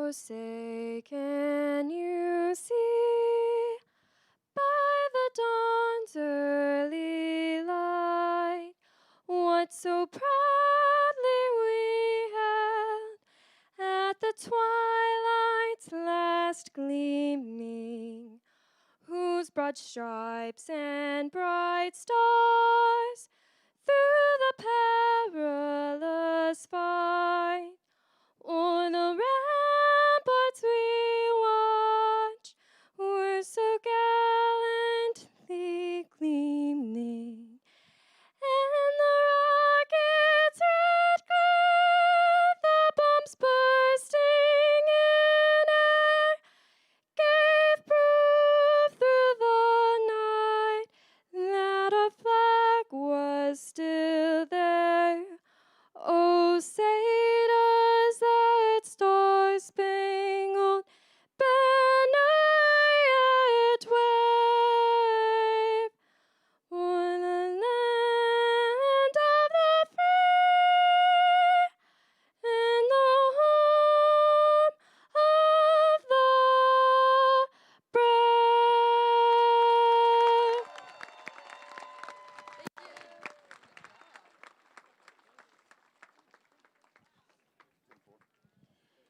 Oh, say, can you see by the dawn's early light what so proudly we held at the twilight's last gleaming, whose broad stripes and bright stars through the perilous fight o'er the ramparts we watch were so gallantly gleaming, and the rocket's red glare, the bombs bursting in air, gave proof through the night that our flag was still there. Oh, say does that star-spangled banner yet wave o'er the land of the free and the home of the brave.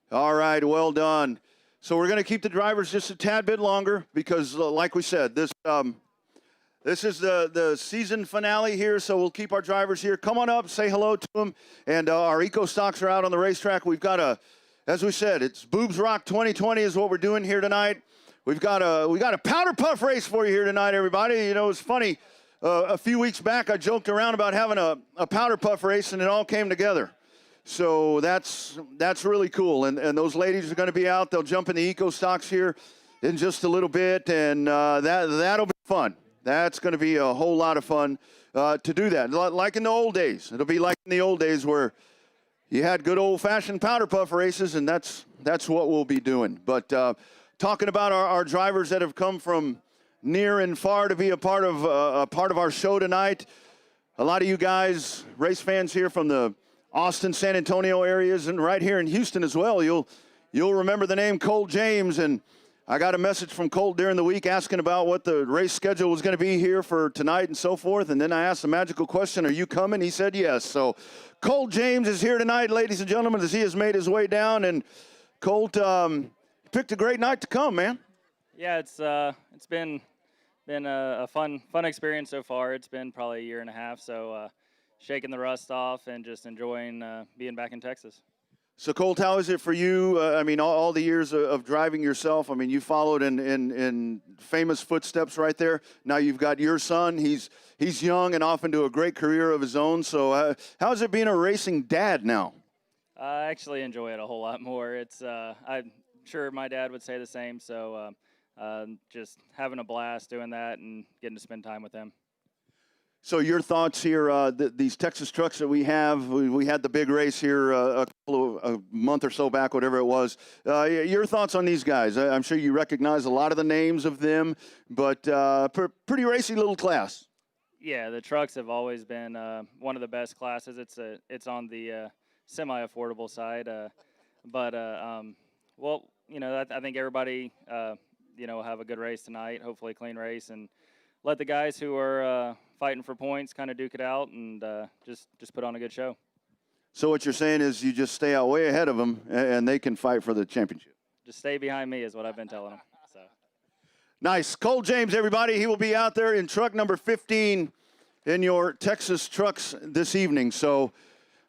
All right, well done. So we're going to keep the drivers just a tad bit longer because, like we said, this is the season finale here, so we'll keep our drivers here. Come on up, say hello to them, and our Eco Stocks are out on the racetrack. We've got as we said, it's Boobs Rock 2020 is what we're doing here tonight. We got a powder puff race for you here tonight, everybody. You know, it's funny. A few weeks back, I joked around about having a powder puff race, and it all came together. So that's really cool, and those ladies are going to be out. They'll jump in the Eco Stocks here in just a little bit, and that'll be fun. That's going to be a whole lot of fun to do that. Like in the old days, it'll be like in the old days where you had good old-fashioned powder puff races, and that's what we'll be doing. But talking about our drivers that have come from near and far to be a part of our show tonight. A lot of you guys, race fans here from the Austin, San Antonio areas, and right here in Houston as well. You'll remember the name Colt James, and I got a message from Colt during the week asking about what the race schedule was going to be here for tonight and so forth, and then I asked the magical question, are you coming? He said yes. So Colt James is here tonight, ladies and gentlemen, as he has made his way down, and Colt picked a great night to come, man. Yeah, it's been a fun experience so far. It's been probably a year and a half, so shaking the rust off and just enjoying being back in Texas. So, Colt, how is it for you? I mean, all the years of driving yourself, I mean, you followed in famous footsteps right there. Now you've got your son. He's young and off into a great career of his own. So how is it being a racing dad now? I actually enjoy it a whole lot more. It's I'm sure my dad would say the same. So just having a blast doing that and getting to spend time with him. So your thoughts here, these Texas trucks that we have, we had the big race here a month or so back, whatever it was. Your thoughts on these guys? I'm sure you recognize a lot of the names of them, but pretty racy little class. Yeah, the trucks have always been one of the best classes. It's on the semi-affordable side, but well, you know, I think everybody will have a good race tonight. Hopefully, a clean race, and let the guys who are fighting for points kind of duke it out and just put on a good show. So what you're saying is you just stay out way ahead of them and they can fight for the championship. Just stay behind me is what I've been telling them. So. Nice. Colt James, everybody. He will be out there in truck number 15 in your Texas trucks this evening. So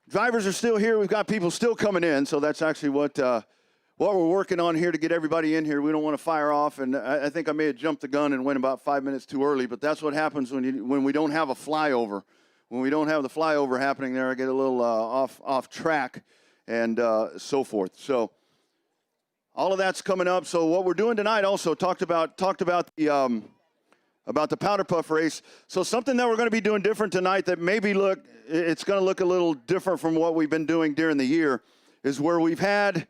drivers are still here. We've got people still coming in. So that's actually what we're working on here to get everybody in here. We don't want to fire off, and I think I may have jumped the gun and went about 5 minutes too early, but that's what happens when we don't have a flyover. When we don't have the flyover happening there, I get a little off track and so forth. So all of that's coming up. So what we're doing tonight also talked about the powder puff race. So something that we're going to be doing different tonight that maybe it's going to look a little different from what we've been doing during the year is where we've had,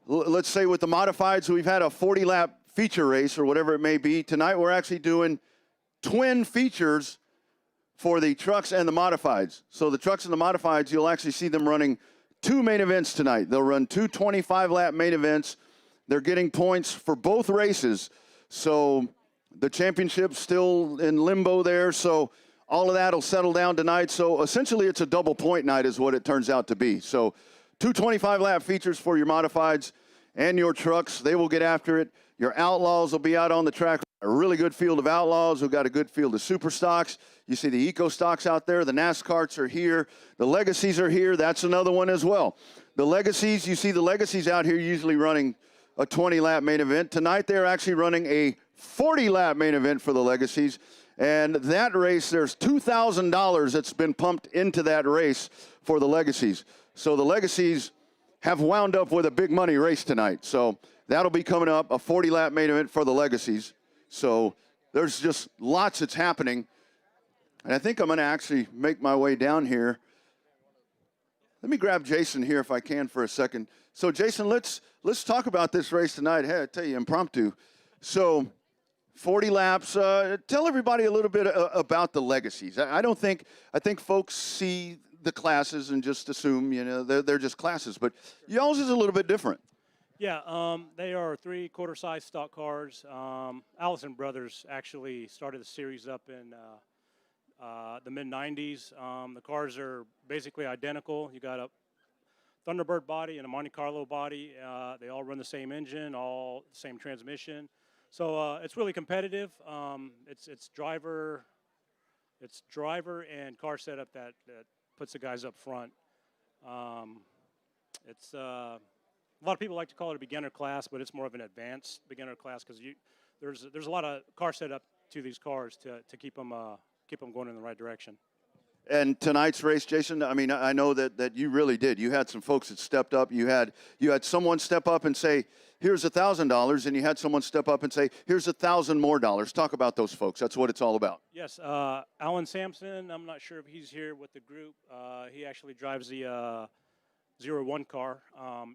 let's say with the modifieds, we've had a 40-lap feature race or whatever it may be. Tonight we're actually doing twin features for the trucks and the modifieds. So the trucks and the modifieds, you'll actually see them running two main events tonight. They'll run two 25-lap main events, They're getting points for both races. So the championship's still in limbo there. So all of that will settle down tonight. So essentially it's a double point night is what it turns out to be. So 225 lap features for your modifieds and your trucks. They will get after it. Your Outlaws will be out on the track. A really good field of Outlaws. We've got a good field of Super Stocks. You see the Eco Stocks out there. The Nascars are here. The Legacies are here. That's another one as well. The Legacies, you see the Legacies out here usually running a 20-lap main event. Tonight they're actually running a 40-lap main event for the Legacies. And that race, there's $2,000 that's been pumped into that race for the Legacies. So the Legacies have wound up with a big money race tonight. So that'll be coming up, a 40-lap main event for the Legacies. So there's just lots that's happening. And I think I'm going to actually make my way down here. Let me grab Jason here if I can for a second. So Jason, let's talk about this race tonight. Hey, I tell you, impromptu. So 40 laps. Tell everybody a little bit about the Legacies. I think folks see the classes and just assume, you know, they're just classes. But y'all's is a little bit different. Yeah, they are 3/4 size stock cars. Allison Brothers actually started the series up in the mid-90s. The cars are basically identical. You got a Thunderbird body and a Monte Carlo body. They all run the same engine, all the same transmission. So it's really competitive. It's driver and car setup that puts the guys up front. It's a lot of people like to call it a beginner class, but it's more of an advanced beginner class because there's a lot of car setup to these cars to keep them going in the right direction. And tonight's race, Jason, I mean, I know that you really did. You had some folks that stepped up. You had someone step up and say, here's $1,000, and you had someone step up and say, here's $1,000 more. Talk about those folks. That's what it's all about. Yes, Alan Sampson, I'm not sure if he's here with the group. He actually drives the 01 car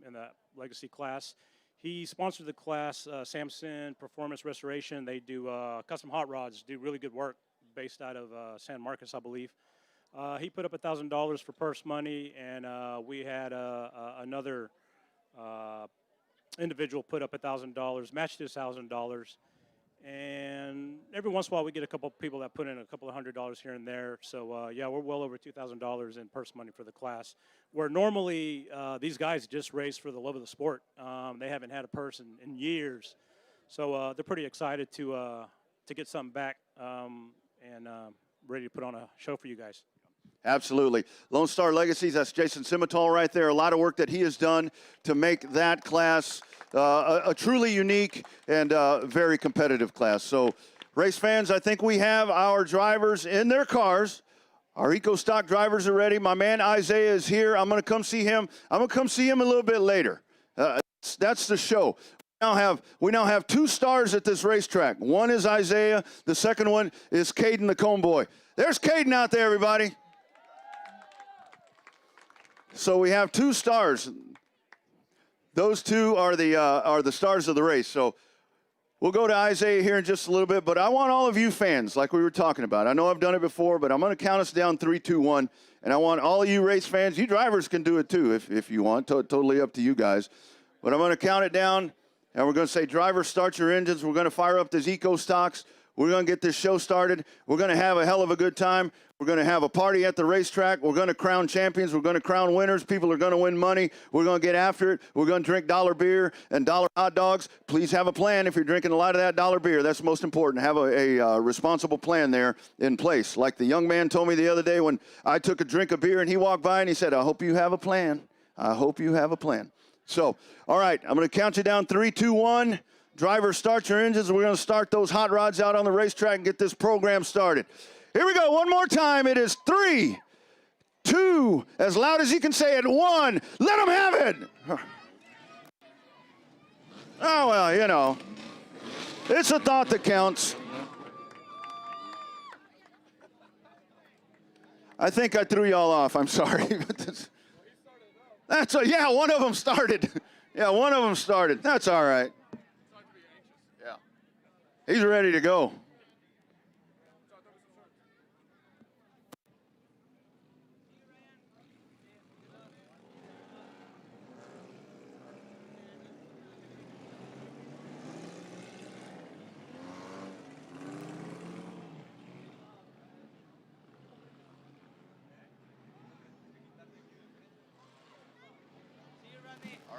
in the Legacy class. He sponsored the class, Sampson Performance Restoration. They do custom hot rods, do really good work based out of San Marcos, I believe. He put up $1,000 for purse money, and we had another individual put up $1,000, matched his $1,000. And every once in a while, we get a couple of people that put in a couple of $100 here and there. So, yeah, we're well over $2,000 in purse money for the class, where normally these guys just race for the love of the sport. They haven't had a purse in years. So they're pretty excited to get something back and ready to put on a show for you guys. Absolutely. Lone Star Legacies, that's Jason Simmental right there. A lot of work that he has done to make that class a truly unique and very competitive class. So, race fans, I think we have our drivers in their cars. Our EcoStock drivers are ready. My man Isaiah is here. I'm going to come see him. I'm going to come see him a little bit later. That's the show. We now have two stars at this racetrack. One is Isaiah. The second one is Caden the Cone Boy. There's Caden out there, everybody. So we have two stars. Those two are the stars of the race. So we'll go to Isaiah here in just a little bit, but I want all of you fans, like we were talking about. I know I've done it before, but I'm going to count us down 3, 2, 1, and I want all of you race fans. You drivers can do it too if you want. Totally up to you guys. But I'm going to count it down, and we're going to say, drivers, start your engines. We're going to fire up these Eco Stocks. We're going to get this show started. We're going to have a hell of a good time. We're going to have a party at the racetrack. We're going to crown champions. We're going to crown winners. People are going to win money. We're going to get after it. We're going to drink dollar beer and dollar hot dogs. Please have a plan if you're drinking a lot of that dollar beer. That's most important. Have a responsible plan there in place. Like the young man told me the other day when I took a drink of beer and he walked by and he said, I hope you have a plan. I hope you have a plan. So, all right, I'm going to count you down 3, 2, 1. Drivers, start your engines. We're going to start those hot rods out on the racetrack and get this program started. Here we go. One more time. It is 3, 2, as loud as you can say it. 1. Let them have it. Oh, well, you know, it's a thought that counts. I think I threw y'all off. I'm sorry. Yeah, one of them started. Yeah, one of them started. That's all right. Yeah. He's ready to go.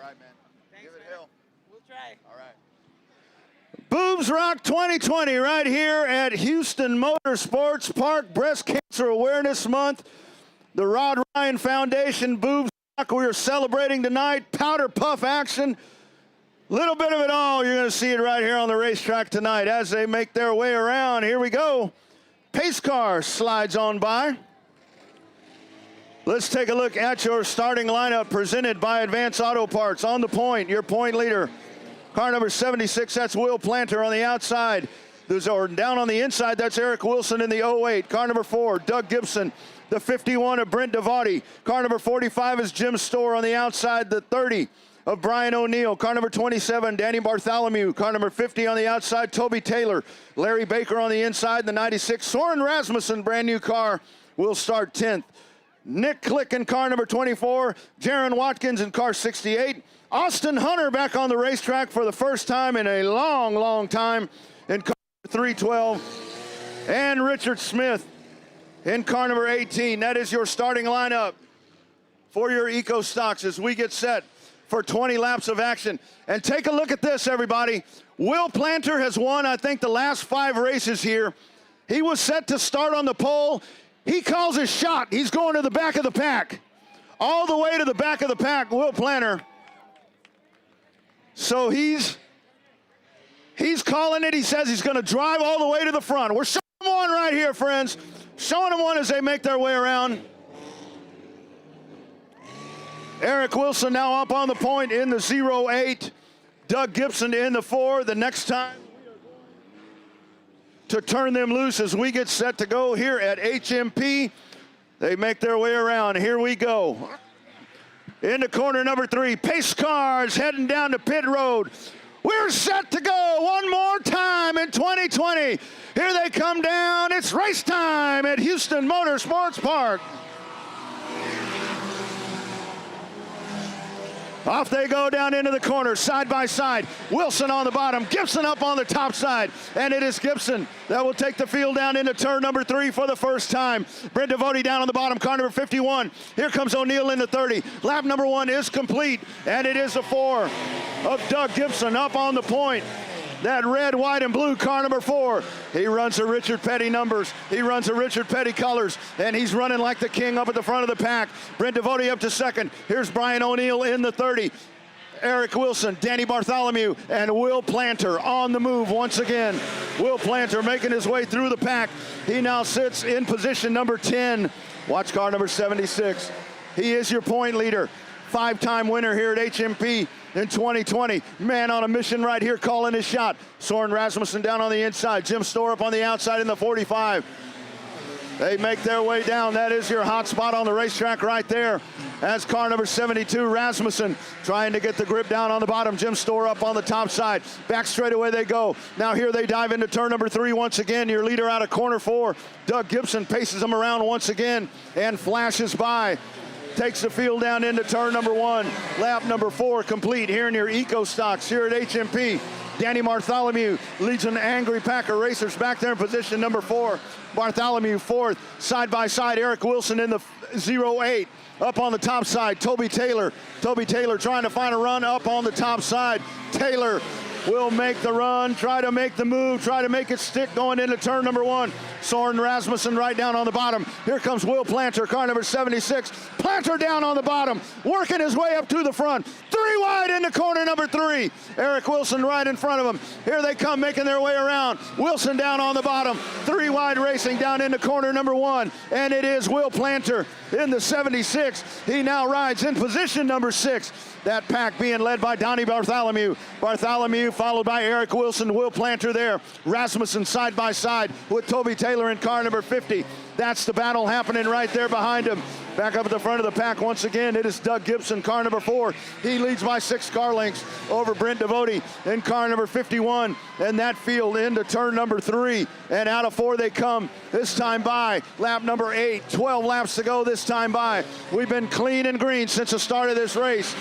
right, man. Thanks, Give it man. hell. We'll try. All right. Boobs Rock 2020 right here at Houston Motorsports Park, Breast Cancer Awareness Month. The Rod Ryan Foundation, Boobs Rock, we are celebrating tonight. Powder puff action. Little bit of it all. You're going to see it right here on the racetrack tonight as they make their way around. Here we go. Pace car slides on by. Let's take a look at your starting lineup presented by Advance Auto Parts. On the point, your point leader. Car number 76, that's Will Planter on the outside. Down on the inside, that's Eric Wilson in the 08. Car number 4, Doug Gibson. The 51 of Brent Devati. Car number 45 is Jim Storr on the outside. The 30 of Brian O'Neill. Car number 27, Danny Bartholomew. Car number 50 on the outside, Toby Taylor. Larry Baker on the inside. The 96, Soren Rasmussen, brand new car, will start 10th. Nick Click in car number 24. Jaron Watkins in car 68. Austin Hunter back on the racetrack for the first time in a long, long time in car 312. And Richard Smith in car number 18. That is your starting lineup for your Eco Stocks as we get set for 20 laps of action. And take a look at this, everybody. Will Planter has won, I think, the last 5 races here. He was set to start on the pole. He calls his shot. He's going to the back of the pack. All the way to the back of the pack, Will Planter. So he's calling it. He says he's going to drive all the way to the front. We're showing them one right here, friends. Showing them one as they make their way around. Eric Wilson now up on the point in the 08. Doug Gibson in the 4. The next time to turn them loose as we get set to go here at HMP. They make their way around. Here we go. Into corner number 3, pace cars heading down to pit road. We're set to go one more time in 2020. Here they come down. It's race time at Houston Motorsports Park. Off they go down into the corner, side by side. Wilson on the bottom, Gibson up on the top side. And it is Gibson that will take the field down into turn number 3 for the first time. Brent Devoti down on the bottom, car number 51. Here comes O'Neill in the 30. Lap number 1 is complete, and it is a 4 of Doug Gibson up on the point. That red, white, and blue car number 4. He runs the Richard Petty numbers. He runs the Richard Petty colors, and he's running like the king up at the front of the pack. Brent Devoti up to second. Here's Brian O'Neill in the 30. Eric Wilson, Danny Bartholomew, and Will Planter on the move once again. Will Planter making his way through the pack. He now sits in position number 10. Watch car number 76. He is your point leader. 5-time winner here at HMP in 2020. Man on a mission right here calling his shot. Soren Rasmussen down on the inside. Jim Storr up on the outside in the 45. They make their way down. That is your hot spot on the racetrack right there. As car number 72, Rasmussen, trying to get the grip down on the bottom. Jim Storr up on the top side. Back straight away they go. Now here they dive into turn number 3 once again. Your leader out of corner 4. Doug Gibson paces them around once again and flashes by. Takes the field down into turn number 1. Lap number 4 complete here in your Eco Stocks here at HMP. Danny Bartholomew leads an angry pack of racers back there in position number 4. Bartholomew 4th. Side by side, Eric Wilson in the 08. Up on the top side, Toby Taylor. Toby Taylor trying to find a run up on the top side. Taylor will make the run, try to make the move, try to make it stick going into turn number 1. Soren Rasmussen right down on the bottom. Here comes Will Planter, car number 76. Planter down on the bottom, working his way up to the front. 3 wide into corner number 3. Eric Wilson right in front of him. Here they come making their way around. Wilson down on the bottom. 3 wide racing down into corner number 1. And it is Will Planter in the 76. He now rides in position number 6. That pack being led by Donnie Bartholomew. Bartholomew followed by Eric Wilson, Will Planter there. Rasmussen side by side with Toby Taylor in car number 50. That's the battle happening right there behind him. Back up at the front of the pack once again, it is Doug Gibson, car number 4. He leads by 6 car lengths over Brent Devoti in car number 51. And that field into turn number 3. And out of 4 they come, this time by lap number 8. 12 laps to go this time by. We've been clean and green since the start of this race.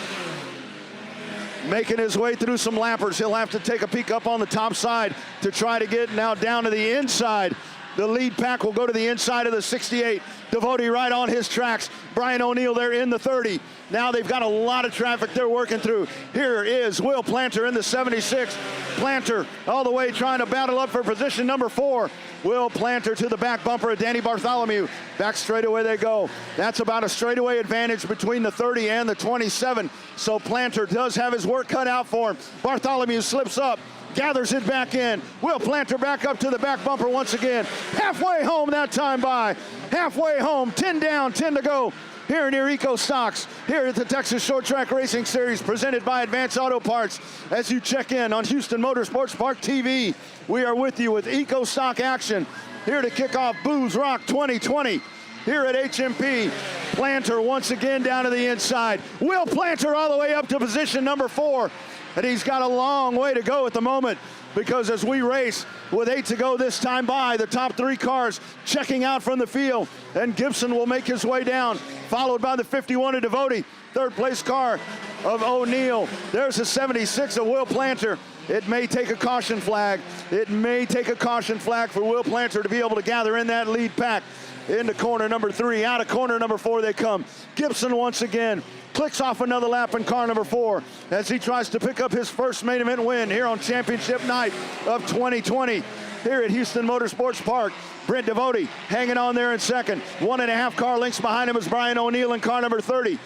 Making his way through some lappers. He'll have to take a peek up on the top side to try to get now down to the inside The lead pack will go to the inside of the 68. Devotee right on his tracks. Brian O'Neill there in the 30. Now they've got a lot of traffic they're working through. Here is Will Planter in the 76. Planter all the way trying to battle up for position number 4. Will Planter to the back bumper of Danny Bartholomew. Back straightaway they go. That's about a straightaway advantage between the 30 and the 27. So Planter does have his work cut out for him. Bartholomew slips up, gathers it back in. Will Planter back up to the back bumper once again. Halfway home that time by. Halfway home, 10 down, 10 to go. Here near Eco Stocks, here at the Texas Short Track Racing Series, presented by Advance Auto Parts. As you check in on Houston Motorsports Park TV, we are with you with Eco Stock action. Here to kick off Boobs Rock 2020. Here at HMP, Planter once again down to the inside. Will Planter all the way up to position number 4. And he's got a long way to go at the moment, because as we race with 8 to go this time by, the top 3 cars checking out from the field, and Gibson will make his way down, followed by the 51 of Devotee, 3rd place car of O'Neill. There's the 76 of Will Planter. It may take a caution flag. It may take a caution flag for Will Planter to be able to gather in that lead pack. Into corner number 3, out of corner number 4 they come. Gibson once again clicks off another lap in car number 4 as he tries to pick up his first main event win here on championship night of 2020 here at Houston Motorsports Park. Brent Devotee hanging on there in second. 1.5 car lengths behind him is Brian O'Neill in car number 30.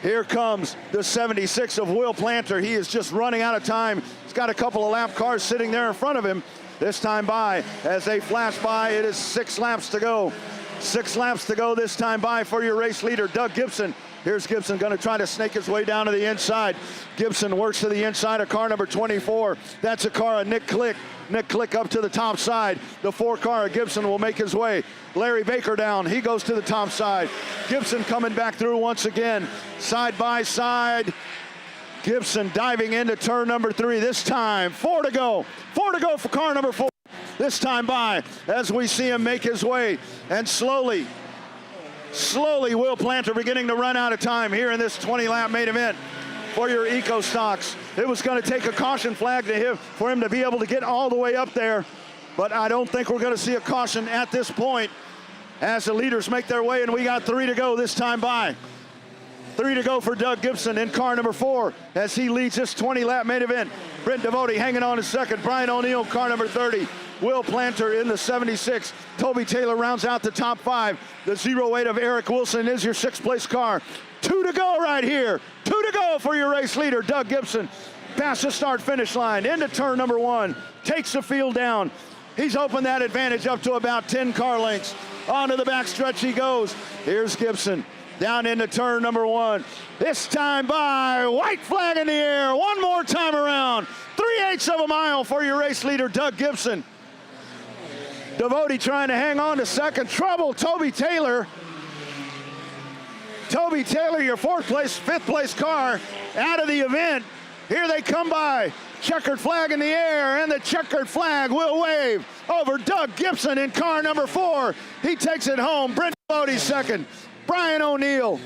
Here comes the 76 of Will Planter. He is just running out of time. He's got a couple of lap cars sitting there in front of him. This time by, as they flash by, it is 6 laps to go. 6 laps to go this time by for your race leader, Doug Gibson. Here's Gibson going to try to snake his way down to the inside. Gibson works to the inside of car number 24. That's a car of Nick Click. Nick Click up to the top side. The 4 car of Gibson will make his way. Larry Baker down. He goes to the top side. Gibson coming back through once again. Side by side. Gibson diving into turn number 3. This time, 4 to go. 4 to go for car number 4. This time by, as we see him make his way. And slowly, Will Planter beginning to run out of time here in this 20-lap main event for your Eco Stocks. It was going to take a caution flag to him for him to be able to get all the way up there. But I don't think we're going to see a caution at this point as the leaders make their way, and we got 3 to go this time by. 3 to go for Doug Gibson in car number 4 as he leads this 20-lap main event. Brent Devotee hanging on in second. Brian O'Neill, car number 30. Will Planter in the 76. Toby Taylor rounds out the top 5. The 08 of Eric Wilson is your 6th place car. 2 to go right here. 2 to go for your race leader, Doug Gibson. Past the start-finish line, into turn number 1. Takes the field down. He's opened that advantage up to about 10 car lengths. Onto the back stretch he goes. Here's Gibson. Down into turn number 1. This time by, white flag in the air. One more time around. 3/8 of a mile for your race leader, Doug Gibson. Devotee trying to hang on to second. Trouble, Toby Taylor. Toby Taylor, your 4th place, 5th place car out of the event. Here they come by. Checkered flag in the air, and the checkered flag will wave over Doug Gibson in car number 4. He takes it home. Brent Devotee second. Brian O'Neill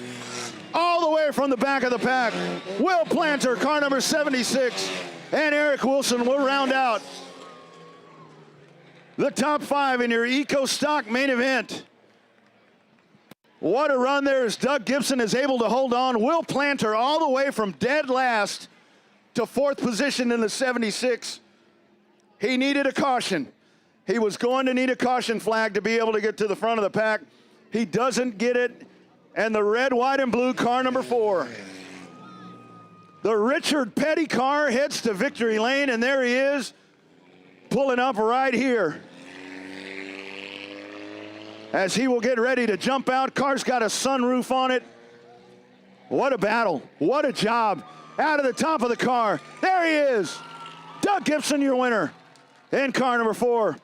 all the way from the back of the pack. Will Planter, car number 76, and Eric Wilson will round out the top 5 in your Eco Stock main event. What a run there as Doug Gibson is able to hold on. Will Planter all the way from dead last to 4th position in the 76. He needed a caution. He was going to need a caution flag to be able to get to the front of the pack. He doesn't get it, and the red, white, and blue car number 4. The Richard Petty car heads to victory lane, and there he is, pulling up right here. As he will get ready to jump out. Car's got a sunroof on it. What a battle. What a job. Out of the top of the car. There he is. Doug Gibson, your winner in car number 4.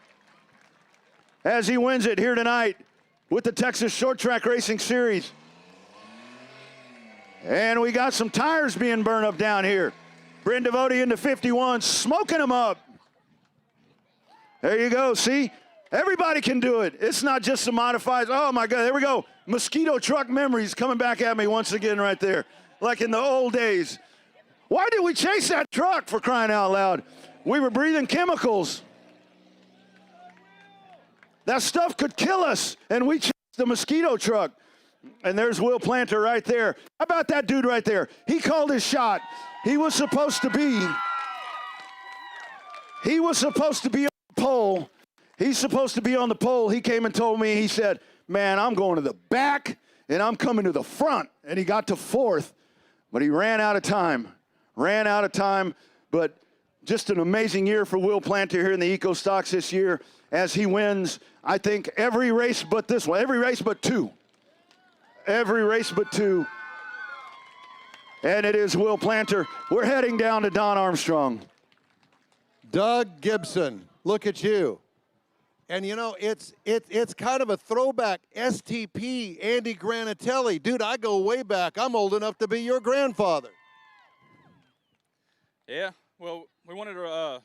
As he wins it here tonight with the Texas Short Track Racing Series. And we got some tires being burned up down here. Brent Devotee into 51, smoking them up. There you go, see? Everybody can do it. It's not just the modifieds. Oh my God, there we go. Mosquito truck memories coming back at me once again right there. Like in the old days. Why did we chase that truck, for crying out loud? We were breathing chemicals. That stuff could kill us. And we chased the mosquito truck. And there's Will Planter right there. How about that dude right there? He called his shot. He was supposed to be on the pole. He's supposed to be on the pole. He came and told me, he said, man, I'm going to the back and I'm coming to the front. And he got to fourth, but he ran out of time. But just an amazing year for Will Planter here in the Eco Stocks this year as he wins, I think, every race but this one, every race but two. Every race but two. And it is Will Planter. We're heading down to Don Armstrong. Doug Gibson, look at you. And you know, it's kind of a throwback. STP, Andy Granatelli. Dude, I go way back. I'm old enough to be your grandfather. Yeah, well, we wanted to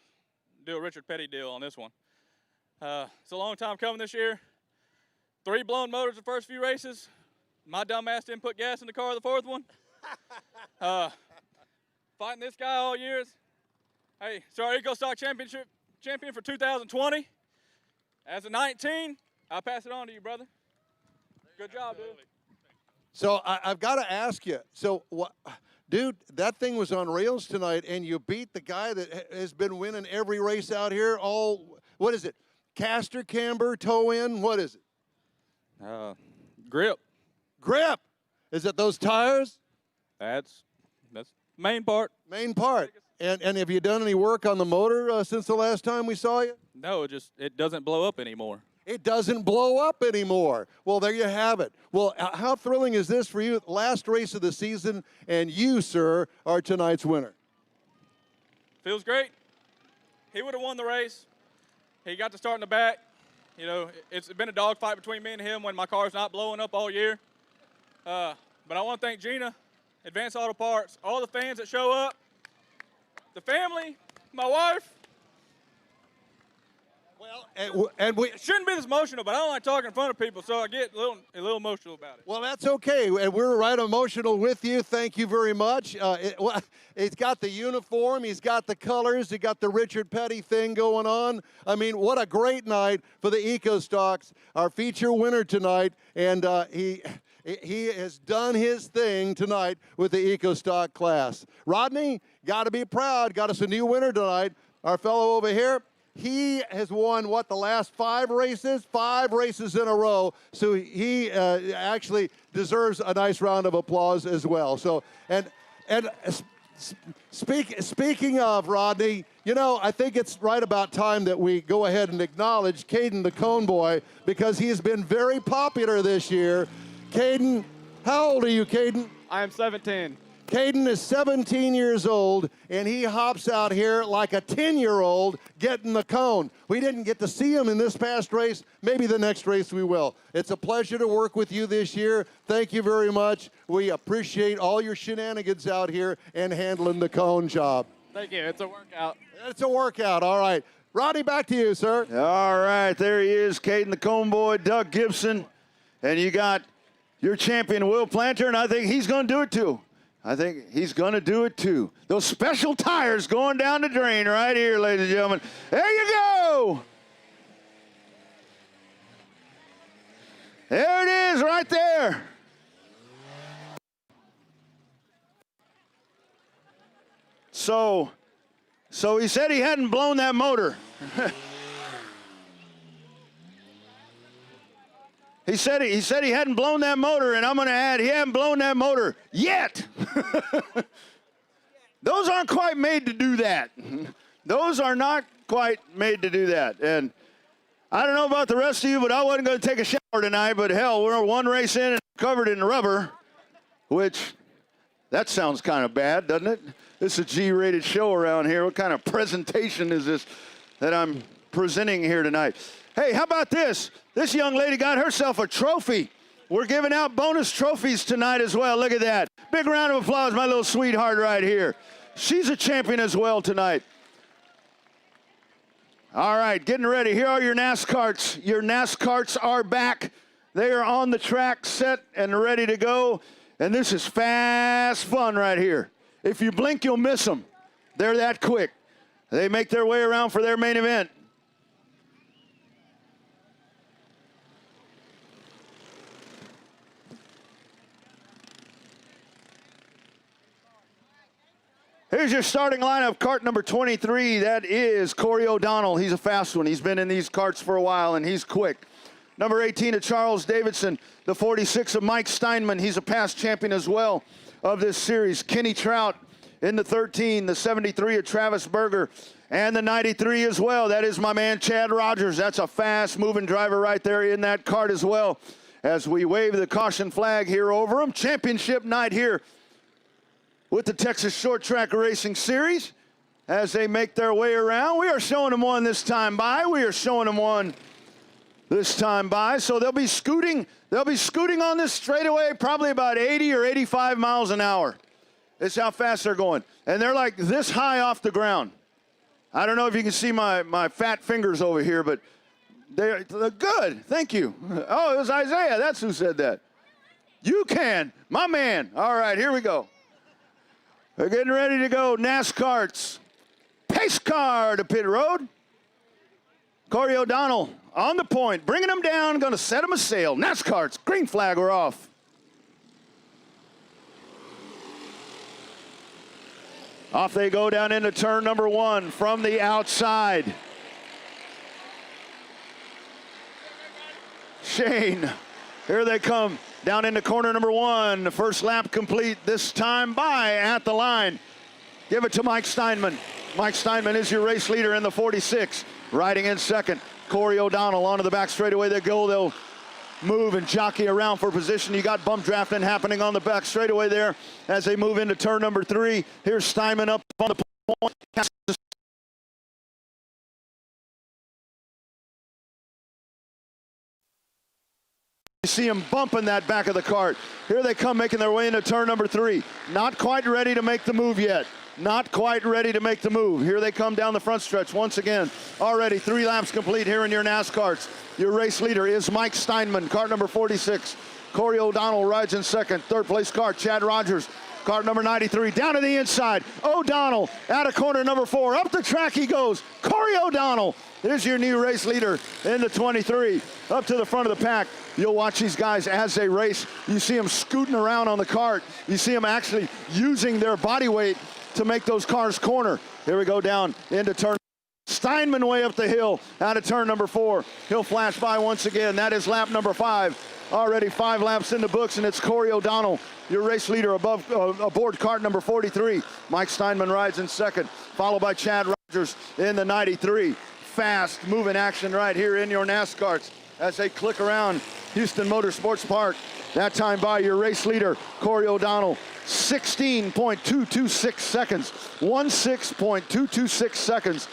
do a Richard Petty deal on this one. It's a long time coming this year. 3 blown motors the first few races. My dumb ass didn't put gas in the car the 4th one. Fighting this guy all years. Hey, so our Eco Stock champion for 2020. As a 19, I'll pass it on to you, brother. Good job, dude. So I've got to ask you. So, dude, that thing was on rails tonight, and you beat the guy that has been winning every race out here. What is it? Caster, camber, toe in. What is it? Grip. Grip. Is it those tires? That's main part. Main part. And have you done any work on the motor since the last time we saw you? No, it doesn't blow up anymore. It doesn't blow up anymore. Well, there you have it. Well, how thrilling is this for you? Last race of the season, and you, sir, are tonight's winner. Feels great. He would have won the race. He got to start in the back. You know, it's been a dogfight between me and him when my car's not blowing up all year. But I want to thank Gina, Advanced Auto Parts, all the fans that show up, the family, my wife. Well, and we It shouldn't be this emotional, but I don't like talking in front of people, so I get a little emotional about it. Well, that's okay, and we're right emotional with you. Thank you very much. He's got the uniform, he's got the colors, he got the Richard Petty thing going on. I mean, what a great night for the Eco Stocks, our feature winner tonight, and he has done his thing tonight with the Eco Stock class. Rodney, got to be proud, got us a new winner tonight. Our fellow over here, he has won, the last 5 races? 5 races in a row. So he actually deserves a nice round of applause as well. So, speaking of, Rodney, you know, I think it's right about time that we go ahead and acknowledge Caden the Cone Boy, because he has been very popular this year. Caden, how old are you, Caden? I am 17. Caden is 17 years old, and he hops out here like a 10-year-old getting the cone. We didn't get to see him in this past race. Maybe the next race we will. It's a pleasure to work with you this year. Thank you very much. We appreciate all your shenanigans out here and handling the cone job. Thank you. It's a workout. It's a workout. All right. Roddy, back to you, sir. All right, there he is, Caden the Cone Boy, Doug Gibson. And you got your champion, Will Planter, and I think he's going to do it too. Those special tires going down the drain right here, ladies and gentlemen. There you go. There it is right there. So he said he hadn't blown that motor. He said he hadn't blown that motor, and I'm going to add, he hadn't blown that motor yet. Those aren't quite made to do that. Those are not quite made to do that. And I don't know about the rest of you, but I wasn't going to take a shower tonight, but hell, we're 1 race in and covered in rubber, which, that sounds kind of bad, doesn't it? This is a G-rated show around here. What kind of presentation is this that I'm presenting here tonight? Hey, how about this? This young lady got herself a trophy. We're giving out bonus trophies tonight as well. Look at that. Big round of applause, my little sweetheart right here. She's a champion as well tonight. All right, getting ready. Here are your NASCARs. Your NASCARs are back. They are on the track, set, and ready to go. And this is fast fun right here. If you blink, you'll miss them. They're that quick. They make their way around for their main event. Here's your starting lineup. Kart number 23, that is Corey O'Donnell. He's a fast one. He's been in these karts for a while, and he's quick. Number 18 of Charles Davidson. The 46 of Mike Steinman. He's a past champion as well of this series. Kenny Trout in the 13. The 73 of Travis Berger. And the 93 as well. That is my man Chad Rogers. That's a fast-moving driver right there in that kart as well. As we wave the caution flag here over him. Championship night here with the Texas Short Track Racing Series as they make their way around. We are showing them one this time by. We are showing them one this time by. So they'll be scooting on this straightaway probably about 80 or 85 miles an hour. That's how fast they're going. And they're like this high off the ground. I don't know if you can see my fat fingers over here, but they're good. Thank you. Oh, it was Isaiah. That's who said that. You can. My man. All right, here we go. We're getting ready to go. NASCAR's pace car to pit road. Corey O'Donnell on the point, bringing them down, going to set them a sail. NASCAR's green flag, we're off. Off they go down into turn number 1 from the outside. Shane, here they come. Down into corner number 1. The first lap complete this time by at the line. Give it to Mike Steinman. Mike Steinman is your race leader in the 46. Riding in second. Corey O'Donnell onto the back straightaway they go. They'll move and jockey around for position. You got bump drafting happening on the back straightaway there as they move into turn number 3. Here's Steinman up on the point. You see him bumping that back of the cart. Here they come making their way into turn number 3. Not quite ready to make the move yet. Not quite ready to make the move. Here they come down the front stretch once again. Already 3 laps complete here in your NASCARs. Your race leader is Mike Steinman, kart number 46. Corey O'Donnell rides in second. Third place kart, Chad Rogers. Kart number 93, down to the inside. O'Donnell out of corner number 4. Up the track he goes. Corey O'Donnell is your new race leader in the 23. Up to the front of the pack. You'll watch these guys as they race. You see them scooting around on the kart. You see them actually using their body weight to make those cars corner. Here we go down into turn. Steinman way up the hill out of turn number 4. He'll flash by once again. That is lap number 5. Already 5 laps in the books, and it's Corey O'Donnell, your race leader aboard kart number 43. Mike Steinman rides in second, followed by Chad Rogers in the 93. Fast moving action right here in your NASCARs as they click around Houston Motorsports Park. That time by your race leader, Corey O'Donnell, 16.226 seconds. 16.226 seconds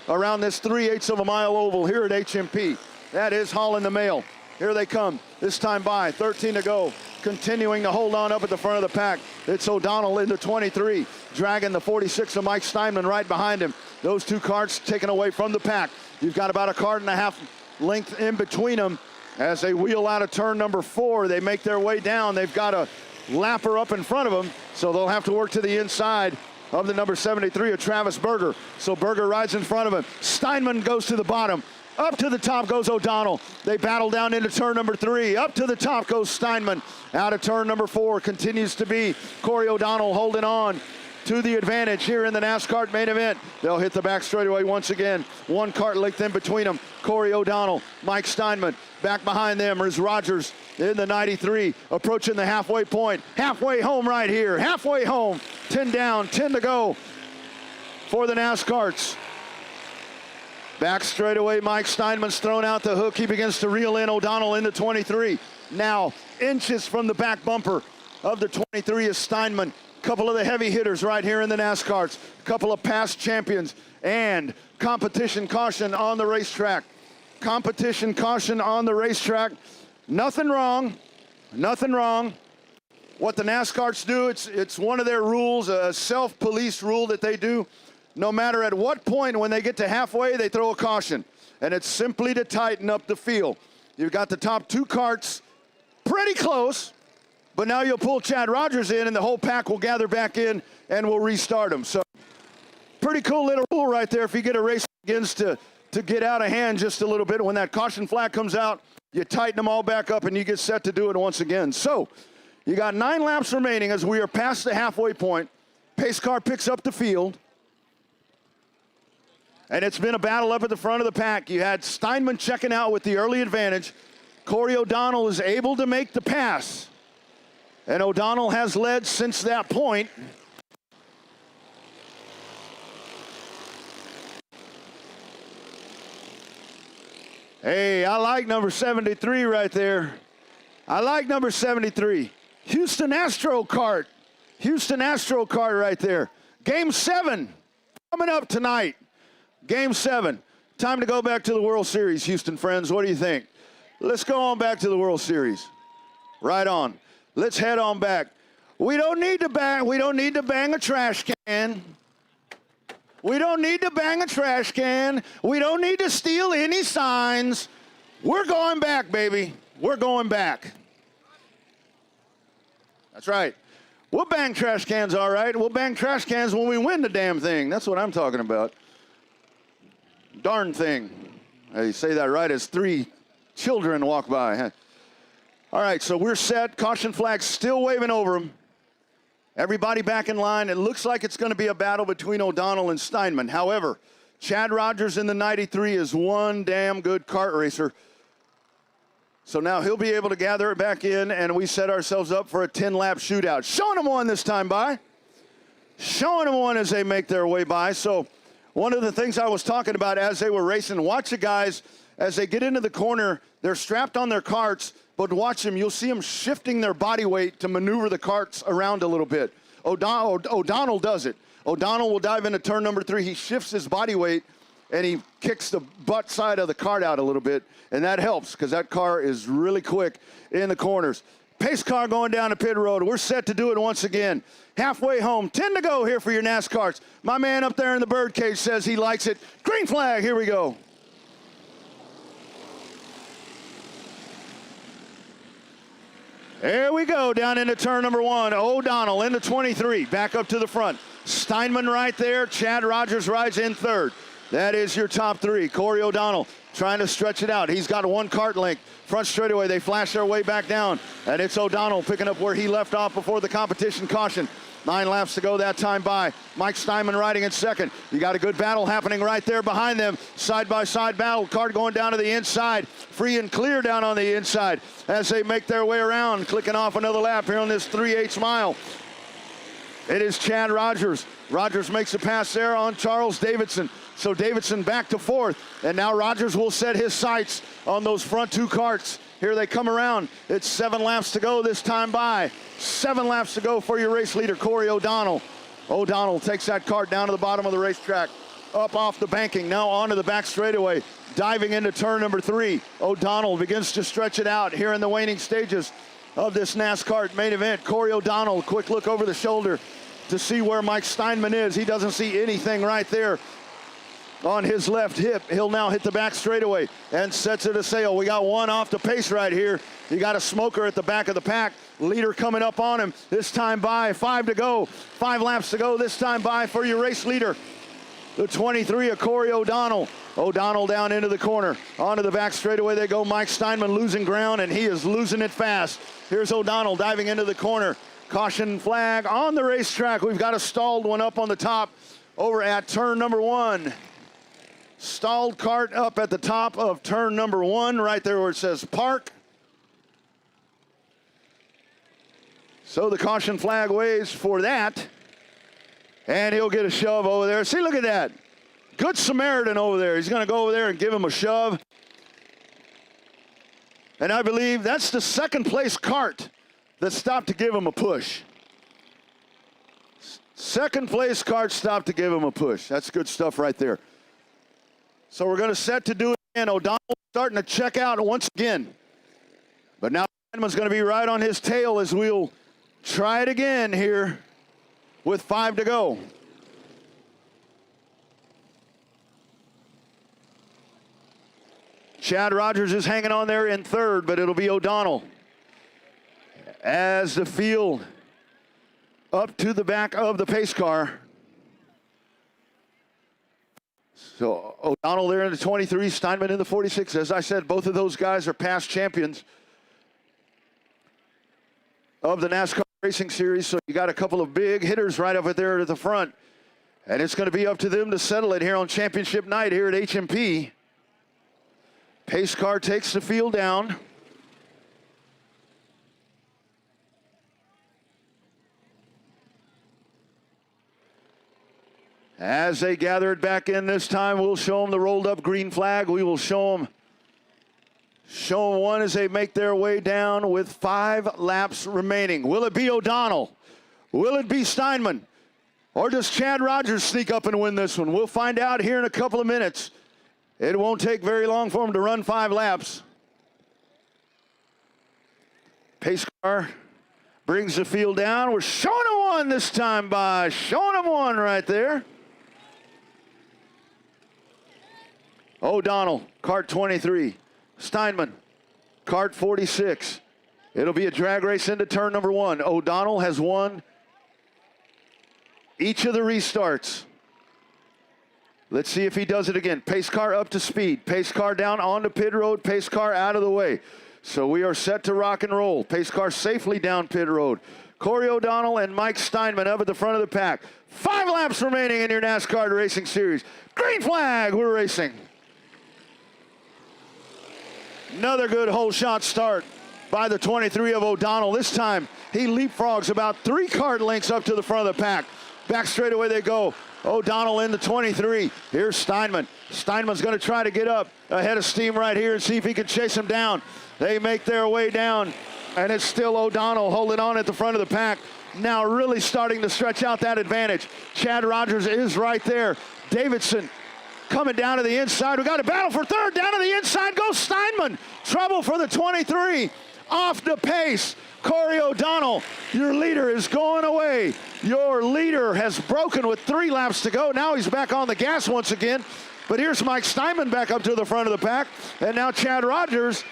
around this 3/8 of a mile oval here at HMP. That is hauling the mail. Here they come, this time by, 13 to go. Continuing to hold on up at the front of the pack. It's O'Donnell in the 23, dragging the 46 of Mike Steinman right behind him. Those 2 karts taken away from the pack. You've got about a kart and a half length in between them. As they wheel out of turn number 4, they make their way down. They've got a lapper up in front of them, so they'll have to work to the inside of the number 73 of Travis Berger. So Berger rides in front of him. Steinman goes to the bottom. Up to the top goes O'Donnell. They battle down into turn number 3. Up to the top goes Steinman. Out of turn number 4 continues to be Corey O'Donnell holding on to the advantage here in the NASCAR main event. They'll hit the back straightaway once again. 1 kart length in between them. Corey O'Donnell, Mike Steinman. Back behind them is Rogers in the 93, approaching the halfway point. Halfway home right here. Halfway home. 10 down, 10 to go for the NASCARs. Back straightaway, Mike Steinman's thrown out the hook. He begins to reel in O'Donnell in the 23. Now, inches from the back bumper of the 23 is Steinman. Couple of the heavy hitters right here in the NASCARs. Couple of past champions. And competition caution on the racetrack. Competition caution on the racetrack. Nothing wrong. Nothing wrong. What the NASCARs do, it's one of their rules, a self-police rule that they do. No matter at what point when they get to halfway, they throw a caution. And it's simply to tighten up the field. You've got the top 2 karts pretty close, but now you'll pull Chad Rogers in and the whole pack will gather back in and we'll restart them. So pretty cool little rule right there if you get a race begins to get out of hand just a little bit. When that caution flag comes out, you tighten them all back up and you get set to do it once again. So you got 9 laps remaining as we are past the halfway point. Pace car picks up the field. And it's been a battle up at the front of the pack. You had Steinman checking out with the early advantage. Corey O'Donnell is able to make the pass. And O'Donnell has led since that point. Hey, I like number 73 right there. I like number 73. Houston Astro Kart. Houston Astro Kart right there. Game 7 coming up tonight. Game 7. Time to go back to the World Series, Houston friends. What do you think? Let's go on back to the World Series. Right on. Let's head on back. We don't need to bang a trash can. We don't need to bang a trash can. We don't need to steal any signs. We're going back, baby. We're going back. That's right. We'll bang trash cans, all right. We'll bang trash cans when we win the damn thing. That's what I'm talking about. Darn thing. I say that right as 3 children walk by. All right, so we're set. Caution flag still waving over them. Everybody back in line. It looks like it's going to be a battle between O'Donnell and Steinman. However, Chad Rogers in the 93 is one damn good kart racer. So now he'll be able to gather it back in, and we set ourselves up for a 10-lap shootout. Showing them one this time by. Showing them one as they make their way by. So one of the things I was talking about as they were racing, watch the guys as they get into the corner. They're strapped on their carts, but watch them. You'll see them shifting their body weight to maneuver the carts around a little bit. O'Donnell does it. O'Donnell will dive into turn number 3. He shifts his body weight, and he kicks the butt side of the cart out a little bit, and that helps because that car is really quick in the corners. Pace car going down the pit road. We're set to do it once again. Halfway home, 10 to go here for your Nascars. My man up there in the birdcage says he likes it. Green flag, here we go. There we go, down into turn number 1. O'Donnell into 23, back up to the front. Steinman right there. Chad Rogers rides in third. That is your top 3. Corey O'Donnell trying to stretch it out. He's got 1 kart length. Front straightaway, they flash their way back down. And it's O'Donnell picking up where he left off before the competition caution. 9 laps to go that time by. Mike Steinman riding in second. You got a good battle happening right there behind them. Side-by-side battle. Kart going down to the inside. Free and clear down on the inside as they make their way around. Clicking off another lap here on this 3/8 mile. It is Chad Rogers. Rogers makes a pass there on Charles Davidson. So Davidson back to 4th. And now Rogers will set his sights on those front 2 karts. Here they come around. It's 7 laps to go this time by. 7 laps to go for your race leader, Corey O'Donnell. O'Donnell takes that kart down to the bottom of the racetrack. Up off the banking, now onto the back straightaway. Diving into turn number 3. O'Donnell begins to stretch it out here in the waning stages of this NASCAR main event. Corey O'Donnell, quick look over the shoulder to see where Mike Steinman is. He doesn't see anything right there on his left hip. He'll now hit the back straightaway and sets it a sail. We got 1 off the pace right here. You got a smoker at the back of the pack. Leader coming up on him. This time by, 5 to go. 5 laps to go this time by for your race leader. The 23 of Corey O'Donnell. O'Donnell down into the corner. Onto the back straightaway they go. Mike Steinman losing ground, and he is losing it fast. Here's O'Donnell diving into the corner. Caution flag on the racetrack. We've got a stalled one up on the top over at turn number 1. Stalled kart up at the top of turn number 1, right there where it says park. So the caution flag waves for that. And he'll get a shove over there. See, look at that. Good Samaritan over there. He's going to go over there and give him a shove. And I believe that's the 2nd place kart that stopped to give him a push. 2nd place kart stopped to give him a push. That's good stuff right there. So we're going to set to do it again. O'Donnell starting to check out once again. But now Steinman's going to be right on his tail as we'll try it again here with 5 to go. Chad Rogers is hanging on there in 3rd, but it'll be O'Donnell as the field up to the back of the pace car. So O'Donnell there in the 23, Steinman in the 46. As I said, both of those guys are past champions of the NASCAR Racing Series, so you got a couple of big hitters right up there at the front. And it's going to be up to them to settle it here on championship night here at HMP. Pace car takes the field down. As they gather it back in this time, we'll show them the rolled up green flag. We will show them one as they make their way down with 5 laps remaining. Will it be O'Donnell? Will it be Steinman? Or does Chad Rogers sneak up and win this one? We'll find out here in a couple of minutes. It won't take very long for him to run 5 laps. Pace car brings the field down. We're showing him one this time by showing him one right there. O'Donnell, Kart 23. Steinman, Kart 46. It'll be a drag race into turn number 1. O'Donnell has won each of the restarts. Let's see if he does it again. Pace car up to speed. Pace car down onto pit road. Pace car out of the way. So we are set to rock and roll. Pace car safely down pit road. Corey O'Donnell and Mike Steinman up at the front of the pack. 5 laps remaining in your NASCAR Racing Series. Green flag, we're racing. Another good whole shot start by the 23 of O'Donnell. This time he leapfrogs about 3 kart lengths up to the front of the pack. Back straight away they go. O'Donnell in the 23. Here's Steinman. Steinman's going to try to get up ahead of steam right here and see if he can chase him down. They make their way down, and it's still O'Donnell holding on at the front of the pack. Now really starting to stretch out that advantage. Chad Rogers is right there. Davidson coming down to the inside. We got a battle for third. Down to the inside goes Steinman. Trouble for the 23. Off the pace. Corey O'Donnell, your leader is going away. Your leader has broken with 3 laps to go. Now he's back on the gas once again. But here's Mike Steinman back up to the front of the pack. And now Chad Rogers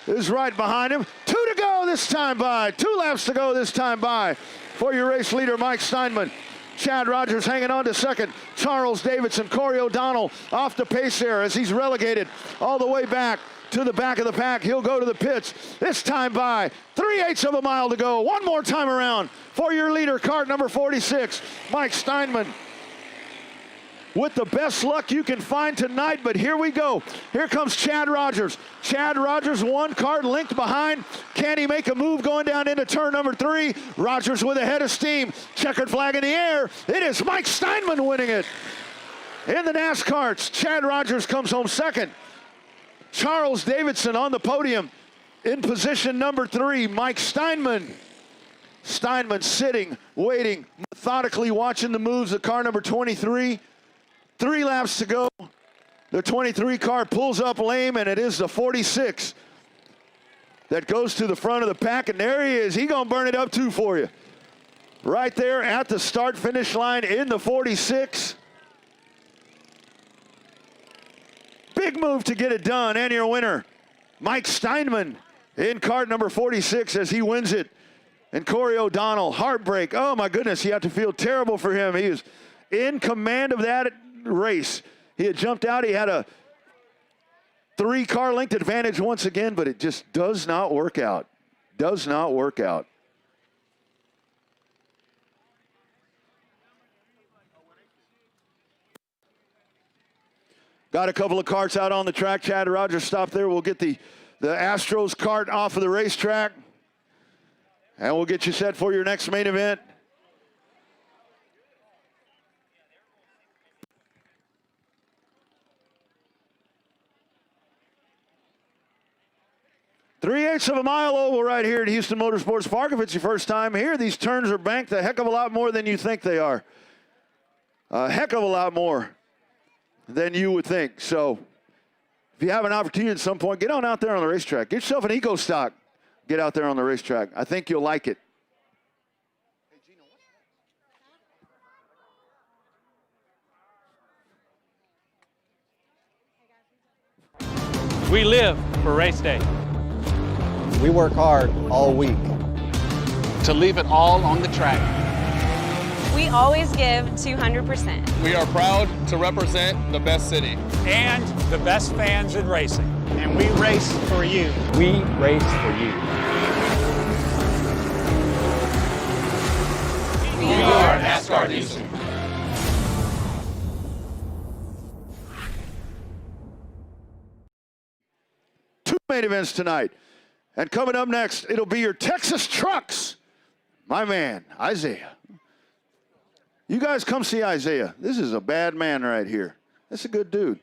is right behind him. 2 to go this time by. 2 laps to go this time by for your race leader, Mike Steinman. Chad Rogers hanging on to second. Charles Davidson, Corey O'Donnell off the pace there as he's relegated all the way back to the back of the pack. He'll go to the pits. This time by 3/8 of a mile to go. One more time around for your leader, Kart number 46, Mike Steinman. With the best luck you can find tonight, but here we go. Here comes Chad Rogers. Chad Rogers, 1 kart linked behind. Can he make a move going down into turn number 3? Rogers with a head of steam. Checkered flag in the air. It is Mike Steinman winning it. In the NASCARs, Chad Rogers comes home second. Charles Davidson on the podium in position number 3. Mike Steinman. Steinman sitting, waiting, methodically watching the moves of car number 23. 3 laps to go. The 23 car pulls up lame, and it is the 46 that goes to the front of the pack, and there he is. He's going to burn it up too for you. Right there at the start-finish line in the 46. Big move to get it done, and your winner, Mike Steinman, in kart number 46 as he wins it. And Corey O'Donnell, heartbreak. Oh, my goodness, you have to feel terrible for him. He is in command of that race. He had jumped out. He had a 3 car length advantage once again, but it just does not work out. Does not work out. Got a couple of karts out on the track. Chad Rogers stopped there. We'll get the Astros kart off of the racetrack, and we'll get you set for your next main event. Three-eighths of a mile oval right here at Houston Motorsports Park. If it's your first time here, these turns are banked a heck of a lot more than you think they are. A heck of a lot more than you would think. So if you have an opportunity at some point, get on out there on the racetrack. Get yourself an Eco Stock. Get out there on the racetrack. I think you'll like it. We live for race day. We work hard all week To leave it all on the track. We always give 200%. We are proud to represent the best city. And the best fans in racing. and we race for you. We race for you. NASCAR Nation. Two main events tonight. And coming up next, it'll be your Texas Trucks. My man, Isaiah. You guys come see Isaiah. This is a bad man right here. That's a good dude.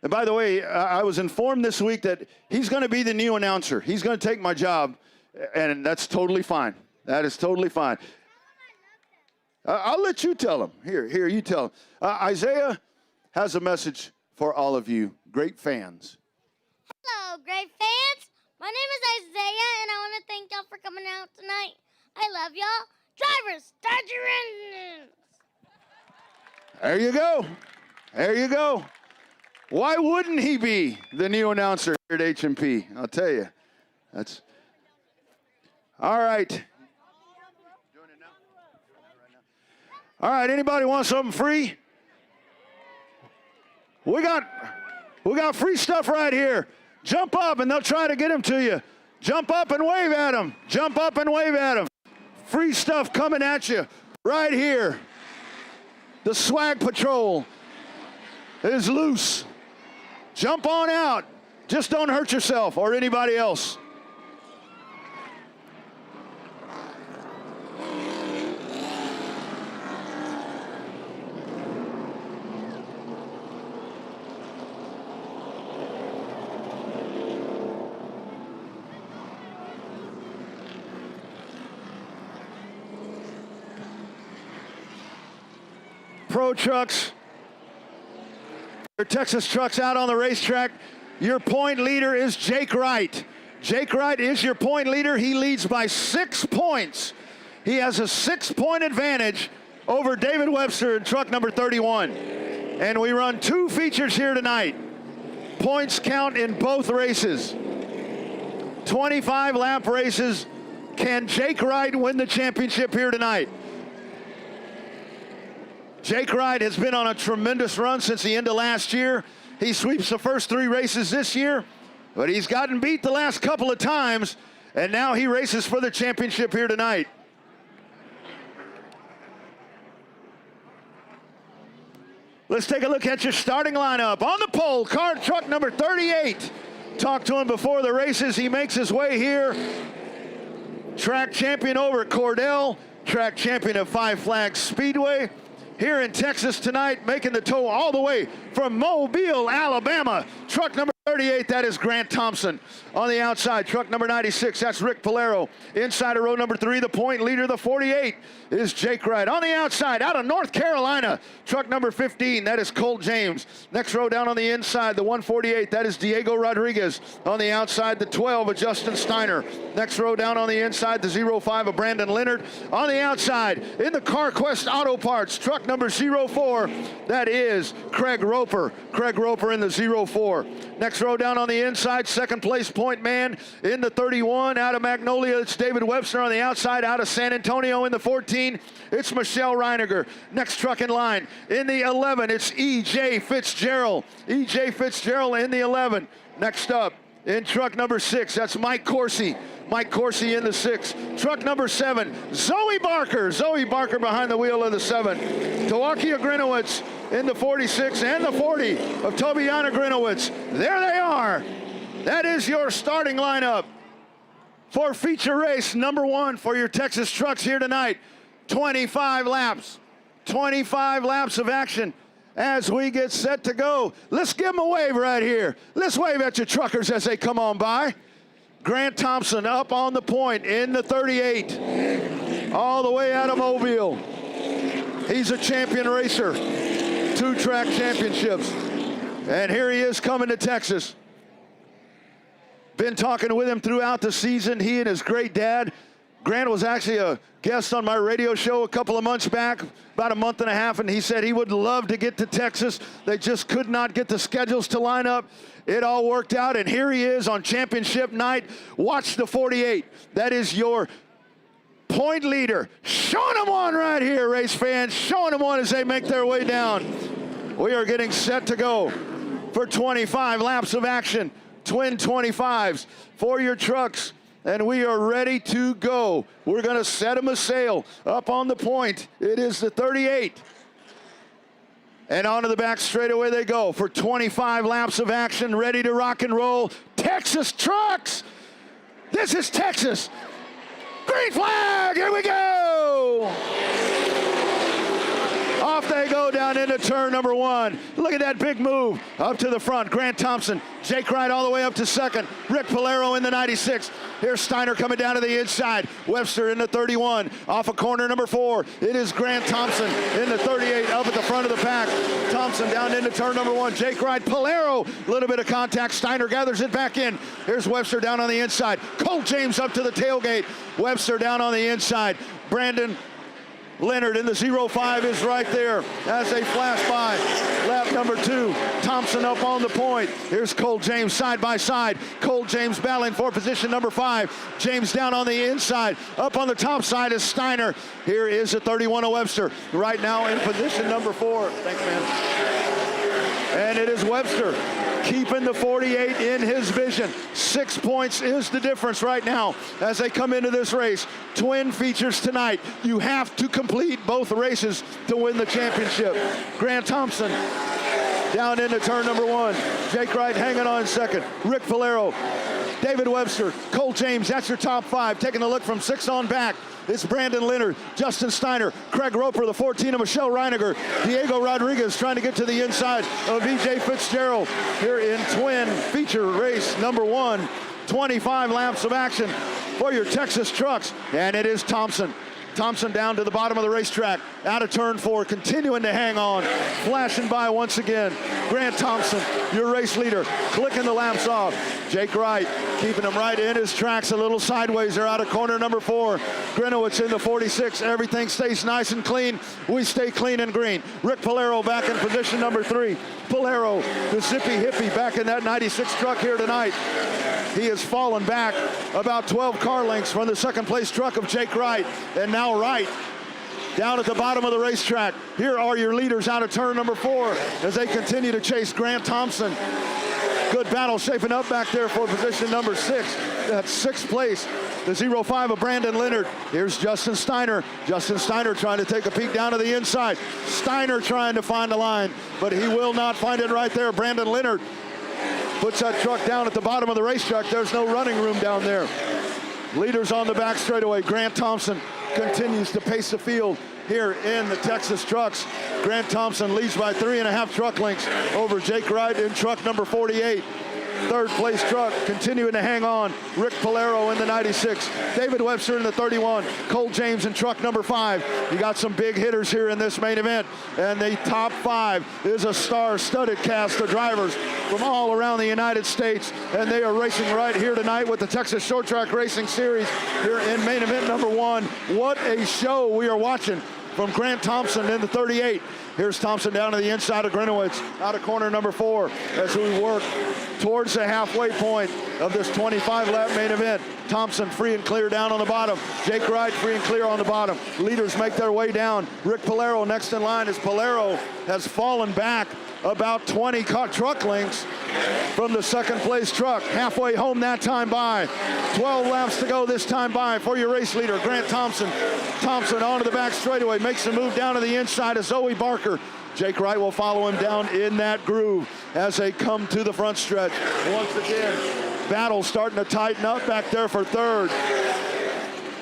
And by the way, I was informed this week that he's going to be the new announcer. He's going to take my job, and that's totally fine. That is totally fine. I'll let you tell him. Here, you tell him. Isaiah has a message for all of you great fans. Hello, great fans. My name is Isaiah, and I want to thank y'all for coming out tonight. I love y'all. Drivers, start your engines. There you go. There you go. Why wouldn't he be the new announcer here at H&P? I'll tell you. That's all right. All right, anybody want something free? We got free stuff right here. Jump up and they'll try to get them to you. Jump up and wave at them. Jump up and wave at them. Free stuff coming at you right here. The swag patrol is loose. Jump on out. Just don't hurt yourself or anybody else. Pro trucks, your Texas trucks out on the racetrack. Your point leader is Jake Wright. Jake Wright is your point leader. He leads by 6 points. He has a 6-point advantage over David Webster in truck number 31. And we run 2 features here tonight. Points count in both races. 25 lap races. Can Jake Wright win the championship here tonight? Jake Wright has been on a tremendous run since the end of last year. He sweeps the first 3 races this year, but he's gotten beat the last couple of times, and now he races for the championship here tonight. Let's take a look at your starting lineup. On the pole, Kart truck number 38. Talked to him before the races. He makes his way here. Track champion over at Cordell, track champion of Five Flags Speedway. Here in Texas tonight, making the tow all the way from Mobile, Alabama. Truck number 38, that is Grant Thompson. On the outside, truck number 96, that's Rick Polero. Inside of row number 3, the point leader, the 48, is Jake Wright. On the outside, out of North Carolina, truck number 15, that is Colt James. Next row down on the inside, the 148, that is Diego Rodriguez. On the outside, the 12 of Justin Steiner. Next row down on the inside, the 05 of Brandon Leonard. On the outside, in the CarQuest Auto Parts, truck number 04, that is Craig Roper. Craig Roper in the 04. Next row down on the inside, second place point man in the 31. Out of Magnolia, it's David Webster. On the outside, out of San Antonio in the 14, it's Michelle Reiniger. Next truck in line, in the 11, it's E.J. Fitzgerald. E.J. Fitzgerald in the 11. Next up, in truck number 6, that's Mike Corsi. Mike Corsi in the 6. Truck number 7, Zoe Barker. Zoe Barker behind the wheel of the 7. Tawakia Grinowitz in the 46 and the 40 of Tobiana Grinowitz. There they are. That is your starting lineup for feature race number 1 for your Texas trucks here tonight. 25 laps. 25 laps of action as we get set to go. Let's give them a wave right here. Let's wave at your truckers as they come on by. Grant Thompson up on the point in the 38, all the way out of Mobile. He's a champion racer, 2 track championships. And here he is coming to Texas. Been talking with him throughout the season, he and his great dad. Grant was actually a guest on my radio show a couple of months back, about a month and a half, and he said he would love to get to Texas. They just could not get the schedules to line up. It all worked out, and here he is on championship night. Watch the 48. That is your point leader. Showing them on right here, race fans. Showing them on as they make their way down. We are getting set to go for 25 laps of action. Twin 25s for your trucks and we are ready to go. We're going to set them a sail up on the point. It is the 38. And onto the back straightaway they go for 25 laps of action, ready to rock and roll. Texas trucks! This is Texas. Green flag, here we go! Off they go down into turn number 1. Look at that big move up to the front. Grant Thompson, Jake Wright all the way up to second. Rick Polero in the 96. Here's Steiner coming down to the inside. Webster in the 31. Off of corner number 4. It is Grant Thompson in the 38 up at the front of the pack. Thompson down into turn number 1. Jake Wright, Polero, a little bit of contact. Steiner gathers it back in. Here's Webster down on the inside. Cole James up to the tailgate. Webster down on the inside. Brandon Leonard in the 05 is right there as they flash by. Lap number 2, Thompson up on the point. Here's Cole James side by side. Cole James battling for position number 5. James down on the inside. Up on the top side is Steiner. Here is the 31 of Webster. Right now in position number 4. Thanks, man. And it is Webster keeping the 48 in his vision. 6 points is the difference right now as they come into this race. Twin features tonight. You have to complete both races to win the championship. Grant Thompson down into turn number 1. Jake Wright hanging on second. Rick Polero, David Webster, Cole James, that's your top 5. Taking a look from 6 on back. It's Brandon Leonard, Justin Steiner, Craig Roper, the 14 of Michelle Reiniger, Diego Rodriguez trying to get to the inside of E.J. Fitzgerald here in twin feature race number 1. 25 laps of action for your Texas trucks, and it is Thompson. Thompson down to the bottom of the racetrack, out of turn 4, continuing to hang on, flashing by once again. Grant Thompson, your race leader, clicking the laps off. Jake Wright keeping him right in his tracks, a little sideways. They're out of corner number 4. Grinowitz in the 46. Everything stays nice and clean. We stay clean and green. Rick Polero back in position number 3. Polero, the zippy hippie, back in that 96 truck here tonight. He has fallen back about 12 car lengths from the second place truck of Jake Wright. And now Wright down at the bottom of the racetrack. Here are your leaders out of turn number 4 as they continue to chase Grant Thompson. Good battle shaping up back there for position number 6. That's 6th place. The 05 of Brandon Leonard. Here's Justin Steiner. Justin Steiner trying to take a peek down to the inside. Steiner trying to find the line, but he will not find it right there. Brandon Leonard puts that truck down at the bottom of the racetrack. There's no running room down there. Leaders on the back straightaway. Grant Thompson continues to pace the field here in the Texas trucks. Grant Thompson leads by 3.5 truck lengths over Jake Wright in truck number 48. 3rd place truck continuing to hang on. Rick Polero in the 96. David Webster in the 31. Cole James in truck number 5. You got some big hitters here in this main event. And the top 5 is a star-studded cast of drivers from all around the United States. And they are racing right here tonight with the Texas Short Track Racing Series here in main event number 1. What a show we are watching from Grant Thompson in the 38. Here's Thompson down to the inside of Grinowitz, out of corner number 4 as we work towards the halfway point of this 25-lap main event. Thompson free and clear down on the bottom. Jake Wright free and clear on the bottom. Leaders make their way down. Rick Polero next in line as Polero has fallen back about 20 truck lengths from the 2nd place truck. Halfway home that time by. 12 laps to go this time by for your race leader, Grant Thompson. Thompson onto the back straightaway, makes a move down to the inside of Zoe Barker. Jake Wright will follow him down in that groove as they come to the front stretch. Once again, battle starting to tighten up back there for 3rd.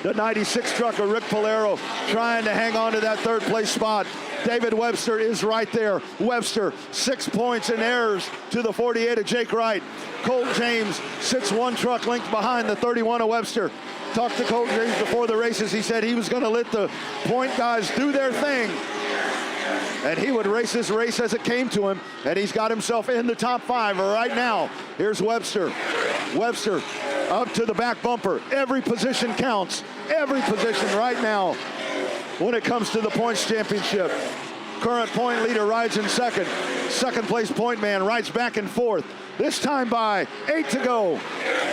The 96 truck of Rick Polero trying to hang on to that 3rd place spot. David Webster is right there. Webster, 6 points in errors to the 48 of Jake Wright. Cole James sits 1 truck length behind the 31 of Webster. Talked to Cole James before the races. He said he was going to let the point guys do their thing, and he would race this race as it came to him, and he's got himself in the top 5 right now. Here's Webster. Webster up to the back bumper. Every position counts. Every position right now when it comes to the points championship. Current point leader rides in 2nd. 2nd place point man rides back in 4th. This time by 8 to go.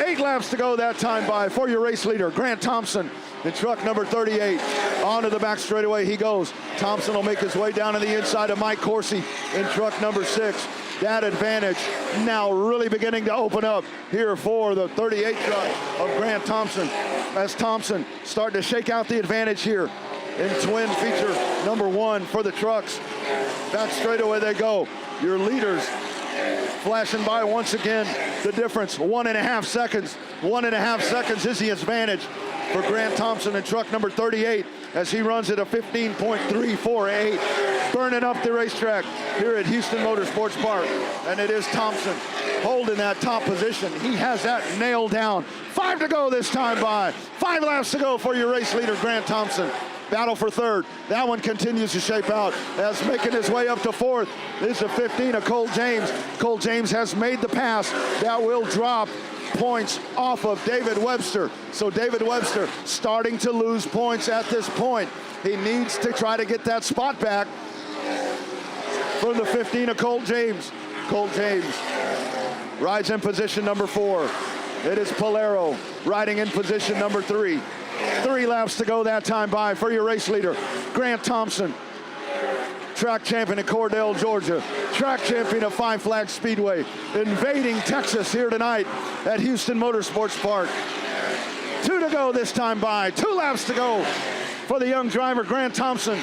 8 laps to go that time by for your race leader, Grant Thompson, in truck number 38. Onto the back straightaway he goes. Thompson will make his way down to the inside of Mike Corsi in truck number 6. That advantage now really beginning to open up here for the 38 truck of Grant Thompson, as Thompson starting to shake out the advantage here in twin feature number 1 for the trucks. Back straightaway they go. Your leaders flashing by once again. The difference, 1.5 seconds. 1.5 seconds is the advantage for Grant Thompson in truck number 38 as he runs at a 15.348, burning up the racetrack here at Houston Motorsports Park. And it is Thompson holding that top position. He has that nailed down. 5 to go this time by. 5 laps to go for your race leader, Grant Thompson. Battle for third. That one continues to shape out as making his way up to fourth is the 15 of Cole James. Cole James has made the pass. That will drop points off of David Webster. So David Webster starting to lose points at this point. He needs to try to get that spot back from the 15 of Cole James. Cole James rides in position number 4. It is Polero riding in position number 3. 3 laps to go that time by for your race leader, Grant Thompson. Track champion of Cordell, Georgia. Track champion of Five Flags Speedway. Invading Texas here tonight at Houston Motorsports Park. 2 to go this time by. 2 laps to go for the young driver, Grant Thompson.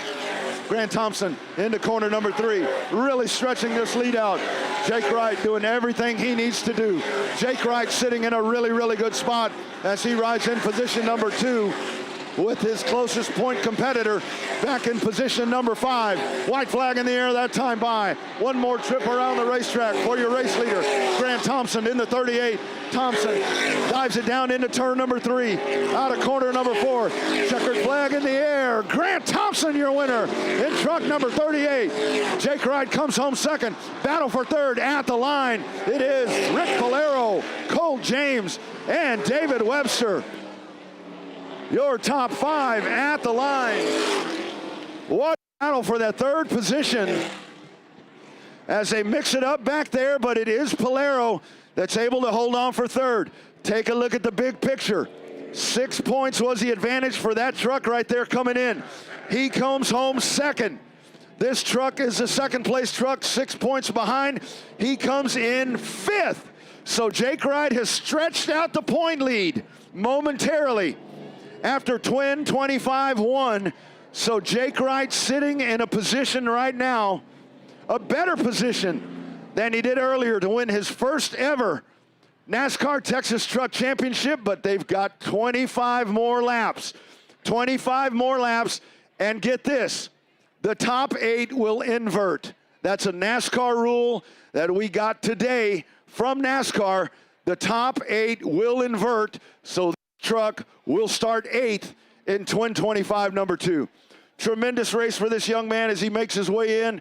Grant Thompson into corner number 3, really stretching this lead out. Jake Wright doing everything he needs to do. Jake Wright sitting in a really, really good spot as he rides in position number 2 with his closest point competitor back in position number 5. White flag in the air that time by. One more trip around the racetrack for your race leader, Grant Thompson in the 38. Thompson dives it down into turn number 3. Out of corner number 4. Checkered flag in the air. Grant Thompson, your winner in truck number 38. Jake Wright comes home second. Battle for third at the line. It is Rick Polero, Cole James, and David Webster. Your top 5 at the line. What a battle for that third position as they mix it up back there, but it is Polero that's able to hold on for third. Take a look at the big picture. 6 points was the advantage for that truck right there coming in. He comes home second. This truck is the second place truck, 6 points behind. He comes in 5th. So Jake Wright has stretched out the point lead momentarily after twin 25-1. So Jake Wright sitting in a position right now, a better position than he did earlier to win his first ever NASCAR Texas Truck Championship, but they've got 25 more laps. 25 more laps, and get this, the top 8 will invert. That's a NASCAR rule that we got today from NASCAR. The top 8 will invert, so the truck will start 8th in twin 25 number 2. Tremendous race for this young man as he makes his way in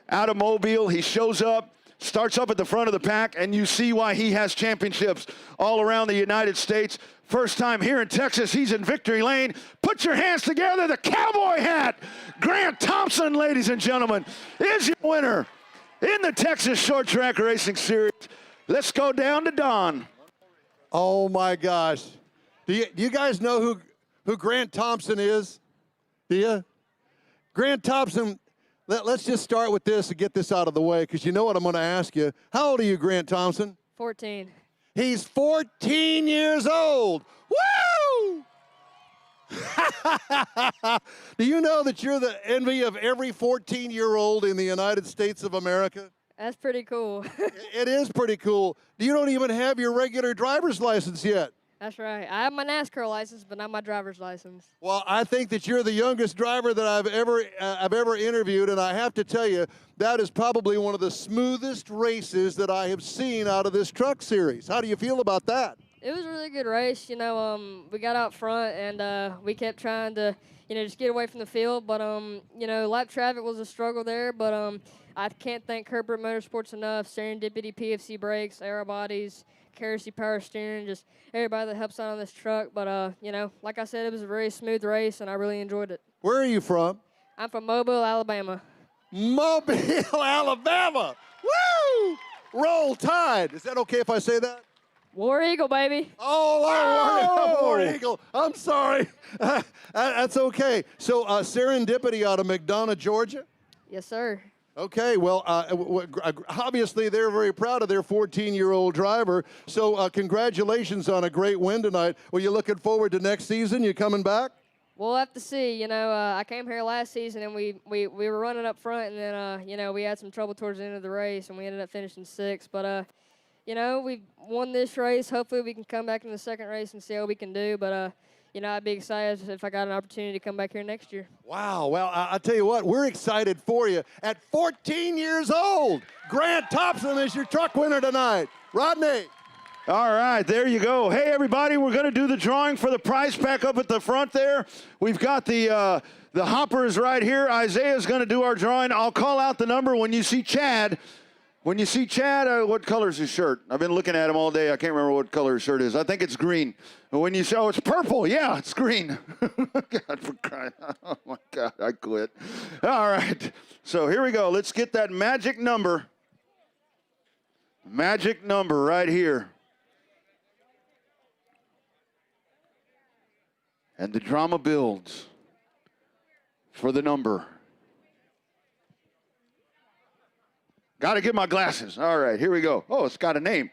out of Mobile. He shows up, starts up at the front of the pack, and you see why he has championships all around the United States. First time here in Texas, he's in victory lane. Put your hands together, the cowboy hat. Grant Thompson, ladies and gentlemen, is your winner in the Texas Short Track Racing Series. Let's go down to Don. Oh my gosh. Do you guys know who Grant Thompson is? Do you? Grant Thompson, let's just start with this and get this out of the way, because you know what I'm going to ask you. How old are you, Grant Thompson? 14. He's 14 years old. Woo! Do you know that you're the envy of every 14-year-old in the United States of America? That's pretty cool. It is pretty cool. You don't even have your regular driver's license yet. That's right. I have my NASCAR license, but not my driver's license. Well, I think that you're the youngest driver that I've ever interviewed, and I have to tell you, that is probably one of the smoothest races that I have seen out of this truck series. How do you feel about that? It was a really good race. You know, we got out front, and we kept trying to, just get away from the field. But, lap traffic was a struggle there. But I can't thank Herbert Motorsports enough. Serendipity, PFC brakes, aero bodies, Kersey power steering, just everybody that helps out on this truck. But, like I said, it was a very smooth race, and I really enjoyed it. Where are you from? I'm from Mobile, Alabama. Mobile, Alabama. Woo! Roll Tide. Is that okay if I say that? War Eagle, baby. Oh, War Eagle. I'm sorry. That's okay. So Serendipity out of McDonough, Georgia? Yes, sir. Okay, well, obviously they're very proud of their 14-year-old driver. So congratulations on a great win tonight. Were you looking forward to next season? You coming back? We'll have to see. You know, I came here last season and we were running up front, and then you know, we had some trouble towards the end of the race and we ended up finishing sixth. But you know, we won this race. Hopefully we can come back in the second race and see how we can do. But you know, I'd be excited if I got an opportunity to come back here next year. Wow. Well, I'll tell you what, we're excited for you. At 14 years old, Grant Thompson is your truck winner tonight. Rodney. All right, there you go. Hey, everybody, we're going to do the drawing for the prize pack up at the front there. We've got the hoppers right here. Isaiah's going to do our drawing. I'll call out the number when you see Chad. When you see Chad, what color is his shirt? I've been looking at him all day. I can't remember what color his shirt is. I think it's green. But when you say, oh, it's purple. Yeah, it's green. God, for crying. Oh, my God, I quit. All right, so here we go. Let's get that magic number. Magic number right here. And the drama builds for the number. Got to get my glasses. All right, here we go. Oh, it's got a name.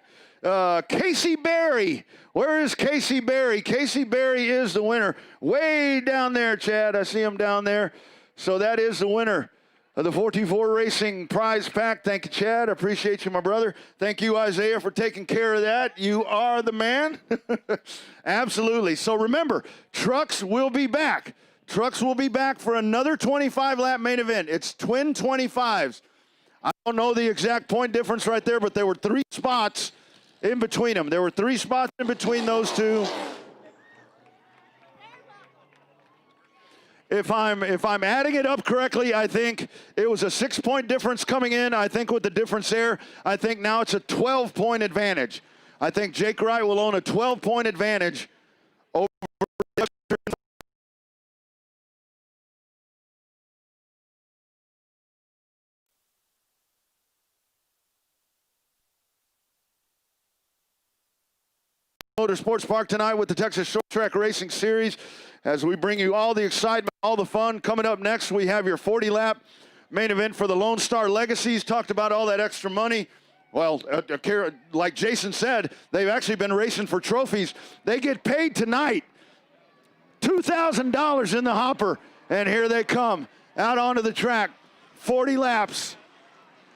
Casey Berry. Where is Casey Berry? Casey Berry is the winner. Way down there, Chad. I see him down there. So that is the winner of the 44 Racing prize pack. Thank you, Chad. I appreciate you, my brother. Thank you, Isaiah, for taking care of that. You are the man. Absolutely. So remember, trucks will be back. Trucks will be back for another 25-lap main event. It's twin 25s. I don't know the exact point difference right there, but there were 3 spots in between them. There were 3 spots in between those two. If I'm adding it up correctly, I think it was a 6-point difference coming in. I think with the difference there, I think now it's a 12-point advantage. I think Jake Wright will own a 12-point advantage over Motorsports Park tonight with the Texas Short Track Racing Series as we bring you all the excitement, all the fun. Coming up next, we have your 40-lap main event for the Lone Star Legacies. Talked about all that extra money. Well, like Jason said, they've actually been racing for trophies. They get paid tonight. $2,000 in the hopper, and here they come out onto the track. 40 laps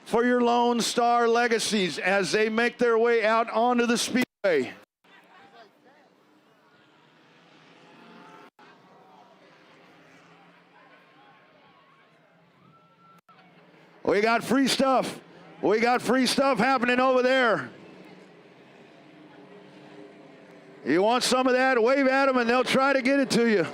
for your Lone Star Legacies as they make their way out onto the speedway. We got free stuff. We got free stuff happening over there. You want some of that? Wave at them and they'll try to get it to you.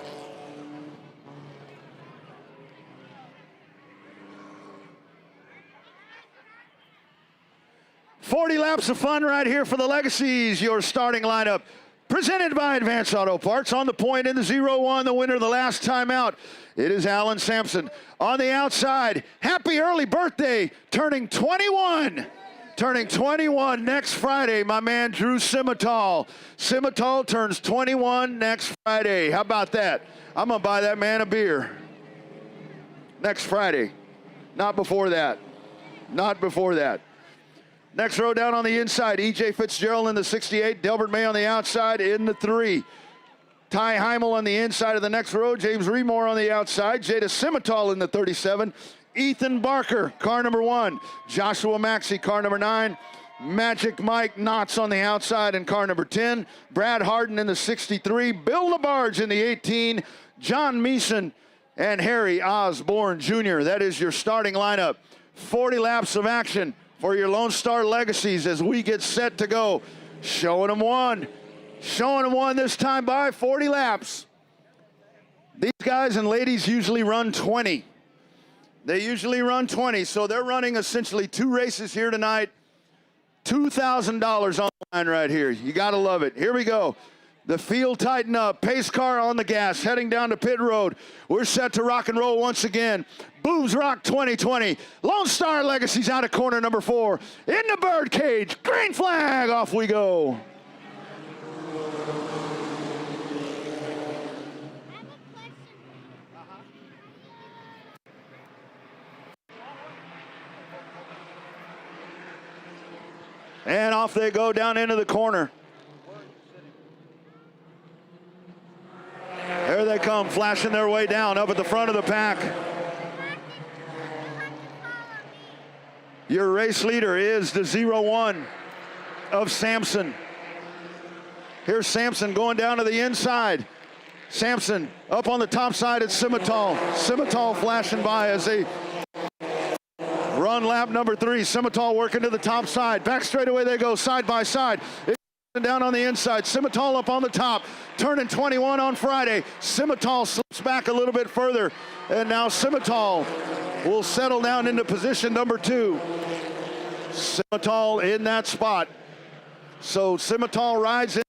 $40 laps of fun right here for the Legacies, your starting lineup. Presented by Advance Auto Parts. On the point in the 0-1, the winner the last time out. It is Alan Sampson. On the outside, happy early birthday, turning 21. Turning 21 next Friday, my man Drew Simmental. Simmental turns 21 next Friday. How about that? I'm going to buy that man a beer. Next Friday. Not before that. Not before that. Next row down on the inside, E.J. Fitzgerald in the 68, Delbert May on the outside in the 3. Ty Heimel on the inside of the next row, James Remore on the outside, Jada Simmental in the 37, Ethan Barker, car number 1, Joshua Maxey, car number 9, Magic Mike Knotts on the outside in car number 10, Brad Harden in the 63, Bill LaBarge in the 18, John Meeson and Harry Osborne Jr. That is your starting lineup. 40 laps of action for your Lone Star Legacies as we get set to go. Showing them one this time by 40 laps. These guys and ladies usually run 20. They usually run 20, so they're running essentially 2 races here tonight. $2,000 on the line right here. You gotta love it. Here we go. The field tighten up. Pace car on the gas, heading down to pit road. We're set to rock and roll once again. Boobs Rock 2020. Lone Star Legacies out of corner number 4. In the bird cage. Green flag. Off we go. And off they go down into the corner. There they come, flashing their way down up at the front of the pack. Your race leader is the 01 of Sampson. Here's Sampson going down to the inside. Sampson up on the top side at Simmental. Simmental flashing by as they run lap number 3. Simmental working to the top side. Back straightaway they go, side by side. Down on the inside. Simmental up on the top. Turning 21 on Friday. Simmental slips back a little bit further. And now Simmental will settle down into position number 2. Simmental in that spot. So Simmental rides in.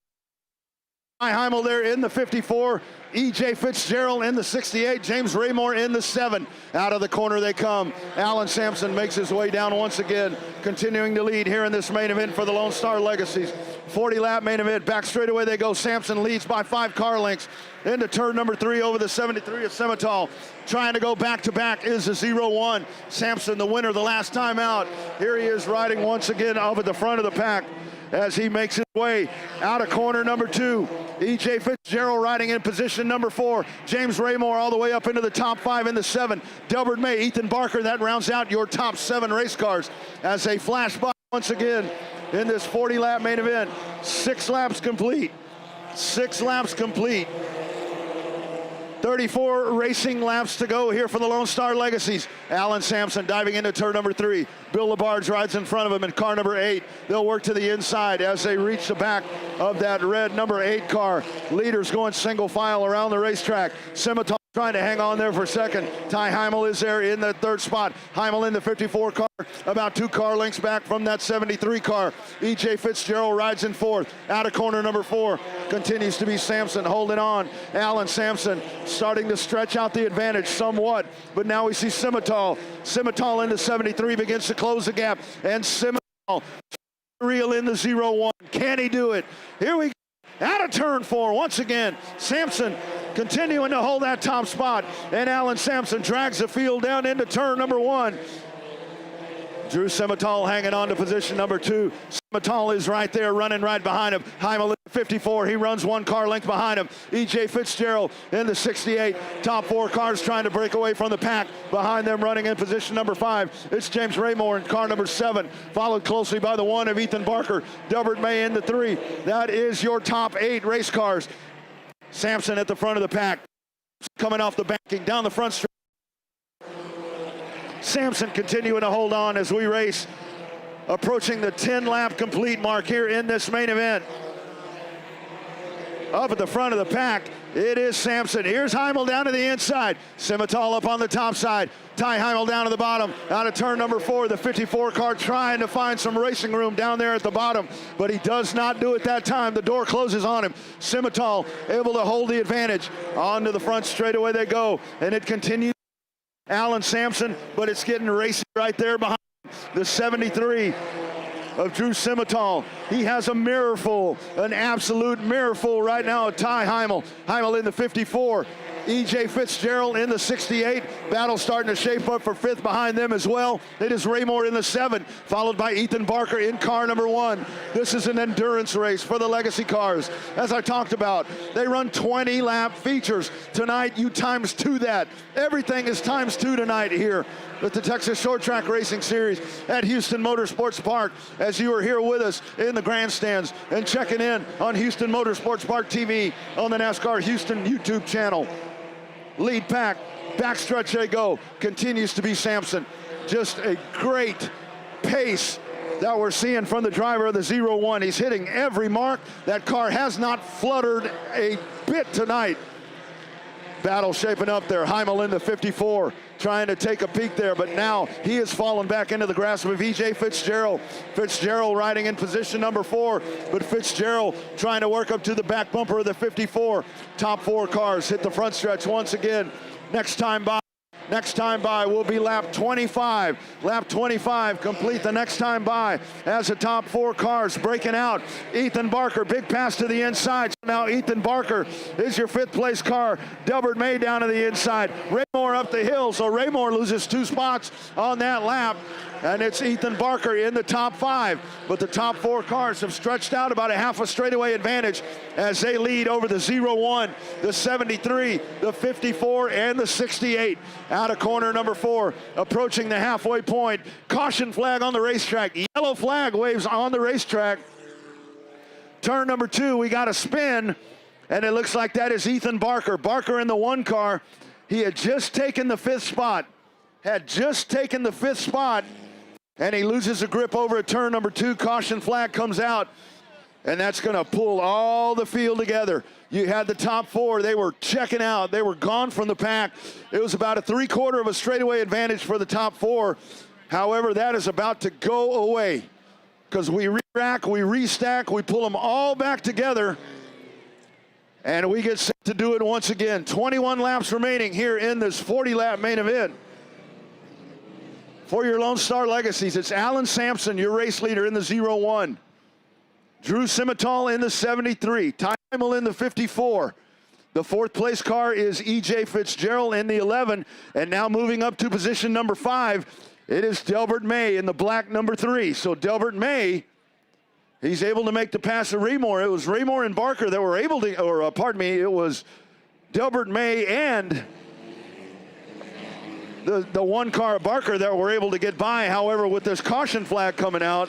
Heimel there in the 54. E.J. Fitzgerald in the 68. James Raymore in the 7. Out of the corner they come. Alan Sampson makes his way down once again, continuing to lead here in this main event for the Lone Star Legacies. 40-lap main event. Back straightaway they go. Sampson leads by 5 car lengths. Into turn number 3 over the 73 of Simmental. Trying to go back-to-back is the 01. Sampson, the winner the last time out. Here he is riding once again up at the front of the pack as he makes his way out of corner number 2. E.J. Fitzgerald riding in position number 4. James Raymore all the way up into the top 5 in the 7. Delbert May, Ethan Barker, that rounds out your top 7 race cars as they flash by once again in this 40-lap main event. 6 laps complete. 6 laps complete. 34 racing laps to go here for the Lone Star Legacies. Alan Sampson diving into turn number 3. Bill Labarge rides in front of him in car number 8. They'll work to the inside as they reach the back of that red number 8 car. Leaders going single file around the racetrack. Simmental trying to hang on there for second. Ty Heimel is there in the 3rd spot. Heimel in the 54 car, about 2 car lengths back from that 73 car. E.J. Fitzgerald rides in 4th. Out of corner number 4 continues to be Sampson holding on. Alan Sampson starting to stretch out the advantage somewhat, but now we see Simmental. Simmental in the 73 begins to close the gap, and Simmental reel in the 01. Can he do it? Here we go. Out of turn 4 once again. Sampson continuing to hold that top spot, and Alan Sampson drags the field down into turn number 1. Drew Simmental hanging on to position number 2. Simmental is right there, running right behind him. Heimel in the 54, he runs 1 car length behind him. E.J. Fitzgerald in the 68. Top 4 cars trying to break away from the pack. Behind them running in position number 5. It's James Raymore in car number 7, followed closely by the 1 of Ethan Barker. Delbert May in the 3. That is your top 8 race cars. Sampson at the front of the pack, coming off the banking, down the front stretch. Sampson continuing to hold on as we race, approaching the 10-lap complete mark here in this main event. Up at the front of the pack, it is Sampson. Here's Heimel down to the inside. Simmental up on the top side. Ty Heimel down to the bottom. Out of turn number 4, the 54 car trying to find some racing room down there at the bottom, but he does not do it that time. The door closes on him. Simmental able to hold the advantage. On to the front straightaway they go, and it continues. Alan Sampson, but it's getting racy right there behind the 73 of Drew Simmental. He has a mirror full, an absolute mirror full right now of Ty Heimel. Heimel in the 54. E.J. Fitzgerald in the 68. Battle starting to shape up for 5th behind them as well. It is Raymore in the 7, followed by Ethan Barker in car number 1. This is an endurance race for the Legacy cars. As I talked about, they run 20-lap features. Tonight, you times 2 that. Everything is times 2 tonight here with the Texas Short Track Racing Series at Houston Motorsports Park, as you are here with us in the grandstands and checking in on Houston Motorsports Park TV on the NASCAR Houston YouTube channel. Lead pack, backstretch they go, continues to be Sampson. Just a great pace that we're seeing from the driver of the 01. He's hitting every mark. That car has not fluttered a bit tonight. Battle shaping up there. Heimel in the 54, trying to take a peek there, but now he has fallen back into the grasp of E.J. Fitzgerald. Fitzgerald riding in position number 4, but Fitzgerald trying to work up to the back bumper of the 54. Top 4 cars hit the front stretch once again. Next time by, Next time by will be lap 25. Lap 25, complete the next time by as the top 4 cars breaking out. Ethan Barker, big pass to the inside. So now Ethan Barker is your 5th place car. Delbert May down to the inside. Raymore up the hill, so Raymore loses 2 spots on that lap. And it's Ethan Barker in the top 5. But the top 4 cars have stretched out about a half a straightaway advantage as they lead over the 01, the 73, the 54, and the 68. Out of corner number 4, approaching the halfway point. Caution flag on the racetrack. Yellow flag waves on the racetrack. Turn number 2, we got a spin. And it looks like that is Ethan Barker. Barker in the 1 car. He had just taken the 5th spot. And he loses a grip over at turn number 2. Caution flag comes out, and that's going to pull all the field together. You had the top 4. They were checking out. They were gone from the pack. It was about a 3/4 of a straightaway advantage for the top 4. However, that is about to go away because we re-rack, we restack, we pull them all back together, and we get set to do it once again. 21 laps remaining here in this 40-lap main event. For your Lone Star Legacies, it's Alan Sampson, your race leader in the 01. Drew Simmental in the 73. Ty Heimel in the 54. The 4th place car is E.J. Fitzgerald in the 11. And now moving up to position number 5, it is Delbert May in the black number 3. So Delbert May, he's able to make the pass of Raymore. It was Raymore and Barker that were able to, or pardon me, it was Delbert May and the 1 car of Barker that were able to get by. However, with this caution flag coming out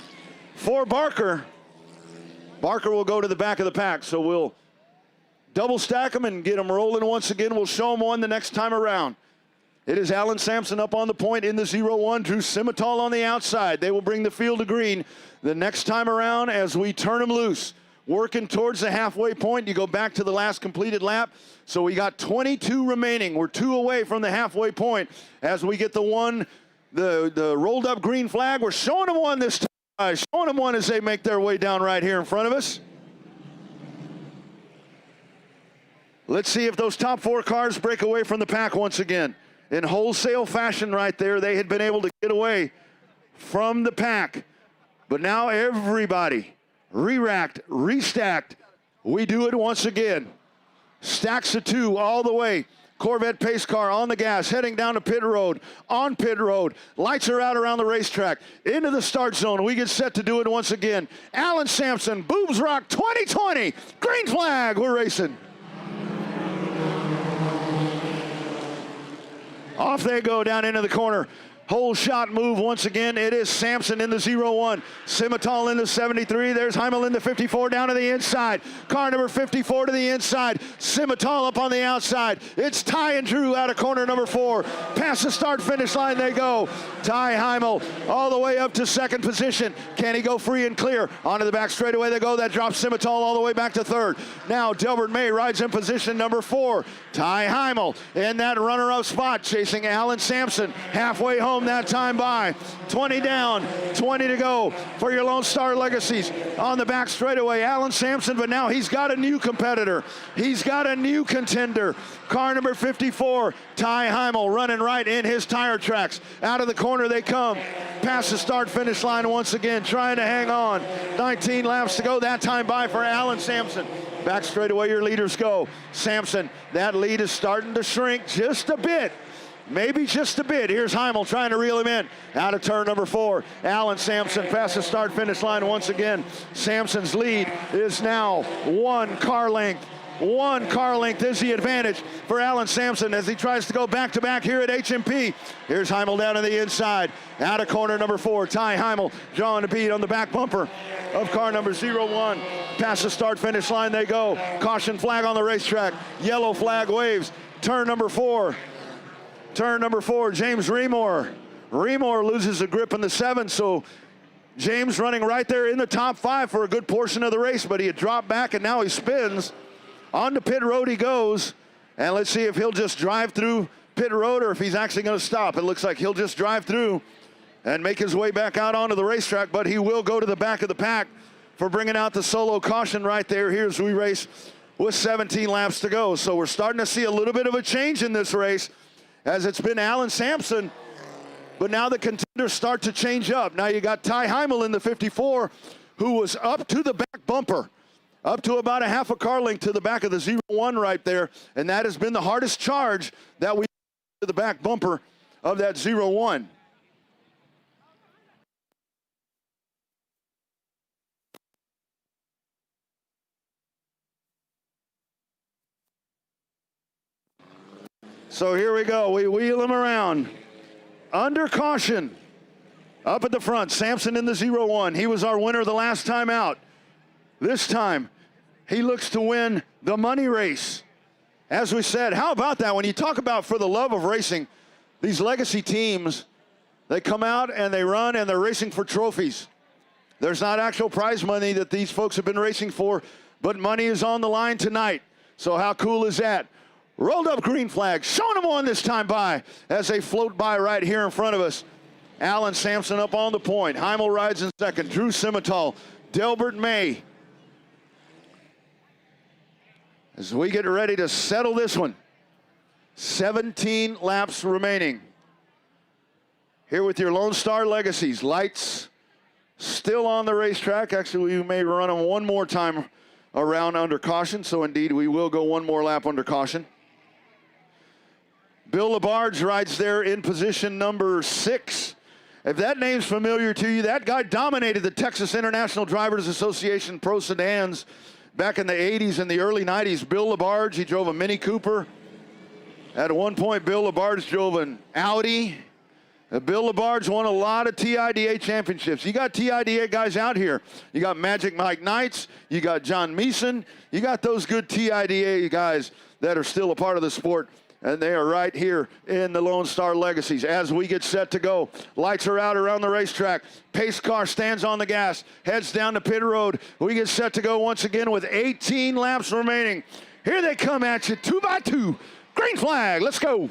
for Barker, Barker will go to the back of the pack. So we'll double stack them and get them rolling once again. We'll show them one the next time around. It is Alan Sampson up on the point in the 01. Drew Simmental on the outside. They will bring the field to green the next time around as we turn them loose. Working towards the halfway point. You go back to the last completed lap. So we got 22 remaining. We're 2 away from the halfway point as we get the rolled up green flag. We're showing them one this time. Showing them one as they make their way down right here in front of us. Let's see if those top 4 cars break away from the pack once again. In wholesale fashion right there, they had been able to get away from the pack. But now everybody re-racked, restacked. We do it once again. Stacks of 2 all the way. Corvette pace car on the gas, heading down to pit road. On pit road, lights are out around the racetrack. Into the start zone, we get set to do it once again. Alan Sampson, Boobs Rock 2020, green flag, we're racing. Off they go down into the corner. Whole shot move once again. It is Sampson in the 01. Simmental in the 73. There's Heimel in the 54 down to the inside. Car number 54 to the inside. Simmental up on the outside. It's Ty and Drew out of corner number 4. Past the start finish line they go. Ty Heimel all the way up to 2nd position. Can he go free and clear? Onto the back straightaway they go. That drops Simmental all the way back to 3rd. Now Delbert May rides in position number 4. Ty Heimel in that runner-up spot chasing Alan Sampson halfway home that time by. 20 down, 20 to go for your Lone Star Legacies. On the back straightaway, Alan Sampson, but now he's got a new competitor. He's got a new contender. Car number 54, Ty Heimel, running right in his tire tracks. Out of the corner they come. Past the start-finish line once again, trying to hang on. 19 laps to go that time by for Alan Sampson. Back straightaway your leaders go. Sampson, that lead is starting to shrink just a bit. Maybe just a bit. Here's Heimel trying to reel him in. Out of turn number 4. Alan Sampson past the start-finish line once again. Sampson's lead is now 1 car length. 1 car length is the advantage for Alan Sampson as he tries to go back-to-back here at HMP. Here's Heimel down on the inside. Out of corner number 4. Ty Heimel drawing a bead on the back bumper of car number 01. Past the start-finish line they go. Caution flag on the racetrack. Yellow flag waves. Turn number 4. Turn number 4, James Remore. Remore loses a grip in the 7, so James running right there in the top 5 for a good portion of the race, but he had dropped back and now he spins. On to pit road he goes, and let's see if he'll just drive through pit road or if he's actually going to stop. It looks like he'll just drive through and make his way back out onto the racetrack, but he will go to the back of the pack for bringing out the solo caution right there. Here's we race with 17 laps to go. So we're starting to see a little bit of a change in this race. as it's been Alan Sampson. But now the contenders start to change up. Now you got Ty Heimel in the 54, who was up to the back bumper, up to about a half a car length to the back of the 0-1 right there. And that has been the hardest charge that we to the back bumper of that 0-1. So here we go. We wheel him around. Under caution. Up at the front, Sampson in the 0-1. He was our winner the last time out. This time, he looks to win the money race. As we said, how about that? When you talk about for the love of racing, these legacy teams, they come out and they run and they're racing for trophies. There's not actual prize money that these folks have been racing for, but money is on the line tonight. So how cool is that? Rolled up green flag, showing them on this time by as they float by right here in front of us. Alan Sampson up on the point. Heimel rides in second. Drew Simmental, Delbert May. As we get ready to settle this one, 17 laps remaining. Here with your Lone Star Legacies. Lights still on the racetrack. Actually, we may run them one more time around under caution. So indeed, we will go one more lap under caution. Bill Labarge rides there in position number 6. If that name's familiar to you, that guy dominated the Texas International Drivers Association Pro Sedans back in the 80s and the early 90s. Bill Labarge, he drove a Mini Cooper. At one point, Bill Labarge drove an Audi. Bill Labarge won a lot of TIDA championships. You got TIDA guys out here. You got Magic Mike Knights. You got John Meeson. You got those good TIDA guys that are still a part of the sport. And they are right here in the Lone Star Legacies. As we get set to go, lights are out around the racetrack. Pace car stands on the gas, heads down the pit road. We get set to go once again with 18 laps remaining. Here they come at you, 2 by 2. Green flag, let's go.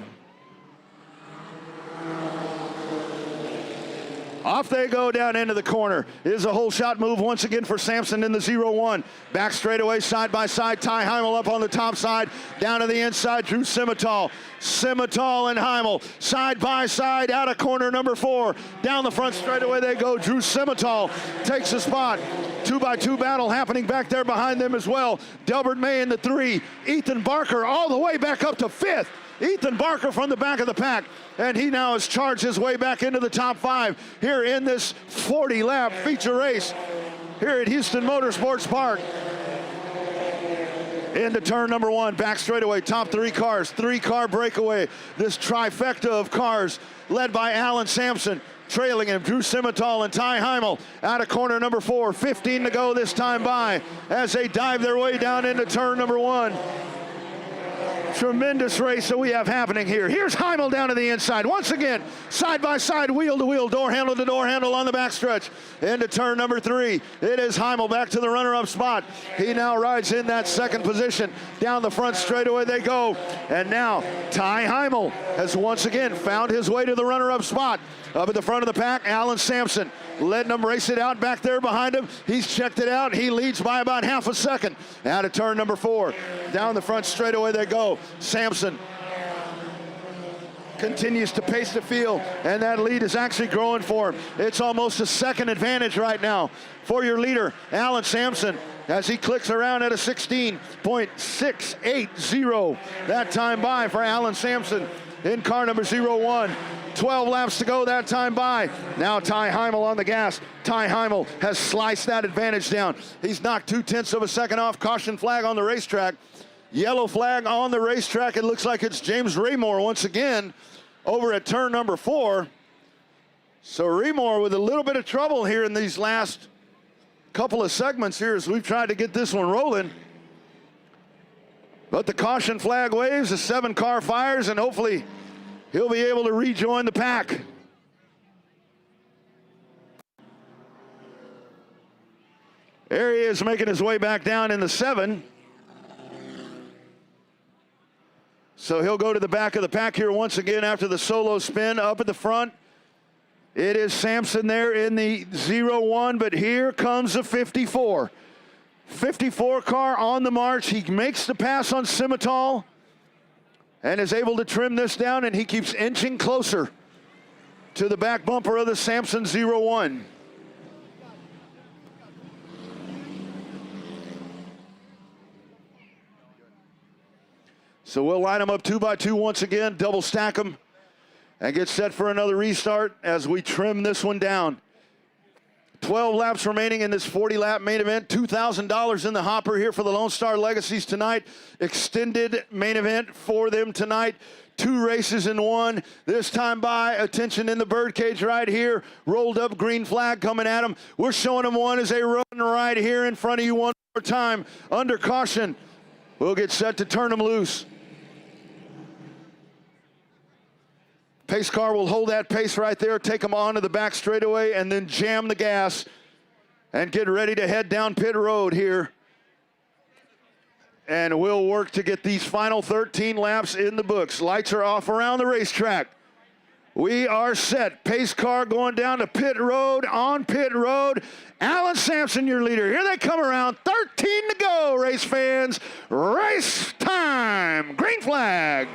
Off they go down into the corner. Is a whole shot move once again for Sampson in the 0-1. Back straightaway, side by side. Ty Heimel up on the top side. Down to the inside, Drew Simmental. Simmental and Heimel side by side out of corner number 4. Down the front straightaway they go. Drew Simmental takes the spot. 2 by 2 battle happening back there behind them as well. Delbert May in the 3. Ethan Barker all the way back up to 5th. Ethan Barker from the back of the pack, and he now has charged his way back into the top 5 here in this 40-lap feature race here at Houston Motorsports Park. Into turn number 1, back straightaway, top 3 cars, 3-car breakaway. This trifecta of cars led by Alan Sampson. Trailing him, Drew Simmental and Ty Heimel out of corner number 4. 15 to go this time by as they dive their way down into turn number 1. Tremendous race that we have happening here. Here's Heimel down to the inside. Once again, side by side, wheel to wheel, door handle to door handle on the backstretch. Into turn number 3. It is Heimel back to the runner-up spot. He now rides in that second position. Down the front straightaway they go. And now Ty Heimel has once again found his way to the runner-up spot. Up at the front of the pack, Alan Sampson letting them race it out back there behind him. He's checked it out. He leads by about half a second. Out of turn number 4. Down the front straightaway they go. Sampson continues to pace the field, and that lead is actually growing for him. It's almost a second advantage right now for your leader, Alan Sampson, as he clicks around at a 16.680. That time by for Alan Sampson in car number 01. 12 laps to go that time by. Now Ty Heimel on the gas. Ty Heimel has sliced that advantage down. He's knocked 0.2 of a second off. Caution flag on the racetrack. Yellow flag on the racetrack. It looks like it's James Raymore once again over at turn number 4. So Raymore with a little bit of trouble here in these last couple of segments here as we've tried to get this one rolling. But the caution flag waves, the 7-car fires, and hopefully he'll be able to rejoin the pack. There he is making his way back down in the 7. So he'll go to the back of the pack here once again after the solo spin. Up at the front, it is Sampson there in the 01, but here comes the 54. 54 car on the march. He makes the pass on Simmental. and is able to trim this down, and he keeps inching closer to the back bumper of the Samson 01. So we'll line them up 2 by 2 once again, double stack them, and get set for another restart as we trim this one down. 12 laps remaining in this 40-lap main event. $2,000 in the hopper here for the Lone Star Legacies tonight. Extended main event for them tonight. 2 races in one. This time by, attention in the birdcage right here. Rolled up green flag coming at them. We're showing them one as they run right here in front of you one more time. Under caution. We'll get set to turn them loose. Pace car will hold that pace right there, take them onto the back straightaway, and then jam the gas and get ready to head down pit road here. And we'll work to get these final 13 laps in the books. Lights are off around the racetrack. We are set. Pace car going down to pit road, on pit road. Alan Sampson, your leader. Here they come around. 13 to go, race fans. Race time. Green flag.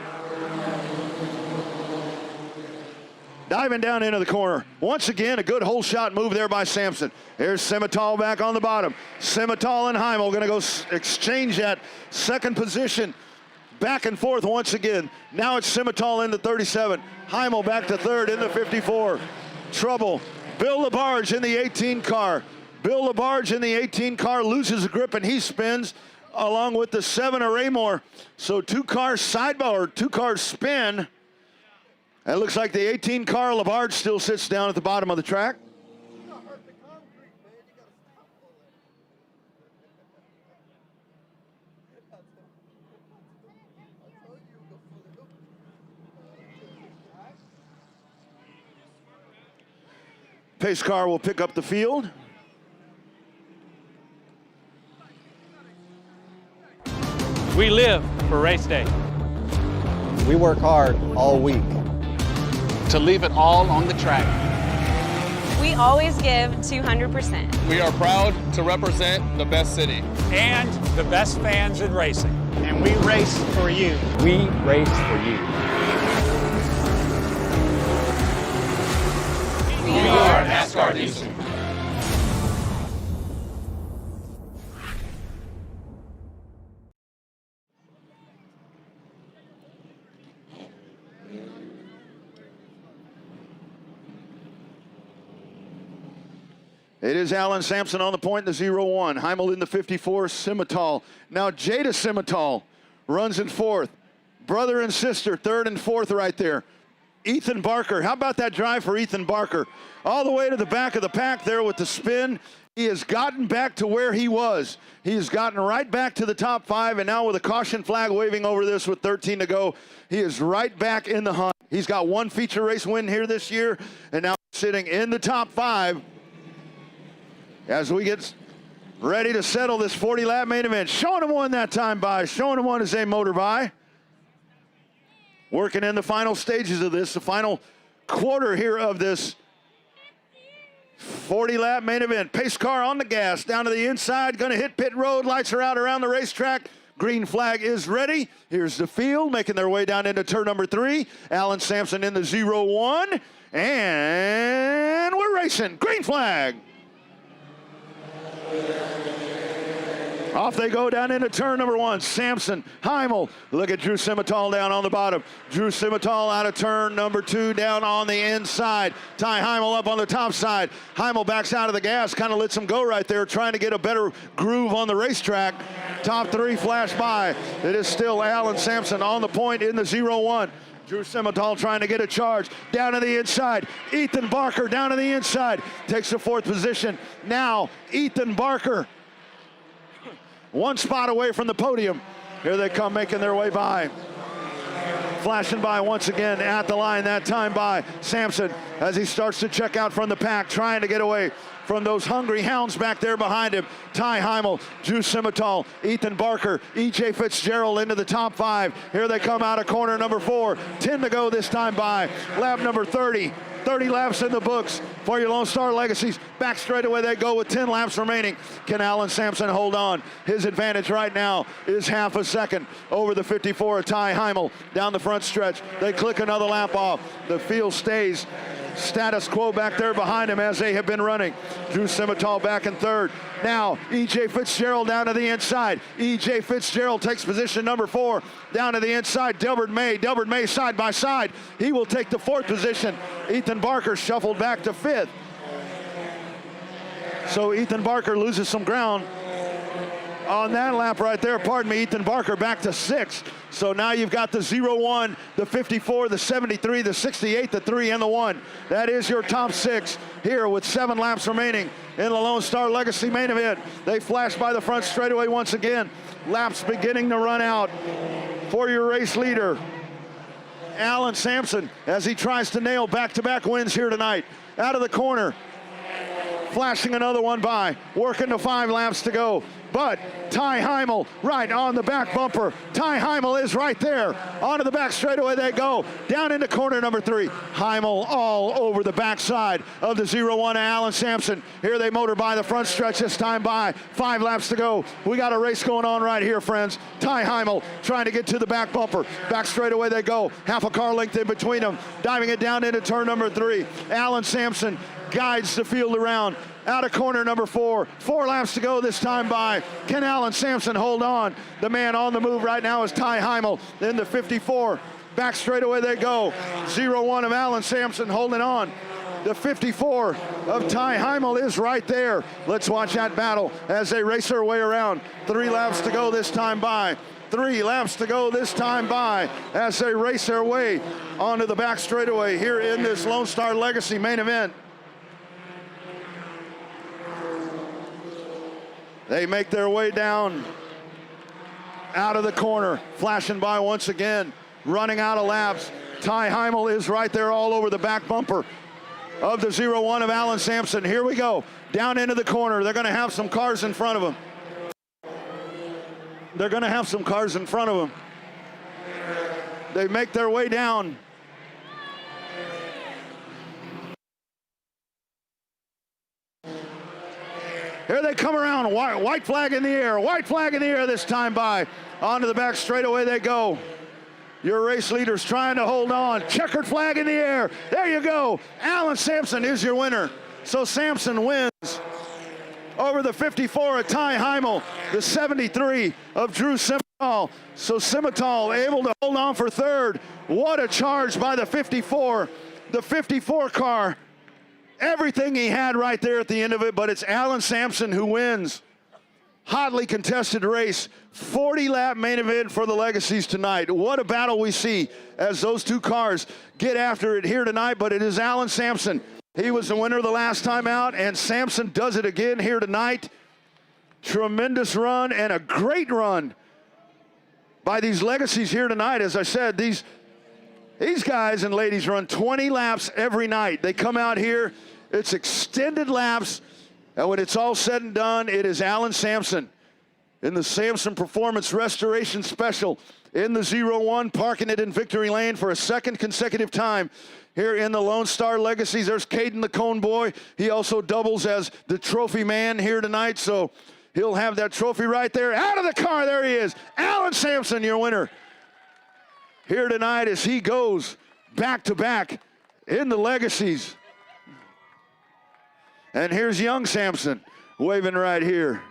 Diving down into the corner. Once again, a good hole shot move there by Sampson. Here's Simmental back on the bottom. Simmental and Heimel going to go exchange that second position. Back and forth once again. Now it's Simmental in the 37. Heimel back to third in the 54. Trouble. Bill LaBarge in the 18 car. Bill LaBarge in the 18 car loses a grip and he spins along with the 7 of Raymore. So 2 cars sidebar, 2 cars spin. And it looks like the 18 car LaBarge still sits down at the bottom of the track. Pace car will pick up the field. We live for race day. We work hard all week. To leave it all on the track. We always give 200%. We are proud to represent the best city. And the best fans in racing. And we race for you. We race for you. We are NASCAR diesel. It is Alan Sampson on the point, the 0-1. Heimel in the 54, Simmental. Now Jada Simmental runs in fourth. Brother and sister, third and fourth right there. Ethan Barker, how about that drive for Ethan Barker? All the way to the back of the pack there with the spin. He has gotten back to where he was. He has gotten right back to the top 5, and now with a caution flag waving over this with 13 to go, he is right back in the hunt. He's got 1 feature race win here this year, and now sitting in the top 5. As we get ready to settle this 40-lap main event. Showing him one that time by. Showing him one as they motor by. Working in the final stages of this, the final quarter here of this 40-lap main event. Pace car on the gas, down to the inside, going to hit pit road. Lights are out around the racetrack. Green flag is ready. Here's the field, making their way down into turn number 3. Alan Sampson in the 0-1. And we're racing. Green flag. Off they go down into turn number 1. Sampson, Heimel. Look at Drew Simmental down on the bottom. Drew Simmental out of turn number 2 down on the inside. Ty Heimel up on the top side. Heimel backs out of the gas, kind of lets him go right there, trying to get a better groove on the racetrack. Top 3 flash by. It is still Alan Sampson on the point in the 0-1. Drew Simmental trying to get a charge. Down to the inside. Ethan Barker down to the inside. Takes the 4th position. Now, Ethan Barker. 1 spot away from the podium. Here they come making their way by. Flashing by once again at the line, that time by Sampson as he starts to check out from the pack, trying to get away from those hungry hounds back there behind him. Ty Heimel, Drew Simmental, Ethan Barker, E.J. Fitzgerald into the top 5. Here they come out of corner number 4. 10 to go this time by. Lap number 30. 30 laps in the books for your Lone Star Legacies. Back straightaway they go with 10 laps remaining. Can Alan Sampson hold on? His advantage right now is half a second over the 54 of Ty Heimel down the front stretch. They click another lap off. The field stays status quo back there behind him as they have been running. Drew Simmental back in third. Now E.J. Fitzgerald down to the inside. E.J. Fitzgerald takes position number 4 down to the inside. Delbert May side by side. He will take the 4th position. Ethan Barker shuffled back to 5th. So Ethan Barker loses some ground on that lap right there. Pardon me, Ethan Barker back to 6th. So now you've got the 0-1, the 54, the 73, the 68, the 3, and the 1. That is your top 6 here with 7 laps remaining in the Lone Star Legacy main event. They flash by the front straightaway once again. Laps beginning to run out for your race leader, Alan Sampson, as he tries to nail back-to-back wins here tonight. Out of the corner, flashing another one by, working to 5 laps to go. But Ty Heimel right on the back bumper. Ty Heimel is right there. Onto the back straightaway they go. Down into corner number 3. Heimel all over the backside of the 0-1 Alan Sampson. Here they motor by the front stretch this time by. 5 laps to go. We got a race going on right here, friends. Ty Heimel trying to get to the back bumper. Back straightaway they go. Half a car length in between them. Diving it down into turn number 3. Alan Sampson guides the field around. Out of corner number 4. 4 laps to go this time by. Can Alan Sampson hold on? The man on the move right now is Ty Heimel in the 54. Back straightaway they go. 0-1 of Alan Sampson holding on. The 54 of Ty Heimel is right there. Let's watch that battle as they race their way around. 3 laps to go this time by. 3 laps to go this time by as they race their way onto the back straightaway here in this Lone Star Legacy main event. They make their way down out of the corner, flashing by once again, running out of laps. Ty Heimel is right there all over the back bumper of the 0-1 of Alan Sampson. Here we go, down into the corner. They're gonna have some cars in front of them. They're gonna have some cars in front of them. They make their way down. Here they come around, white flag in the air, white flag in the air this time by. Onto the back straightaway they go. Your race leader's trying to hold on. Checkered flag in the air. There you go. Alan Sampson is your winner. So Sampson wins over the 54 of Ty Heimel, the 73 of Drew Simmental. So Simmental able to hold on for 3rd. What a charge by the 54. The 54 car. Everything he had right there at the end of it, but it's Alan Sampson who wins. Hotly contested race, 40-lap main event for the Legacies tonight. What a battle we see as those 2 cars get after it here tonight, but it is Alan Sampson. He was the winner the last time out, and Sampson does it again here tonight. Tremendous run and a great run by these Legacies here tonight. As I said, these guys and ladies run 20 laps every night. They come out here, it's extended laps, and when it's all said and done, it is Alan Sampson in the Sampson Performance Restoration Special in the 0-1, parking it in victory lane for a 2nd consecutive time here in the Lone Star Legacies. There's Caden the Cone Boy. He also doubles as the trophy man here tonight, so he'll have that trophy right there. Out of the car, there he is. Alan Sampson, your winner here tonight as he goes back-to-back in the Legacies. And here's young Sampson waving right here.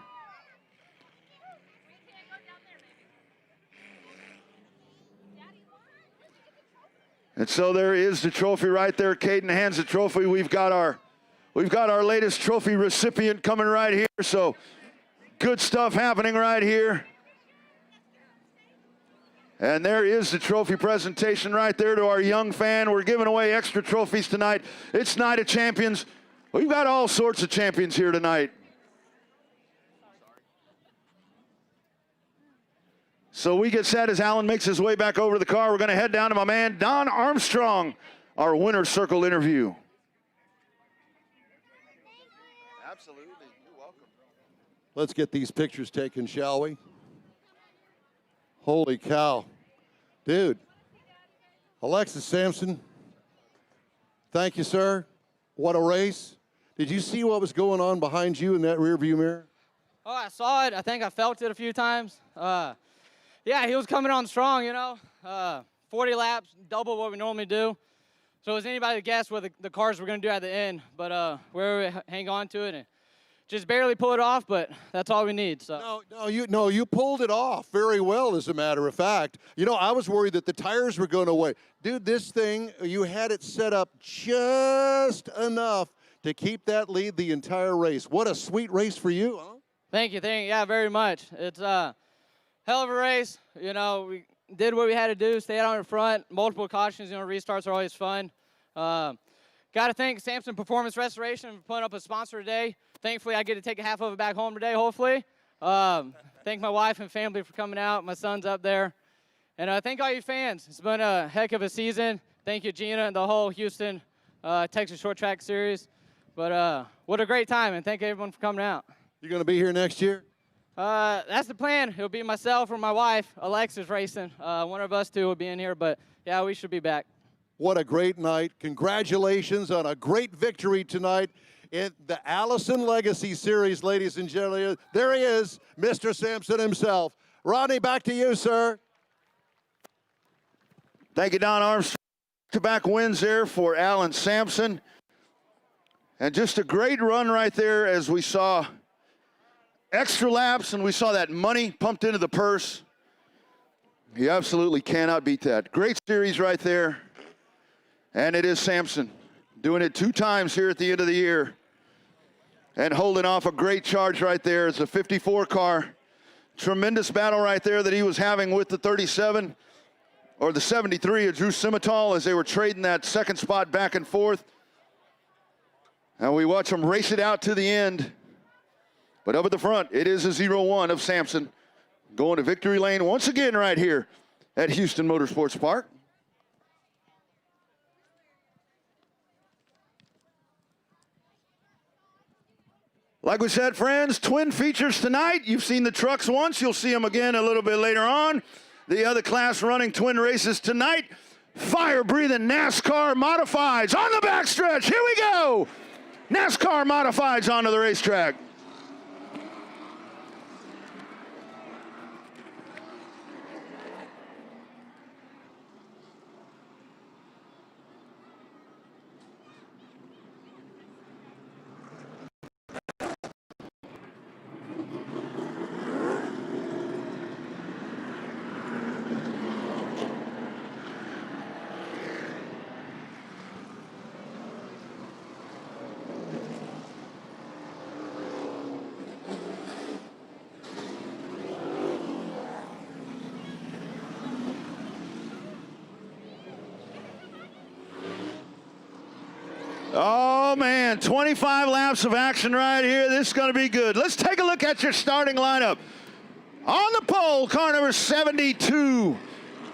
And so there is the trophy right there. Caden hands the trophy. We've got our latest trophy recipient coming right here. So good stuff happening right here. And there is the trophy presentation right there to our young fan. We're giving away extra trophies tonight. It's Night of Champions. We've got all sorts of champions here tonight. So we get set as Alan makes his way back over to the car. We're going to head down to my man, Don Armstrong, our winner's circle interview. Absolutely. You're welcome. Let's get these pictures taken, shall we? Holy cow. Dude, Alexis Sampson, Thank you, sir. What a race. Did you see what was going on behind you in that rearview mirror? Oh, I saw it. I think I felt it a few times. Yeah, he was coming on strong, you know. 40 laps, double what we normally do. So it was anybody to guess what the cars were going to do at the end. But we hang on to it and just barely pull it off, but that's all we need. So. No, you pulled it off very well, as a matter of fact. You know, I was worried that the tires were going away. Dude, this thing, you had it set up just enough to keep that lead the entire race. What a sweet race for you, huh? Thank you. Yeah, very much. It's a hell of a race. You know, we did what we had to do, stayed out in front. Multiple cautions, you know, restarts are always fun. Got to thank Samson Performance Restoration for putting up a sponsor today. Thankfully, I get to take a half of it back home today, hopefully. Thank my wife and family for coming out. My son's up there. And thank all you fans. It's been a heck of a season. Thank you, Gina, and the whole Houston Texas Short Track Series. But what a great time, and thank everyone for coming out. You going to be here next year? That's the plan. It'll be myself or my wife, Alexis, racing. One of us two will be in here, but yeah, we should be back. What a great night. Congratulations on a great victory tonight in the Allison Legacy Series, ladies and gentlemen. There he is, Mr. Sampson himself. Rodney, back to you, sir. Thank you, Don Armstrong. Back-to-back wins there for Alan Sampson. And just a great run right there as we saw extra laps and we saw that money pumped into the purse. You absolutely cannot beat that. Great series right there. And it is Sampson doing it 2 times here at the end of the year and holding off a great charge right there. It's a 54 car. Tremendous battle right there that he was having with the 37 or the 73 of Drew Simmental as they were trading that second spot back and forth. And we watch them race it out to the end. But up at the front, it is a 0-1 of Sampson going to victory lane once again right here at Houston Motorsports Park. Like we said, friends, twin features tonight. You've seen the trucks once. You'll see them again a little bit later on. The other class running twin races tonight. Fire-breathing NASCAR Modifieds on the backstretch. Here we go. NASCAR Modifieds onto the racetrack. Oh, man, 25 laps of action right here. This is going to be good. Let's take a look at your starting lineup. On the pole, car number 72.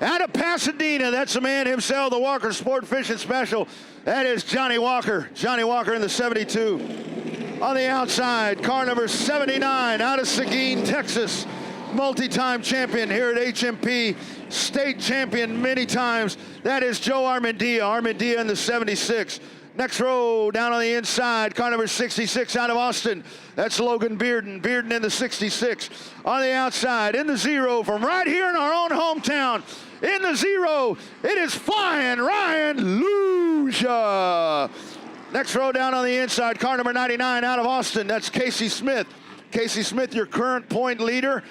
Out of Pasadena, that's the man himself, the Walker Sport Fishing Special. That is Johnny Walker. Johnny Walker in the 72. On the outside, car number 79 out of Seguin, Texas. Multi-time champion here at HMP. State champion many times. That is Joe Armendilla. Armendilla in the 76. Next row, down on the inside, car number 66 out of Austin. That's Logan Bearden. Bearden in the 66. On the outside, in the 0 from right here in our own hometown. In the 0, it is flying Ryan Lucia. Next row down on the inside, car number 99 out of Austin. That's Casey Smith. Casey Smith, your current point leader.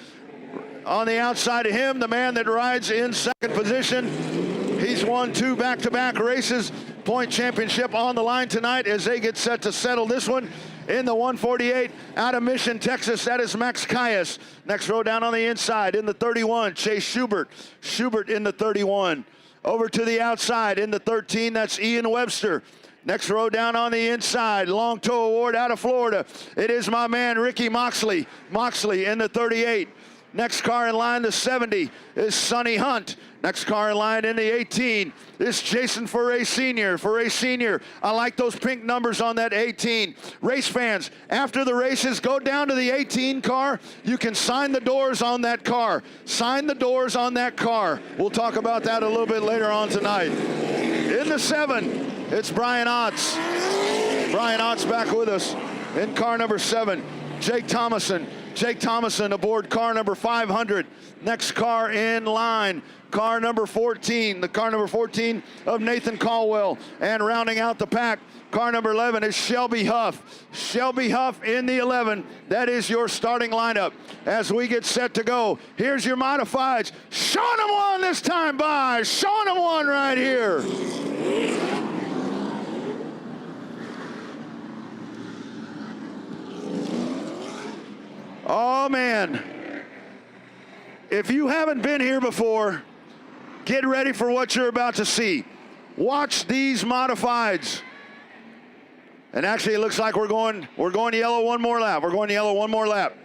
On the outside of him, the man that rides in second position. He's won 2 back-to-back races. Point championship on the line tonight as they get set to settle this one in the 148 out of Mission, Texas. That is Max Caius. Next row down on the inside in the 31, Chase Schubert. Schubert in the 31. Over to the outside in the 13, that's Ian Webster. Next row down on the inside, Long Toe Award out of Florida. It is my man Ricky Moxley. Moxley in the 38. Next car in line, the 70, is Sonny Hunt. Next car in line in the 18 is Jason Foray Sr. Foray Sr., I like those pink numbers on that 18. Race fans, after the races, go down to the 18 car. You can sign the doors on that car. Sign the doors on that car. We'll talk about that a little bit later on tonight. In the 7, It's Brian Otts. Brian Otts back with us in car number 7. Jake Thomason. Jake Thomason aboard car number 500. Next car in line, car number 14. The car number 14 of Nathan Caldwell. And rounding out the pack, car number 11 is Shelby Huff. Shelby Huff in the 11. That is your starting lineup as we get set to go. Here's your modifieds. Showing them one this time by. Showing them one right here. Oh, man. If you haven't been here before, get ready for what you're about to see. Watch these modifieds. And actually, it looks like we're going yellow one more lap. We're going yellow one more lap.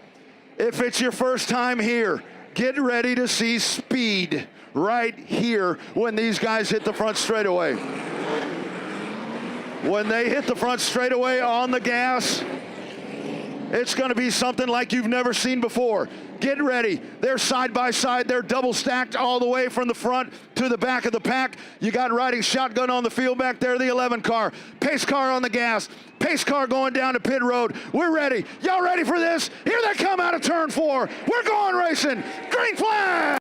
If it's your first time here, get ready to see speed right here when these guys hit the front straightaway. When they hit the front straightaway on the gas, it's going to be something like you've never seen before. Get ready. They're side by side. They're double stacked all the way from the front to the back of the pack. You got riding shotgun on the field back there, the 11 car. Pace car on the gas. Pace car going down to pit road. We're ready. Y'all ready for this? Here they come out of turn 4. We're going racing. Green flag.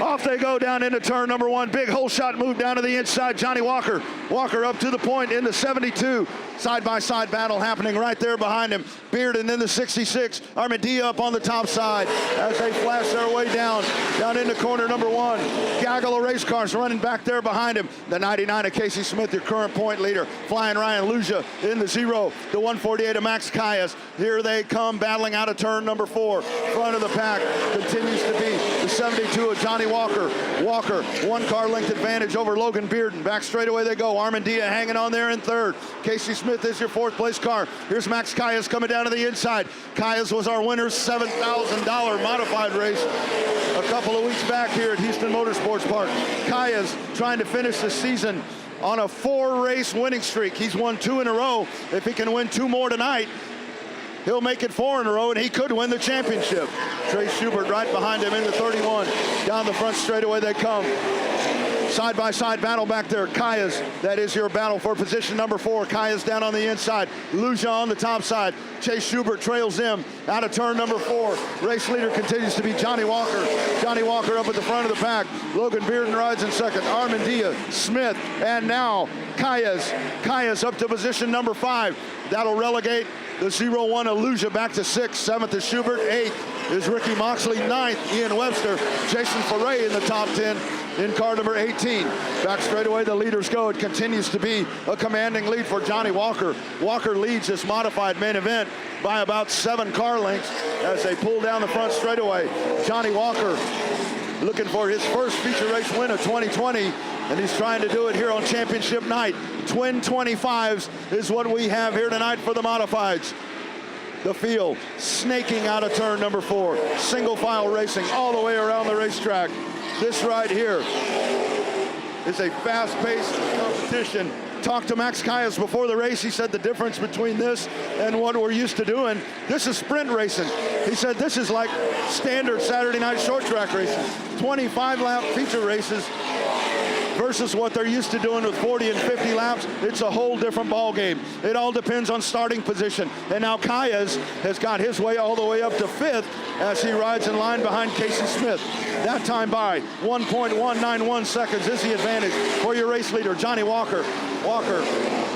Off they go down into turn number 1. Big hole shot move down to the inside. Johnny Walker. Walker up to the point in the 72. Side-by-side battle happening right there behind him. Bearden in the 66. Armadillo up on the top side as they flash their way down into corner number 1. Gaggle of race cars running back there behind him. The 99 of Casey Smith, your current point leader. Flying Ryan Luja in the 0. The 148 of Max Callas. Here they come battling out of turn number 4. Front of the pack continues to be the 72 of Johnny Walker. Walker, 1 car length advantage over Logan Bearden. Back straightaway they go. Armandia hanging on there in 3rd. Casey Smith is your 4th place car. Here's Max Callas coming down to the inside. Callas was our winner's $7,000 modified race a couple of weeks back here at Houston Motorsports Park. Callas trying to finish the season on a 4-race winning streak. He's won 2 in a row. If he can win 2 more tonight, he'll make it 4 in a row, and he could win the championship. Trey Schubert right behind him in the 31. Down the front straightaway they come. Side-by-side battle back there. Callas, that is your battle for position number 4. Callas down on the inside. Luja on the top side. Chase Schubert trails him out of turn number 4. Race leader continues to be Johnny Walker. Johnny Walker up at the front of the pack. Logan Bearden rides in 2nd. Armandia, Smith, and now Callas. Callas up to position number 5. That'll relegate the 0-1 of Luja back to 6th. 7th is Schubert. 8th is Ricky Moxley. 9th, Ian Webster. Jason Foray in the top 10. In car number 18. Back straightaway the leaders go. It continues to be a commanding lead for Johnny Walker. Walker leads this modified main event by about 7 car lengths as they pull down the front straightaway. Johnny Walker looking for his first feature race win of 2020, and he's trying to do it here on championship night. Twin 25s is what we have here tonight for the modifieds. The field snaking out of turn number 4. Single file racing all the way around the racetrack. This right here is a fast-paced competition. Talked to Max Callas before the race. He said the difference between this and what we're used to doing, this is sprint racing. He said this is like standard Saturday night short track racing. 25-lap feature races versus what they're used to doing with 40 and 50 laps. It's a whole different ball game. It all depends on starting position. And now Callas has got his way all the way up to 5th as he rides in line behind Casey Smith. That time by 1.191 seconds is the advantage for your race leader, Johnny Walker. Walker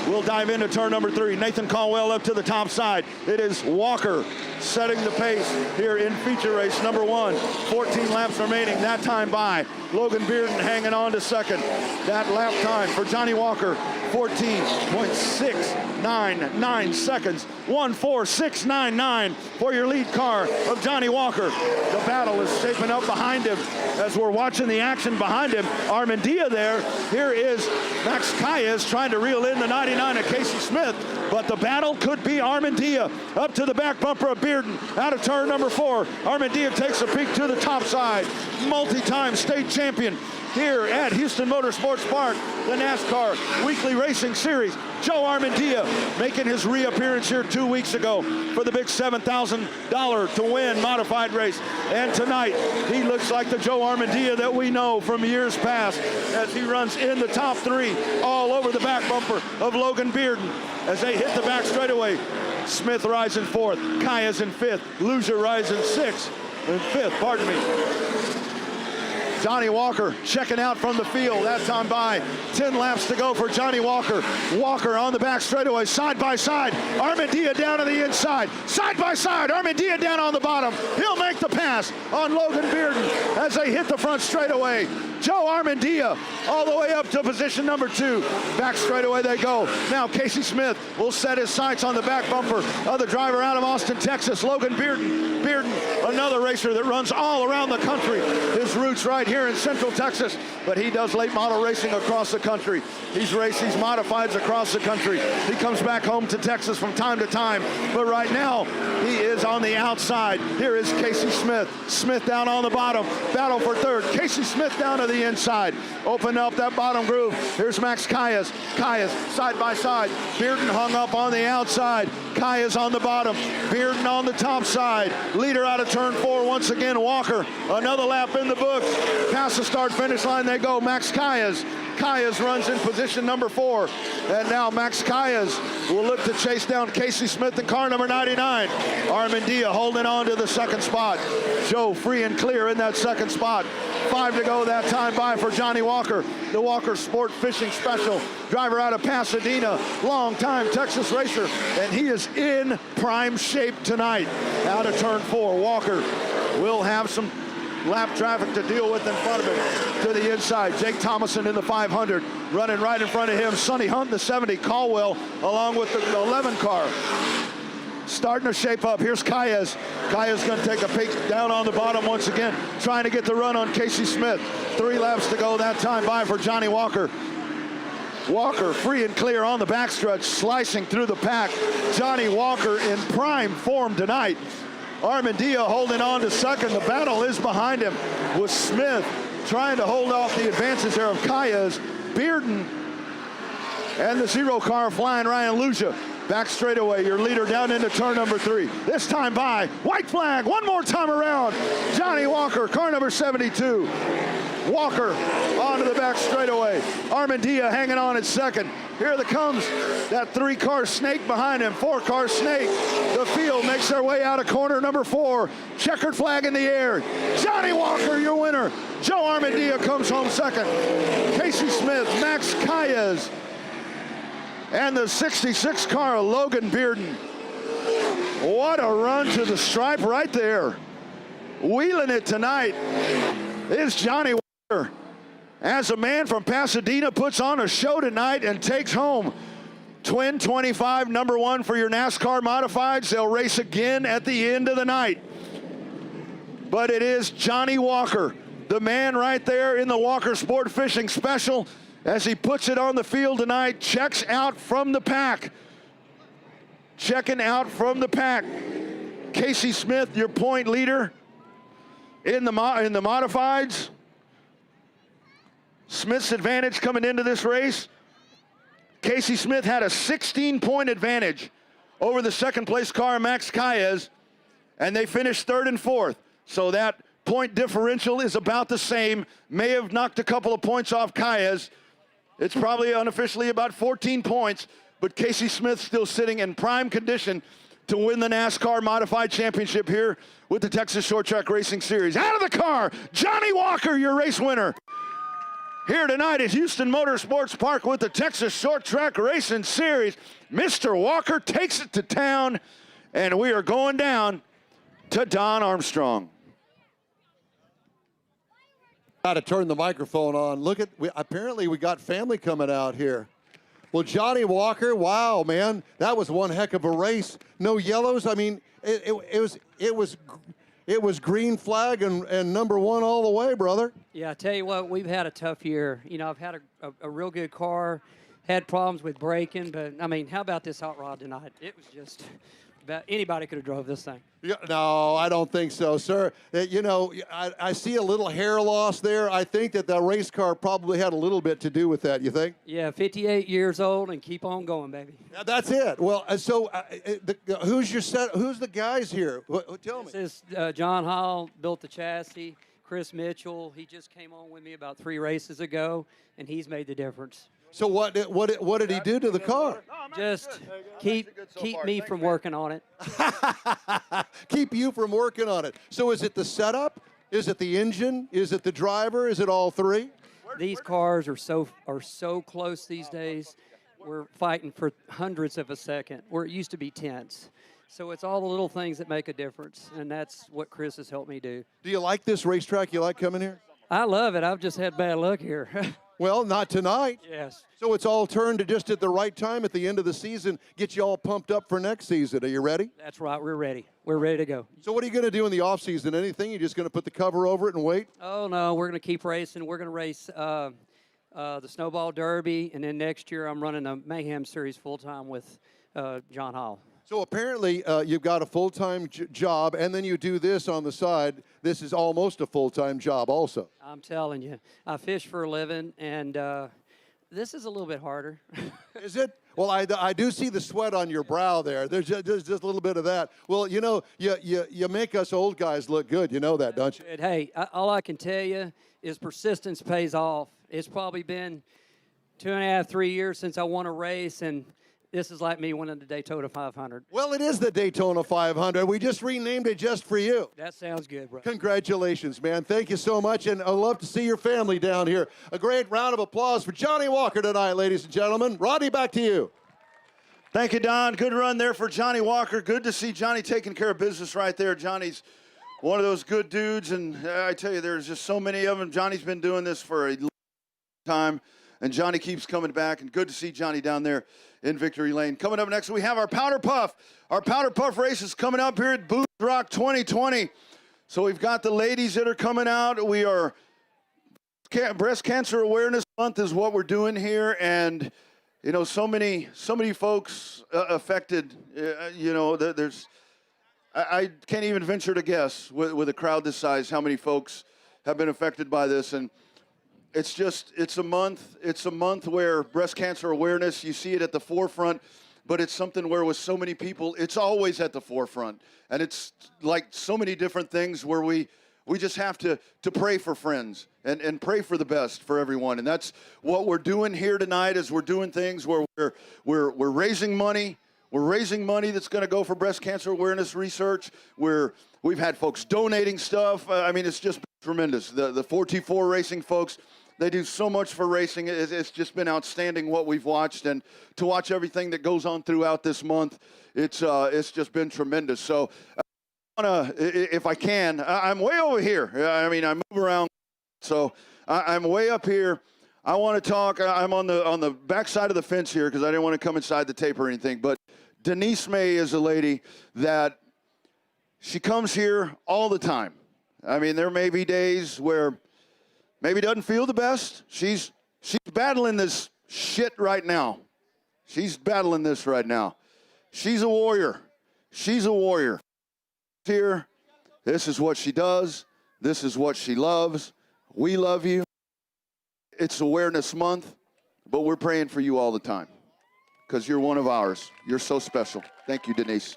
will dive into turn number 3. Nathan Caldwell up to the top side. It is Walker setting the pace here in feature race number 1. 14 laps remaining. That time by Logan Bearden hanging on to 2nd. That lap time for Johnny Walker, 14.699 seconds. 14699 for your lead car of Johnny Walker. The battle is shaping up behind him as we're watching the action behind him. Armandia there. Here is Max Callas trying to reel in the 99 of Casey Smith, but the battle could be Armandia up to the back bumper of Bearden out of turn number 4. Armandia takes a peek to the top side. Multi-time state champion champion here at Houston Motorsports Park, the NASCAR Weekly Racing Series. Joe Armandia making his reappearance here 2 weeks ago for the big $7,000 to win modified race. And tonight, he looks like the Joe Armandia that we know from years past as he runs in the top 3 all over the back bumper of Logan Bearden as they hit the back straightaway. Smith rides in 4th, Kaya's in 5th, Lucia rides in 6th, and 5th, pardon me. Johnny Walker checking out from the field. That time by 10 laps to go for Johnny Walker. Walker on the back straightaway, side by side. Armandia down to the inside. Side by side, Armandia down on the bottom. He'll make the pass on Logan Bearden as they hit the front straightaway. Joe Armandia all the way up to position number 2. Back straightaway they go. Now Casey Smith will set his sights on the back bumper of the driver out of Austin, Texas, Logan Bearden. Bearden, another racer that runs all around the country. His roots right here in Central Texas, but he does late model racing across the country. He's raced these modifieds across the country. He comes back home to Texas from time to time, but right now he is on the outside. Here is Casey Smith. Smith down on the bottom. Battle for 3rd. Casey Smith down to the inside. Open up that bottom groove. Here's Max Kayas. Kayas side by side. Bearden hung up on the outside. Kayas on the bottom. Bearden on the top side. Leader out of turn 4 once again. Walker. Another lap in the books. Past the start finish line they go. Max Kayas. Kayas runs in position number 4. And now Max Kayas will look to chase down Casey Smith in car number 99. Armandia holding on to the 2nd spot. Joe free and clear in that 2nd spot. 5 to go that time by for Johnny Walker, the Walker Sport Fishing Special, driver out of Pasadena, long-time Texas racer, and he is in prime shape tonight. Out of turn 4, Walker will have some lap traffic to deal with in front of him. To the inside, Jake Thomason in the 500, running right in front of him, Sonny Hunt in the 70, Caldwell along with the 11 car. Starting to shape up. Here's Kayas. Kayas going to take a peek down on the bottom once again, trying to get the run on Casey Smith. 3 laps to go that time by for Johnny Walker. Walker free and clear on the backstretch, slicing through the pack. Johnny Walker in prime form tonight. Armandia holding on to 2nd. The battle is behind him with Smith trying to hold off the advances there of Kayas. Bearden and the 0 car flying Ryan Lucia. Back straightaway, your leader down into turn number 3. This time by, white flag, one more time around. Johnny Walker, car number 72. Walker onto the back straightaway. Armandia hanging on at 2nd. Here comes that 3-car snake behind him, 4-car snake. The field makes their way out of corner number 4. Checkered flag in the air. Johnny Walker, your winner. Joe Armandia comes home 2nd. Casey Smith, Max Kayas, and the 66 car, Logan Bearden. What a run to the stripe right there. Wheeling it tonight is Johnny Walker. As a man from Pasadena puts on a show tonight and takes home Twin 25, number 1 for your NASCAR modifieds. They'll race again at the end of the night. But it is Johnny Walker, the man right there in the Walker Sport Fishing Special, as he puts it on the field tonight, checks out from the pack. Checking out from the pack. Casey Smith, your point leader in the modifieds. Smith's advantage coming into this race. Casey Smith had a 16-point advantage over the 2nd place car, Max Kayas, and they finished 3rd and 4th. So that point differential is about the same. May have knocked a couple of points off Kayas. It's probably unofficially about 14 points, but Casey Smith still sitting in prime condition to win the NASCAR Modified Championship here with the Texas Short Track Racing Series. Out of the car, Johnny Walker, your race winner. Here tonight at Houston Motorsports Park with the Texas Short Track Racing Series. Mr. Walker takes it to town, and we are going down to Don Armstrong. Got to turn the microphone on. Look at, apparently we got family coming out here. Well, Johnny Walker, wow, man, that was one heck of a race. No yellows. I mean, it was green flag and number 1 all the way, brother. Yeah, I tell you what, we've had a tough year. You know, I've had a real good car, had problems with braking, but I mean, how about this hot rod tonight? It was just Anybody could have drove this thing. Yeah, no, I don't think so, sir. You know, I see a little hair loss there. I think that the race car probably had a little bit to do with that. You think? Yeah, 58 years old and keep on going, baby. Yeah, that's it. Well, who's your set? Who's the guys here? Tell me. This is John Hall built the chassis. Chris Mitchell, he just came on with me about 3 races ago, and he's made the difference. So what did he do to the car? Just keep me from working on it. Keep you from working on it. So is it the setup? Is it the engine? Is it the driver? Is it all three? These cars are so close these days. We're fighting for hundredths of a second, where it used to be tenths. So it's all the little things that make a difference, and that's what Chris has helped me do. Do you like this racetrack? You like coming here? I love it. I've just had bad luck here. Well, not tonight. Yes. So it's all turned to just at the right time at the end of the season, get you all pumped up for next season. Are you ready? That's right. We're ready. We're ready to go. So what are you going to do in the off season? Anything? You're just going to put the cover over it and wait? Oh, no. We're going to keep racing. We're going to race the Snowball Derby, and then next year I'm running a Mayhem Series full-time with John Hall. So apparently you've got a full-time job, and then you do this on the side. This is almost a full-time job also. I'm telling you. I fish for a living, and this is a little bit harder. Is it? Well, I do see the sweat on your brow there. There's just a little bit of that. Well, you know, you make us old guys look good. You know that, don't you? Hey, all I can tell you is persistence pays off. It's probably been 2.5, 3 years since I won a race, and this is like me winning the Daytona 500. Well, it is the Daytona 500. We just renamed it just for you. That sounds good, bro. Congratulations, man. Thank you so much, and I'd love to see your family down here. A great round of applause for Johnny Walker tonight, ladies and gentlemen. Rodney, back to you. Thank you, Don. Good run there for Johnny Walker. Good to see Johnny taking care of business right there. Johnny's one of those good dudes, and I tell you, there's just so many of them. Johnny's been doing this for a long time, and Johnny keeps coming back, and good to see Johnny down there in Victory Lane. Coming up next, we have our Powder Puff. Our Powder Puff race is coming up here at Boobs Rock 2020. So we've got the ladies that are coming out. We are Breast Cancer Awareness Month is what we're doing here, and you know, so many folks affected. You know, I can't even venture to guess with a crowd this size how many folks have been affected by this, and it's a month where breast cancer awareness, you see it at the forefront, but it's something where with so many people, it's always at the forefront. And it's like so many different things where we just have to pray for friends and pray for the best for everyone. And that's what we're doing here tonight, is we're doing things where we're raising money. We're raising money that's going to go for breast cancer awareness research. We've had folks donating stuff. I mean, it's just been tremendous. The 4T4 racing folks, they do so much for racing. It's just been outstanding what we've watched, and to watch everything that goes on throughout this month, it's just been tremendous. So, if I can, I'm way over here. I mean, I move around, so I'm way up here. I want to talk. I'm on the back side of the fence here because I didn't want to come inside the tape or anything. But Denise May is a lady that she comes here all the time. I mean, there may be days where maybe doesn't feel the best. She's battling this shit right now. She's battling this right now. She's a warrior. She's a warrior. Here, this is what she does. This is what she loves. We love you. It's Awareness Month, but we're praying for you all the time because you're one of ours. You're so special. Thank you, Denise.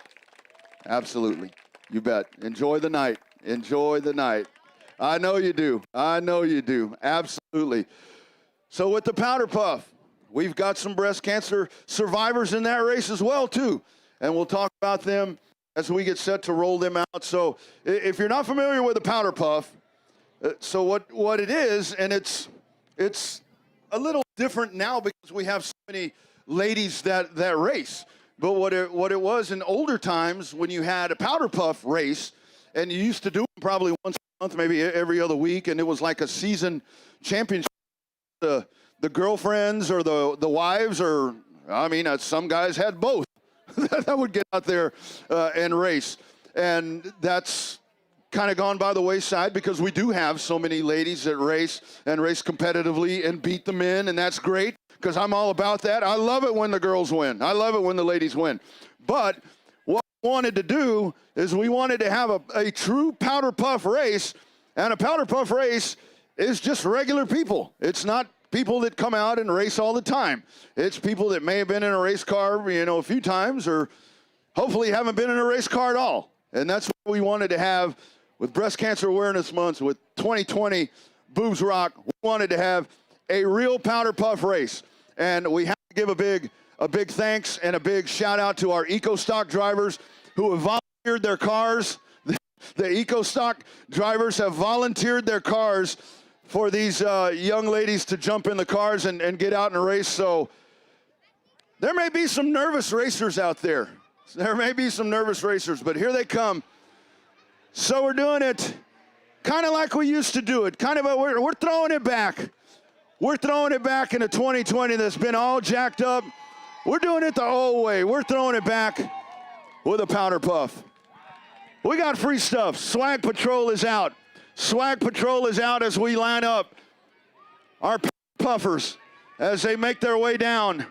Absolutely. You bet. Enjoy the night. Enjoy the night. I know you do. I know you do. Absolutely. So with the Powder Puff, we've got some breast cancer survivors in that race as well, too. And we'll talk about them as we get set to roll them out. So if you're not familiar with the Powder Puff, so what it is, and it's a little different now because we have so many ladies that race. But what it was in older times when you had a Powder Puff race, and you used to do them probably once a month, maybe every other week, and it was like a season championship. The girlfriends or the wives, or I mean, some guys had both that would get out there and race, and that's kind of gone by the wayside because we do have so many ladies that race competitively and beat the men, and that's great because I'm all about that. I love it when the girls win. I love it when the ladies win. But what we wanted to do is we wanted to have a true powder puff race, and a powder puff race is just regular people. It's not people that come out and race all the time. It's people that may have been in a race car, you know, a few times, or hopefully haven't been in a race car at all. And that's what we wanted to have with Breast Cancer Awareness Month, with 2020 Boobs Rock. We wanted to have a real powder puff race. And we have to give a big thanks and a big shout out to our EcoStock drivers who have volunteered their cars. The EcoStock drivers have volunteered their cars for these young ladies to jump in the cars and get out and race. So there may be some nervous racers out there. There may be some nervous racers, but here they come. So we're doing it kind of like we used to do it. Kind of we're throwing it back. We're throwing it back into 2020 that's been all jacked up. We're doing it the old way. We're throwing it back with a powder puff. We got free stuff. Swag Patrol is out. Swag Patrol is out as we line up our puffers as they make their way down.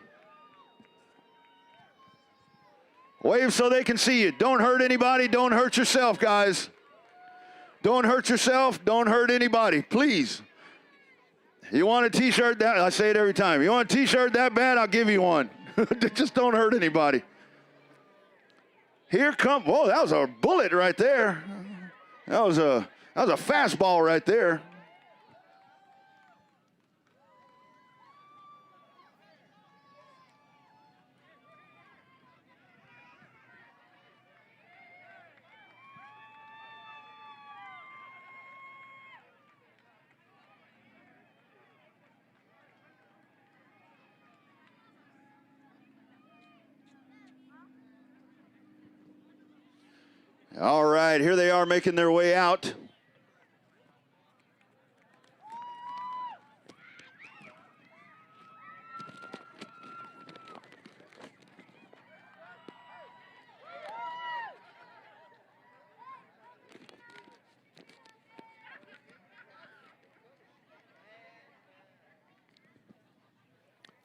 Wave so they can see you. Don't hurt anybody. Don't hurt yourself, guys. Don't hurt yourself. Don't hurt anybody, please. You want a t-shirt that, I say it every time. You want a t-shirt that bad, I'll give you one. Just don't hurt anybody. Here come, whoa, that was a bullet right there. That was a fastball right there. All right, here they are making their way out.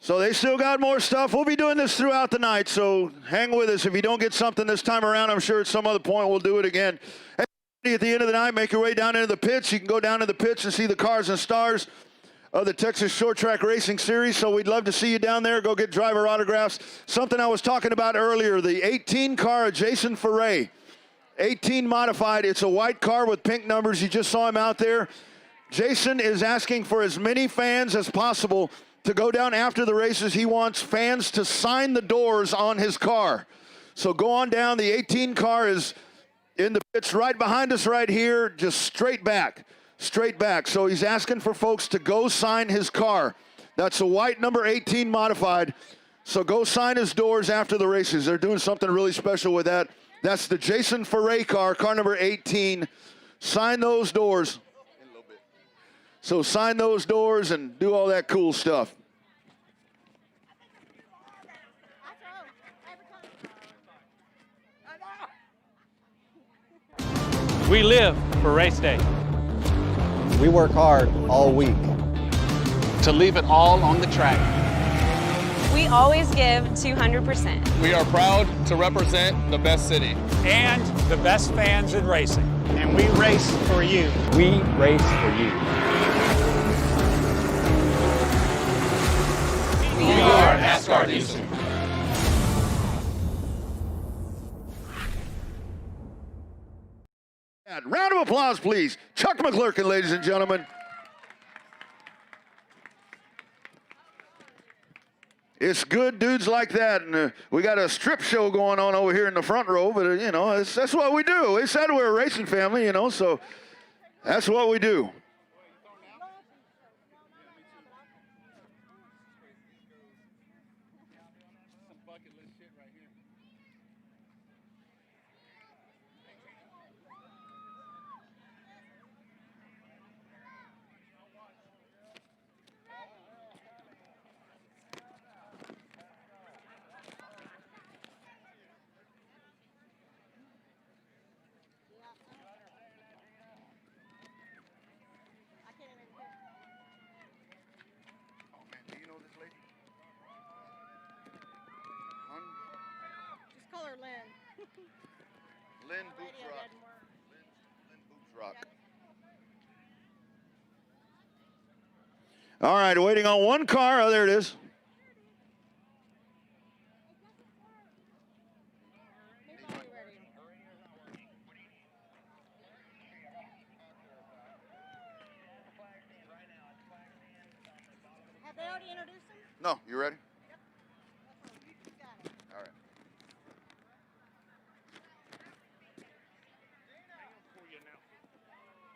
So they still got more stuff. We'll be doing this throughout the night, so hang with us. If you don't get something this time around, I'm sure at some other point we'll do it again. Hey, at the end of the night, make your way down into the pits. You can go down to the pits and see the cars and stars of the Texas Short Track Racing Series, so we'd love to see you down there. Go get driver autographs. Something I was talking about earlier, the 18 car of Jason Foray. 18 modified. It's a white car with pink numbers. You just saw him out there. Jason is asking for as many fans as possible to go down after the races. He wants fans to sign the doors on his car. So go on down. The 18 car is in the pits right behind us right here, just straight back. Straight back. So he's asking for folks to go sign his car. That's a white number 18 modified. So go sign his doors after the races. They're doing something really special with that. That's the Jason Foray car, car number 18. Sign those doors. So sign those doors and do all that cool stuff. We live for race day. We work hard all week to leave it all on the track. We always give 200%. We are proud to represent the best city And the best fans in racing. and we race for you. We race for you. We are NASCAR Diesel. Round of applause, please. Chuck McClurkin, ladies and gentlemen. It's good dudes like that, and we got a strip show going on over here in the front row, but, you know, that's what we do. They said we're a racing family, you know, so that's what we do. Lynn Boobs Rock. Lynn Boobs Rock. All right, waiting on one car. Oh, there it is. Have they already introduced him? No, you ready? All right.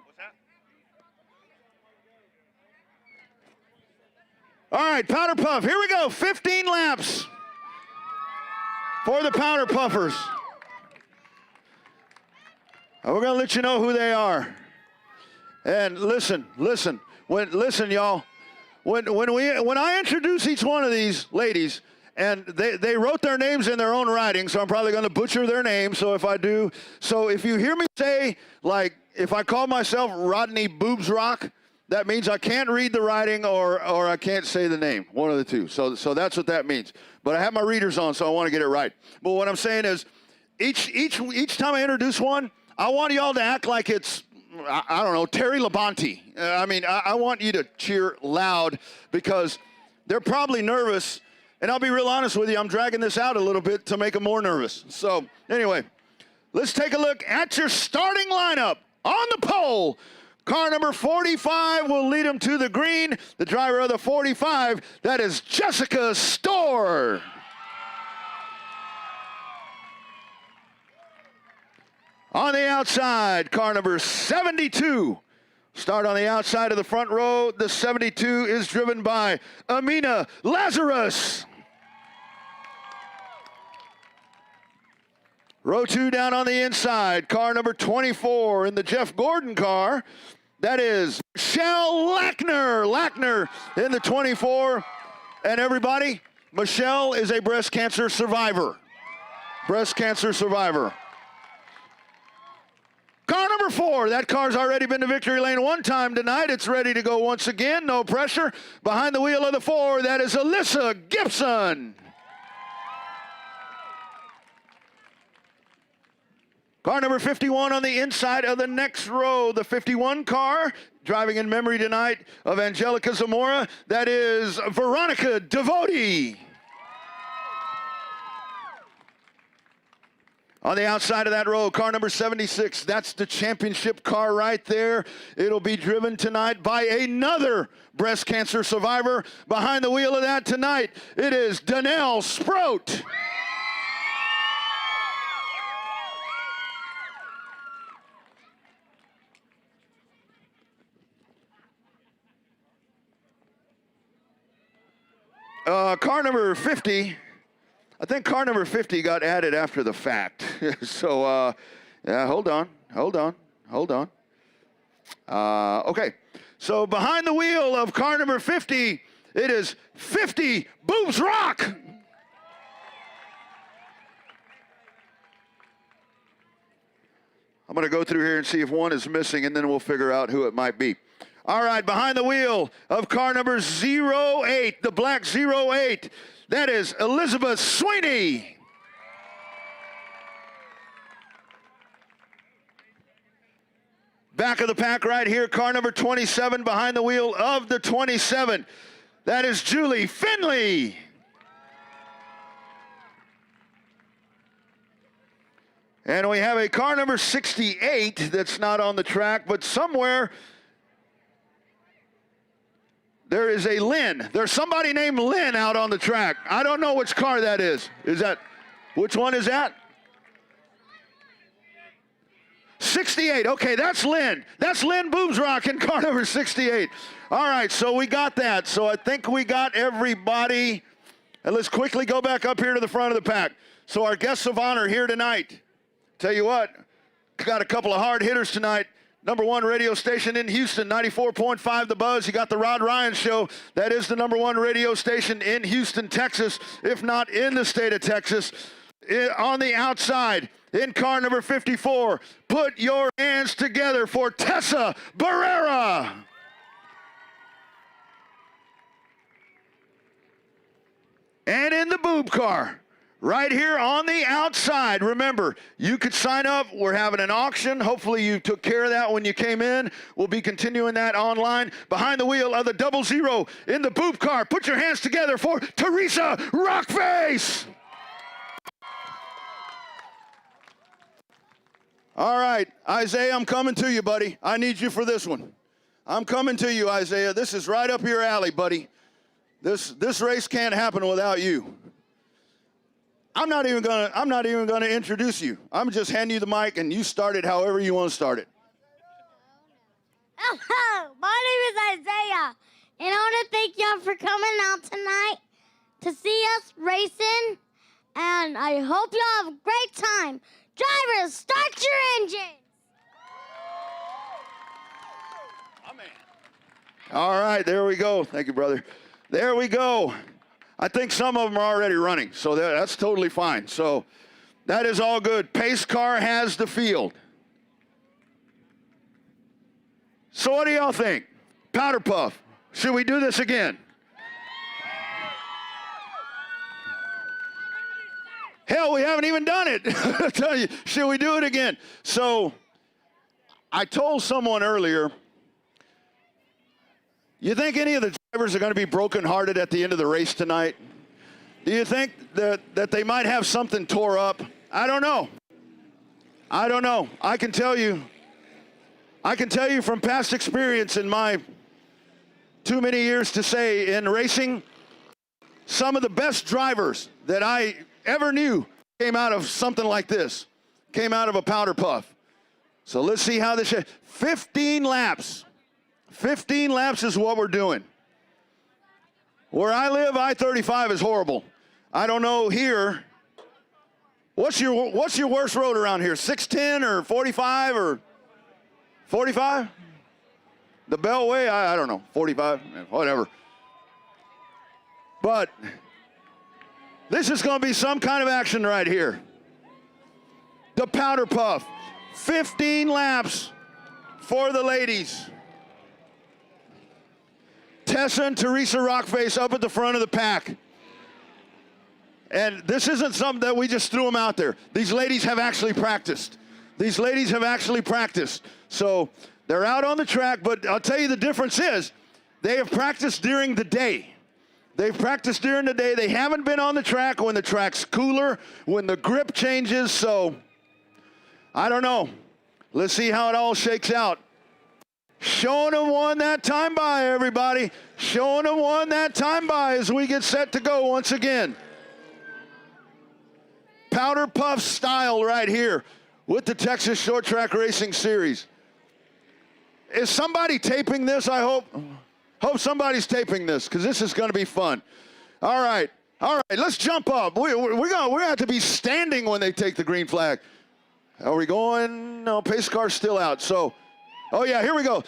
What's that? All right, Powder Puff, here we go. 15 laps for the Powder Puffers. And we're going to let you know who they are. And listen, y'all. When I introduce each one of these ladies, and they wrote their names in their own writing, so I'm probably going to butcher their names. So if I do, so if you hear me say, like, if I call myself Rodney Boobs Rock, that means I can't read the writing or I can't say the name, one of the two. So that's what that means. But I have my readers on, so I want to get it right. But what I'm saying is, each time I introduce one, I want y'all to act like it's, I don't know, Terry Labonte. I want you to cheer loud because they're probably nervous. And I'll be real honest with you, I'm dragging this out a little bit to make them more nervous. So anyway, let's take a look at your starting lineup. On the pole, car number 45 will lead them to the green. The driver of the 45, that is Jessica Storr. On the outside, car number 72. Start on the outside of the front row. The 72 is driven by Amina Lazarus. Row 2 down on the inside, car number 24 in the Jeff Gordon car. That is Michelle Lackner. Lackner in the 24. And everybody, Michelle is a breast cancer survivor. Breast cancer survivor. Car number 4, that car's already been to victory lane one time tonight. It's ready to go once again, no pressure. Behind the wheel of the 4, that is Alyssa Gibson. Car number 51 on the inside of the next row, the 51 car, driving in memory tonight of Angelica Zamora, that is Veronica Devote. On the outside of that row, car number 76, that's the championship car right there. It'll be driven tonight by another breast cancer survivor. Behind the wheel of that tonight, it is Danelle Sproat. Car number 50, I think car number 50 got added after the fact. So, yeah, hold on. Okay, so behind the wheel of car number 50, it is 50 Boobs Rock. I'm going to go through here and see if one is missing, and then we'll figure out who it might be. All right, behind the wheel of car number 08, the black 08, that is Elizabeth Sweeney. Back of the pack right here, car number 27 behind the wheel of the 27. That is Julie Finley. And we have a car number 68 that's not on the track, but somewhere there is a Lynn. There's somebody named Lynn out on the track. I don't know which car that is. Which one is that? 68. Okay, that's Lynn. That's Lynn Boobs Rock in car number 68. All right, so we got that. So I think we got everybody. And let's quickly go back up here to the front of the pack. So our guests of honor here tonight. Tell you what, got a couple of hard hitters tonight. #1 radio station in Houston, 94.5 The Buzz. You got the Rod Ryan Show. That is the #1 radio station in Houston, Texas, if not in the state of Texas. On the outside, in car number 54, put your hands together for Tessa Barrera. And in the boob car, right here on the outside. Remember, you could sign up. We're having an auction. Hopefully you took care of that when you came in. We'll be continuing that online. Behind the wheel of the 00 in the Boob car. Put your hands together for Teresa Rockface. All right, Isaiah, I'm coming to you, buddy. I need you for this one. I'm coming to you, Isaiah. This is right up your alley, buddy. This race can't happen without you. I'm not even gonna introduce you. I'm just handing you the mic and you start it however you want to start it. Hello, my name is Isaiah, and I want to thank y'all for coming out tonight to see us racing, and I hope y'all have a great time. Drivers, start your engines. All right, there we go. Thank you, brother. There we go. I think some of them are already running, so that's totally fine. So that is all good. Pace car has the field. So what do y'all think? Powder puff, should we do this again? Hell, we haven't even done it. I tell you, should we do it again? So I told someone earlier, you think any of the drivers are going to be brokenhearted at the end of the race tonight? Do you think that they might have something tore up? I don't know. I don't know. I can tell you from past experience in my too many years to say in racing, some of the best drivers that I ever knew came out of something like this, came out of a powder puff. So let's see how this, 15 laps. 15 laps is what we're doing. Where I live, I-35 is horrible. I don't know here. What's your worst road around here? 610 or 45 or 45? The Beltway, I don't know, 45, whatever. But this is going to be some kind of action right here. The powder puff, 15 laps for the ladies. Tessa and Teresa Rockface up at the front of the pack. And this isn't something that we just threw them out there. These ladies have actually practiced. These ladies have actually practiced. So they're out on the track, but I'll tell you the difference is they have practiced during the day. They've practiced during the day. They haven't been on the track when the track's cooler, when the grip changes. So I don't know. Let's see how it all shakes out. Showing them one that time by, everybody. Showing them one that time by as we get set to go once again. Powder puff style right here with the Texas Short Track Racing Series. Is somebody taping this, I hope? Hope somebody's taping this because this is going to be fun. All right, let's jump up. We're going to have to be standing when they take the green flag. Are we going? No, pace car's still out. So, oh yeah, here we go.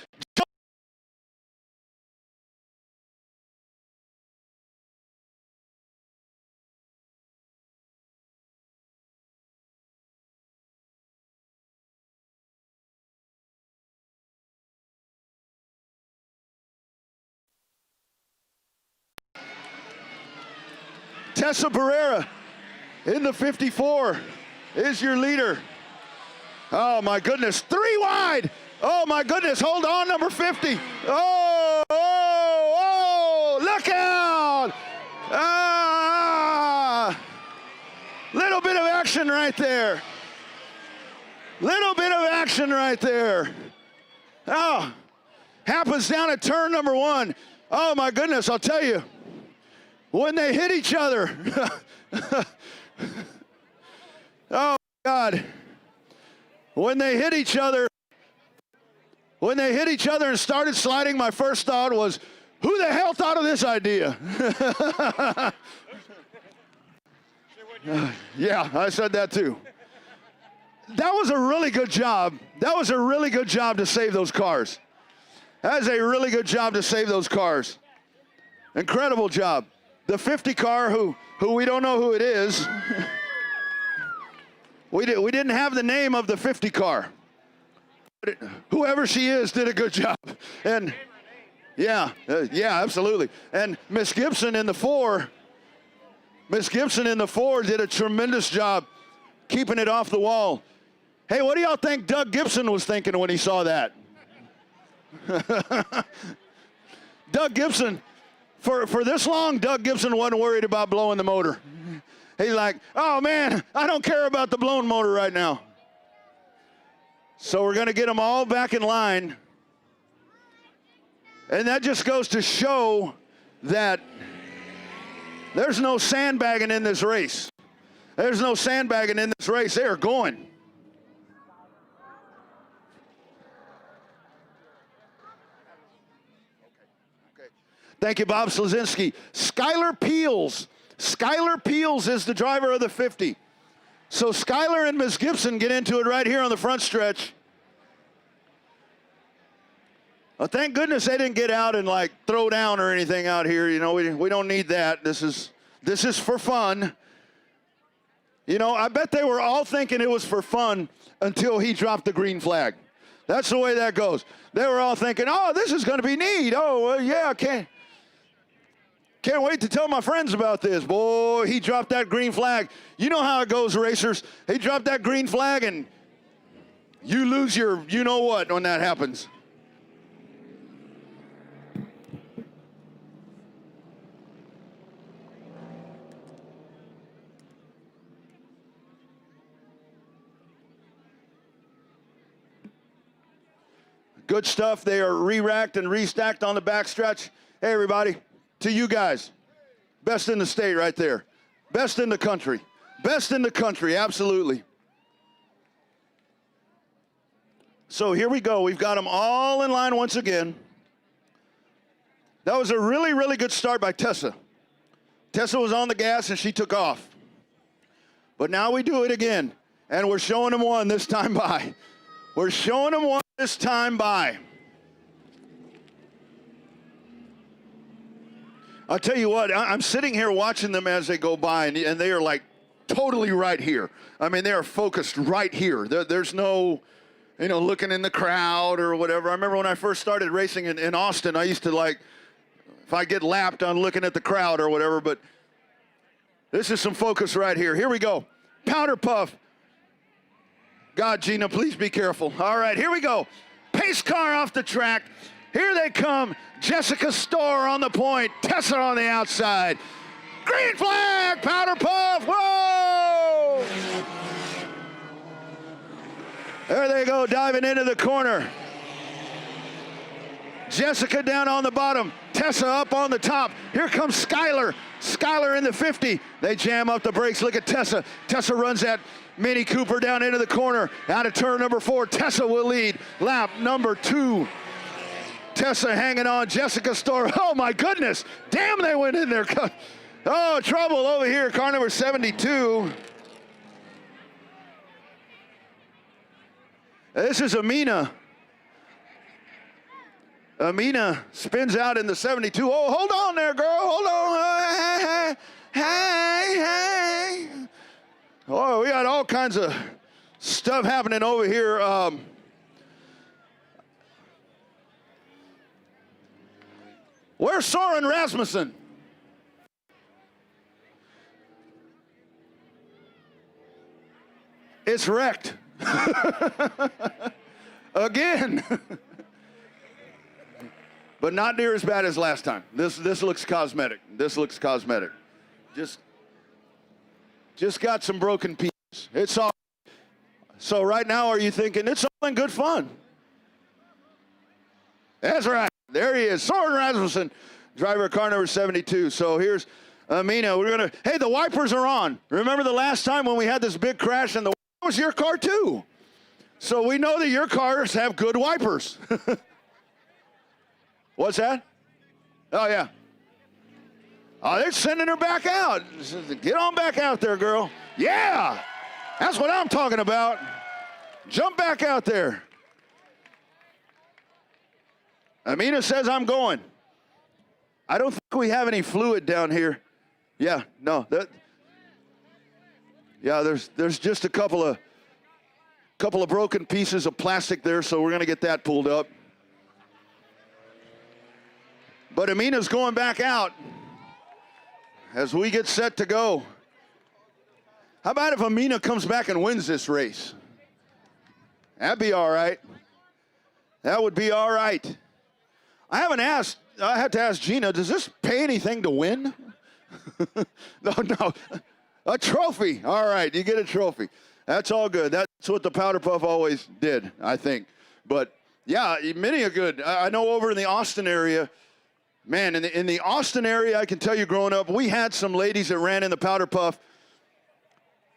Tessa Barrera in the 54 is your leader. Oh my goodness, 3 wide. Oh my goodness, hold on, number 50. Oh, look out. Little bit of action right there. Little bit of action right there. Oh, happens down at turn number 1. Oh my goodness, I'll tell you. When they hit each other. Oh, God. When they hit each other and started sliding, my first thought was, who the hell thought of this idea? Yeah, I said that too. That was a really good job. That was a really good job to save those cars. That is a really good job to save those cars. Incredible job. The 50 car, who we don't know who it is. We didn't have the name of the 50 car. But whoever she is did a good job. And yeah, absolutely. And Miss Gibson in the 4, Miss Gibson in the 4 did a tremendous job keeping it off the wall. Hey, what do y'all think Doug Gibson was thinking when he saw that? Doug Gibson, for this long, Doug Gibson wasn't worried about blowing the motor. He's like, oh man, I don't care about the blown motor right now. So we're going to get them all back in line. And that just goes to show that there's no sandbagging in this race. There's no sandbagging in this race. They are going. Thank you, Bob Slazinski. Skylar Peels. Skylar Peels is the driver of the 50. So Skylar and Ms. Gibson get into it right here on the front stretch. Well, thank goodness they didn't get out and like throw down or anything out here. You know, we don't need that. This is for fun. You know, I bet they were all thinking it was for fun until he dropped the green flag. That's the way that goes. They were all thinking, oh, this is going to be neat. Oh, well, yeah, can't wait to tell my friends about this. Boy, he dropped that green flag. You know how it goes, racers. He dropped that green flag and you lose your you-know-what when that happens. Good stuff. They are re-racked and restacked on the backstretch. Hey, everybody, to you guys, best in the state right there. Best in the country. Best in the country, absolutely. So here we go. We've got them all in line once again. That was a really, really good start by Tessa. Tessa was on the gas and she took off. But now we do it again, and we're showing them one this time by. We're showing them one this time by. I'll tell you what, I'm sitting here watching them as they go by, and they are like totally right here. I mean, they are focused right here. There's no, you know, looking in the crowd or whatever. I remember when I first started racing in Austin, I used to like, if I get lapped, I'm looking at the crowd or whatever, but this is some focus right here. Here we go. Powder puff. God, Gina, please be careful. All right, here we go. Pace car off the track. Here they come. Jessica Storr on the point. Tessa on the outside. Green flag, powder puff. Whoa! There they go, diving into the corner. Jessica down on the bottom. Tessa up on the top. Here comes Skylar. Skylar in the 50. They jam up the brakes. Look at Tessa. Tessa runs that Mini Cooper down into the corner. Out of turn number 4. Tessa will lead lap number 2. Tessa hanging on. Jessica Storr. Oh, my goodness. Damn, they went in there. Oh, trouble over here. Car number 72. This is Amina. Amina spins out in the 72. Oh, hold on there, girl. Hold on. Hey. Oh, we got all kinds of stuff happening over here. Where's Soren Rasmussen? It's wrecked. Again. But not near as bad as last time. This looks cosmetic. This looks cosmetic. Just got some broken pieces. It's all. So right now, are you thinking it's all in good fun? That's right. There he is, Soren Rasmussen, driver car number 72. So here's Amina. Hey, the wipers are on. Remember the last time when we had this big crash and the was your car too? So we know that your cars have good wipers. What's that? Oh, yeah. Oh, they're sending her back out. Get on back out there, girl. Yeah, that's what I'm talking about. Jump back out there. Amina says I'm going. I don't think we have any fluid down here. Yeah, no. There's just a couple of broken pieces of plastic there, so we're gonna get that pulled up. But Amina's going back out. as we get set to go. How about if Amina comes back and wins this race? That'd be all right. That would be all right. I had to ask Gina, does this pay anything to win? No. A trophy. All right, you get a trophy. That's all good. That's what the Powder Puff always did, I think. But, yeah, many are good. I know over in the Austin area, man, in the Austin area, I can tell you growing up, we had some ladies that ran in the Powder Puff.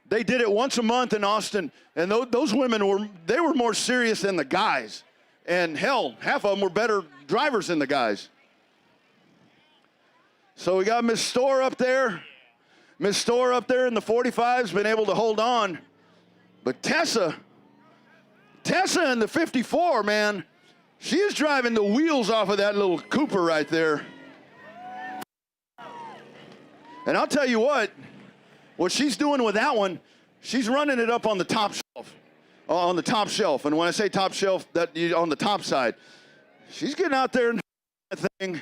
They did it once a month in Austin, and those women were more serious than the guys. And, hell, half of them were better drivers than the guys. So we got Miss Storr up there. Miss Storr up there in the 45's been able to hold on. But Tessa in the 54, man, she is driving the wheels off of that little Cooper right there. And I'll tell you what she's doing with that one, she's running it up on the top shelf. On the top shelf. And when I say top shelf, on the top side. She's getting out there and doing that thing.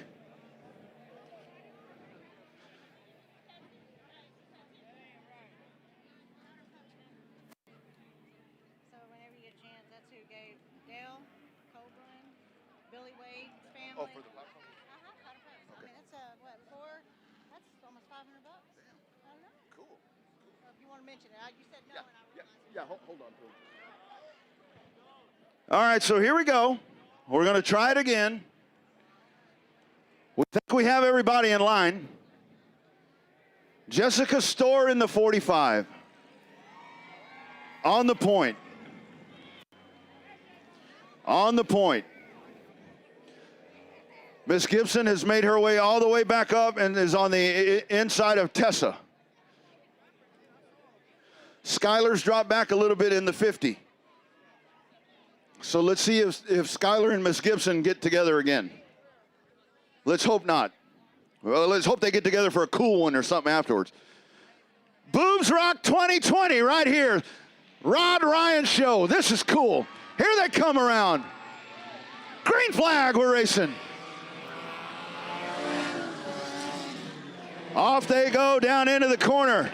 Hold on to it. All right, so here we go. We're going to try it again. We think we have everybody in line. Jessica Storr in the 45. On the point. On the point. Miss Gibson has made her way all the way back up and is on the inside of Tessa. Skylar's dropped back a little bit in the 50. So let's see if Skylar and Miss Gibson get together again. Let's hope not. Well, let's hope they get together for a cool one or something afterwards. Boobs Rock 2020 right here. Rod Ryan Show. This is cool. Here they come around. Green flag, we're racing. Off they go down into the corner.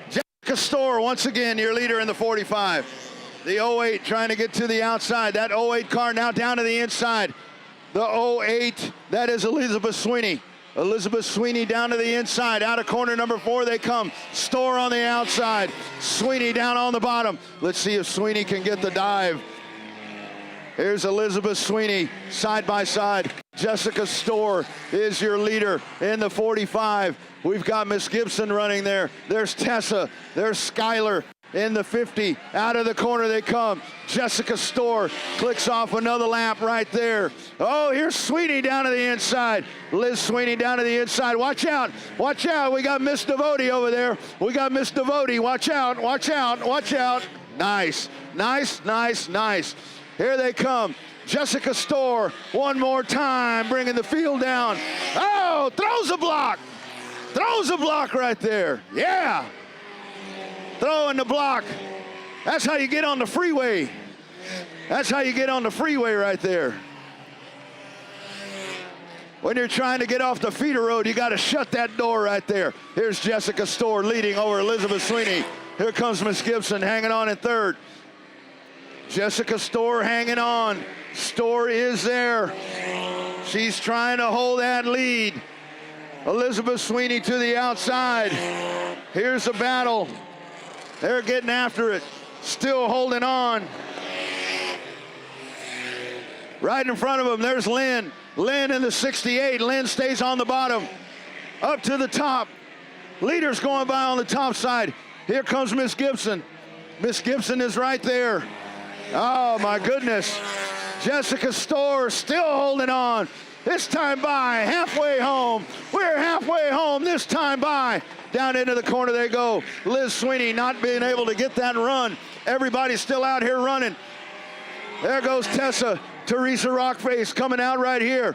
Jessica Storr, once again, your leader in the 45. The 08 trying to get to the outside. That 08 car now down to the inside. The 08, that is Elizabeth Sweeney. Elizabeth Sweeney down to the inside. Out of corner number 4 they come. Storr on the outside. Sweeney down on the bottom. Let's see if Sweeney can get the dive. Here's Elizabeth Sweeney, side by side. Jessica Storr is your leader in the 45. We've got Miss Gibson running there. There's Tessa. There's Skylar in the 50. Out of the corner they come. Jessica Storr clicks off another lap right there. Oh, here's Sweeney down to the inside. Liz Sweeney down to the inside. Watch out. Watch out. We got Miss Devotee over there. We got Miss Devotee. Watch out. Watch out. Watch out. Nice. Nice, nice, nice. Here they come. Jessica Storr, one more time, bringing the field down. Oh, throws a block. Throws a block right there. Yeah. Throwing the block. That's how you get on the freeway. That's how you get on the freeway right there. When you're trying to get off the feeder road, you got to shut that door right there. Here's Jessica Storr leading over Elizabeth Sweeney. Here comes Miss Gibson hanging on in third. Jessica Storr hanging on. Storr is there. She's trying to hold that lead. Elizabeth Sweeney to the outside. Here's the battle. They're getting after it. Still holding on. Right in front of them, there's Lynn. Lynn in the 68. Lynn stays on the bottom. Up to the top. Leaders going by on the top side. Here comes Miss Gibson. Miss Gibson is right there. Oh, my goodness. Jessica Storr still holding on. This time by, halfway home. We're halfway home this time by. Down into the corner they go. Liz Sweeney not being able to get that run. Everybody's still out here running. There goes Tessa. Teresa Rockface coming out right here.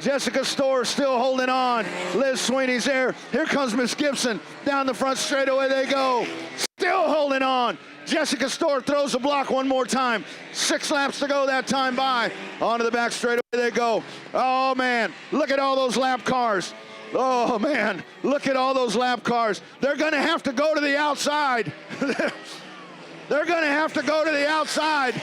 Jessica Storr still holding on. Liz Sweeney's there. Here comes Miss Gibson. Down the front straightaway they go. Still holding on. Jessica Storr throws the block one more time. 6 laps to go that time by. Onto the back straightaway they go. Oh, man. Look at all those lap cars. Oh, man, look at all those lap cars. They're going to have to go to the outside. They're going to have to go to the outside.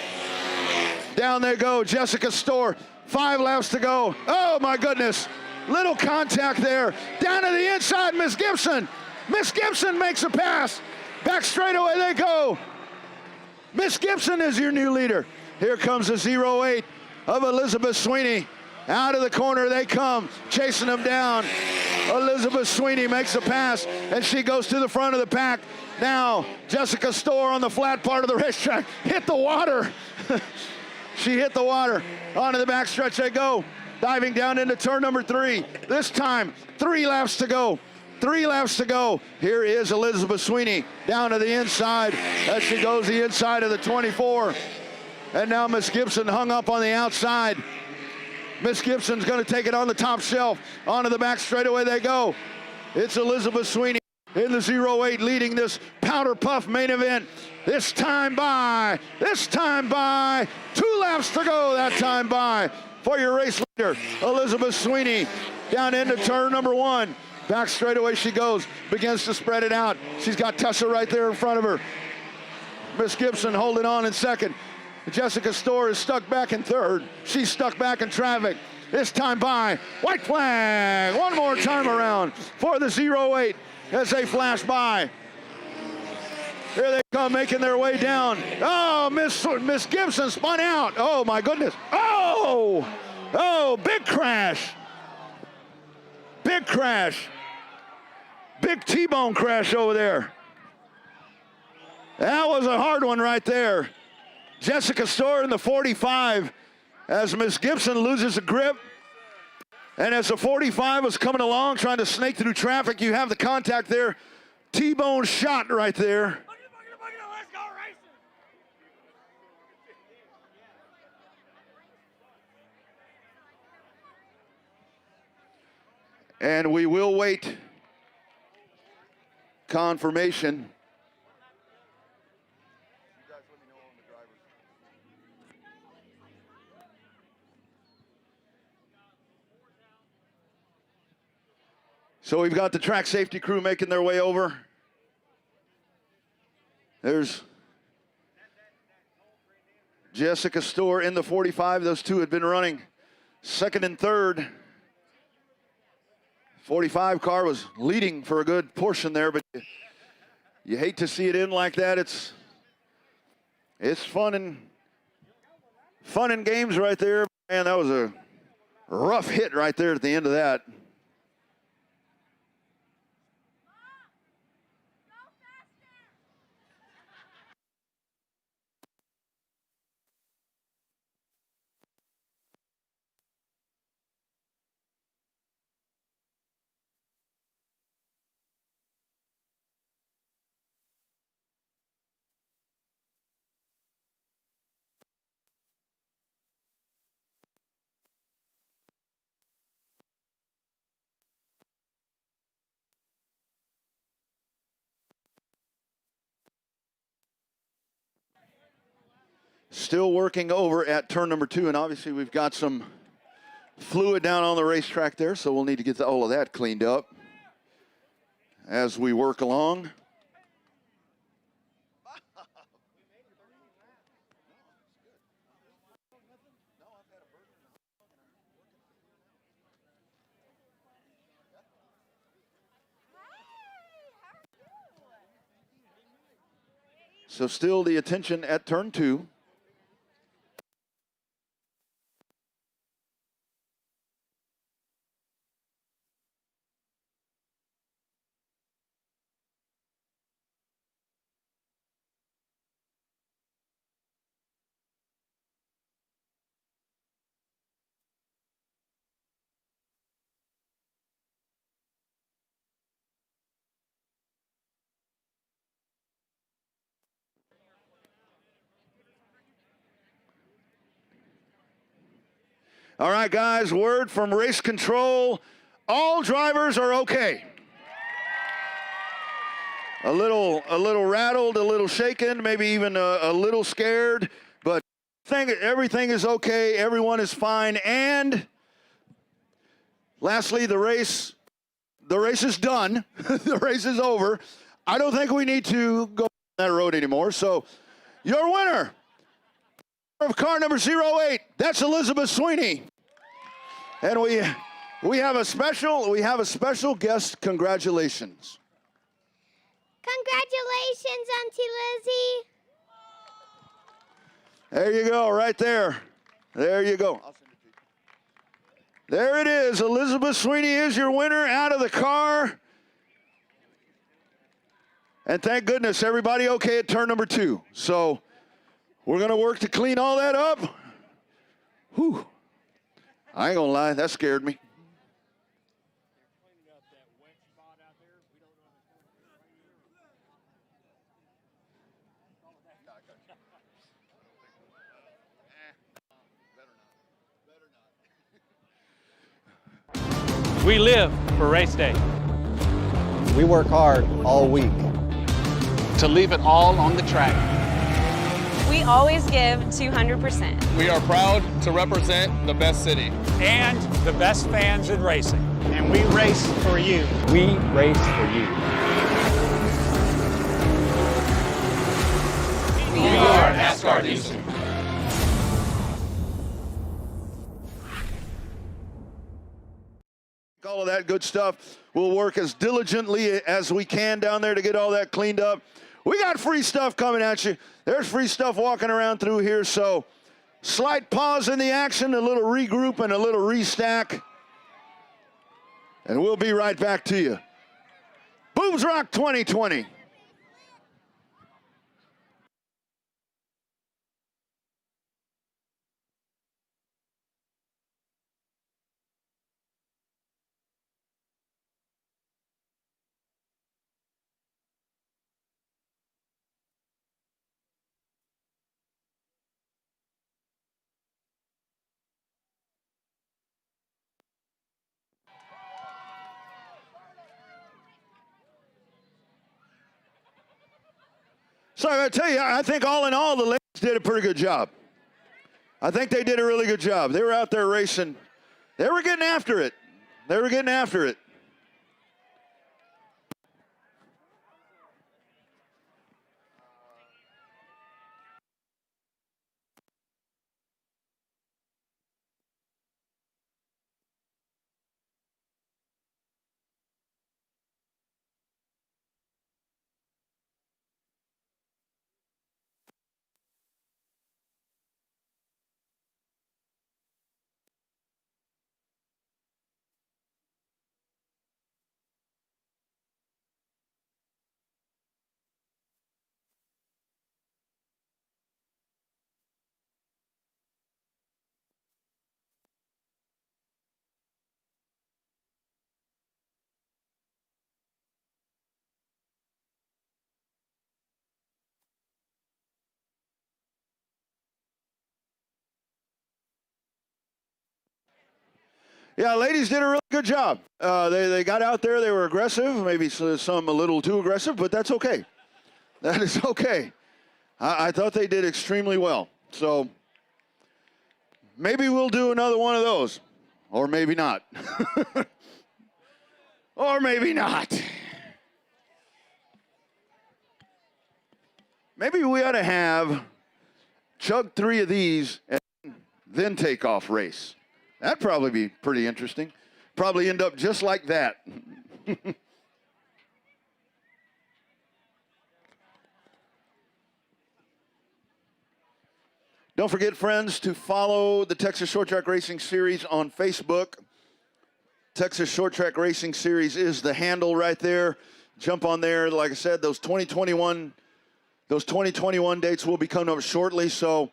Down they go, Jessica Storr. 5 laps to go. Oh, my goodness. Little contact there. Down to the inside, Miss Gibson. Miss Gibson makes a pass. Back straightaway they go. Miss Gibson is your new leader. Here comes the 08 of Elizabeth Sweeney. Out of the corner they come, chasing them down. Elizabeth Sweeney makes a pass, and she goes to the front of the pack. Now, Jessica Storr on the flat part of the racetrack hit the water. She hit the water. Onto the backstretch they go, diving down into turn number 3. This time, 3 laps to go. 3 laps to go. Here is Elizabeth Sweeney down to the inside as she goes the inside of the 24. And now Miss Gibson hung up on the outside. Miss Gibson's going to take it on the top shelf. Onto the back straightaway they go. It's Elizabeth Sweeney in the 08 leading this powder puff main event. This time by 2 laps to go that time by for your race leader, Elizabeth Sweeney. Down into turn number 1. Back straightaway she goes, begins to spread it out. She's got Tessa right there in front of her. Miss Gibson holding on in second. Jessica Storr is stuck back in third. She's stuck back in traffic. This time by, white flag. One more time around for the 08 as they flash by. Here they come, making their way down. Oh, Miss Gibson spun out. Oh, my goodness. Oh, big crash. Big crash. Big T-bone crash over there. That was a hard one right there. Jessica Storr in the 45 as Miss Gibson loses a grip. And as the 45 was coming along, trying to snake through traffic, you have the contact there. T-bone shot right there. And we will wait confirmation. So we've got the track safety crew making their way over. There's Jessica Storr in the 45. Those two had been running second and third. 45 car was leading for a good portion there, but you hate to see it end like that. It's fun and games right there. Man, that was a rough hit right there at the end of that. Still working over at turn number 2, and obviously we've got some fluid down on the racetrack there, so we'll need to get all of that cleaned up as we work along. So still the attention at turn 2. All right, guys, word from race control. All drivers are okay. A little rattled, a little shaken, maybe even a little scared, but everything is okay. Everyone is fine. And lastly, the race the race is done. The race is over. I don't think we need to go that road anymore. So your winner of car number 08, that's Elizabeth Sweeney. And we have a special guest. Congratulations. Congratulations, Auntie Lizzie. There you go, right there. There you go. There it is. Elizabeth Sweeney is your winner out of the car. And thank goodness everybody okay at turn number 2. So we're going to work to clean all that up. Whew. I ain't going to lie, that scared me. We live for race day. We work hard all week. To leave it all on the track. We always give 200%. We are proud to represent the best city. And the best fans in racing. And we race for you. We race for you. We are Nascar Houston. All of that good stuff. We'll work as diligently as we can down there to get all that cleaned up. We got free stuff coming at you. There's free stuff walking around through here, so slight pause in the action, a little regroup and a little restack. And we'll be right back to you. Boobs Rock 2020. So I gotta tell you, I think all in all, the ladies did a pretty good job. I think they did a really good job. They were out there racing. They were getting after it. They were getting after it. Yeah, ladies did a really good job. They got out there. They were aggressive, maybe some a little too aggressive, but that's okay. That is okay. I thought they did extremely well. So maybe we'll do another one of those, or maybe not. Or maybe not. Maybe we ought to have chug 3 of these and then take off race. That'd probably be pretty interesting. Probably end up just like that. Don't forget, friends, to follow the Texas Short Track Racing Series on Facebook. Texas Short Track Racing Series is the handle right there. Jump on there. Like I said, those 2021 dates will be coming up shortly, so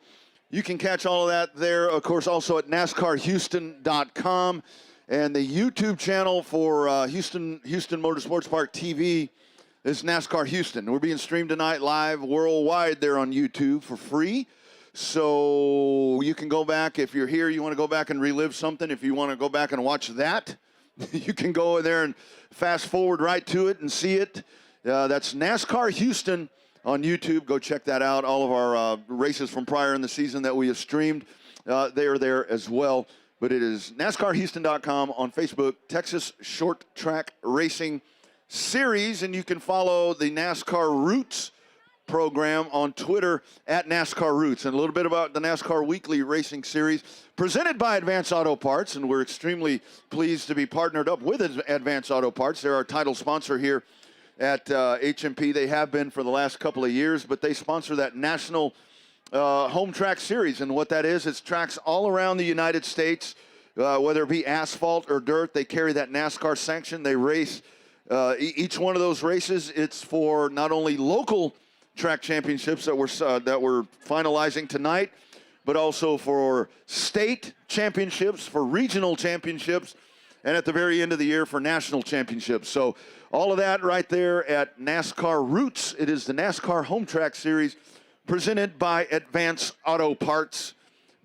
you can catch all of that there, of course, also at NASCARHouston.com. And the YouTube channel for Houston Motorsports Park TV is NASCAR Houston. We're being streamed tonight live worldwide there on YouTube for free. So you can go back. If you're here, you want to go back and relive something. If you want to go back and watch that, you can go in there and fast forward right to it and see it. That's NASCAR Houston on YouTube. Go check that out. All of our races from prior in the season that we have streamed, they are there as well. but it is NASCARHouston.com, on Facebook, Texas Short Track Racing Series, and you can follow the NASCAR Roots program on Twitter at NASCAR Roots. And a little bit about the NASCAR Weekly Racing Series presented by Advance Auto Parts, and we're extremely pleased to be partnered up with Advance Auto Parts. They're our title sponsor here at HMP. They have been for the last couple of years, but they sponsor that national home track series. And what that is, it's tracks all around the United States, whether it be asphalt or dirt. They carry that NASCAR sanction. They race each one of those races. It's for not only local track championships that we're finalizing tonight, but also for state championships, for regional championships, and at the very end of the year for national championships. So all of that right there at NASCAR Roots. It is the NASCAR Home Track Series presented by Advance Auto Parts.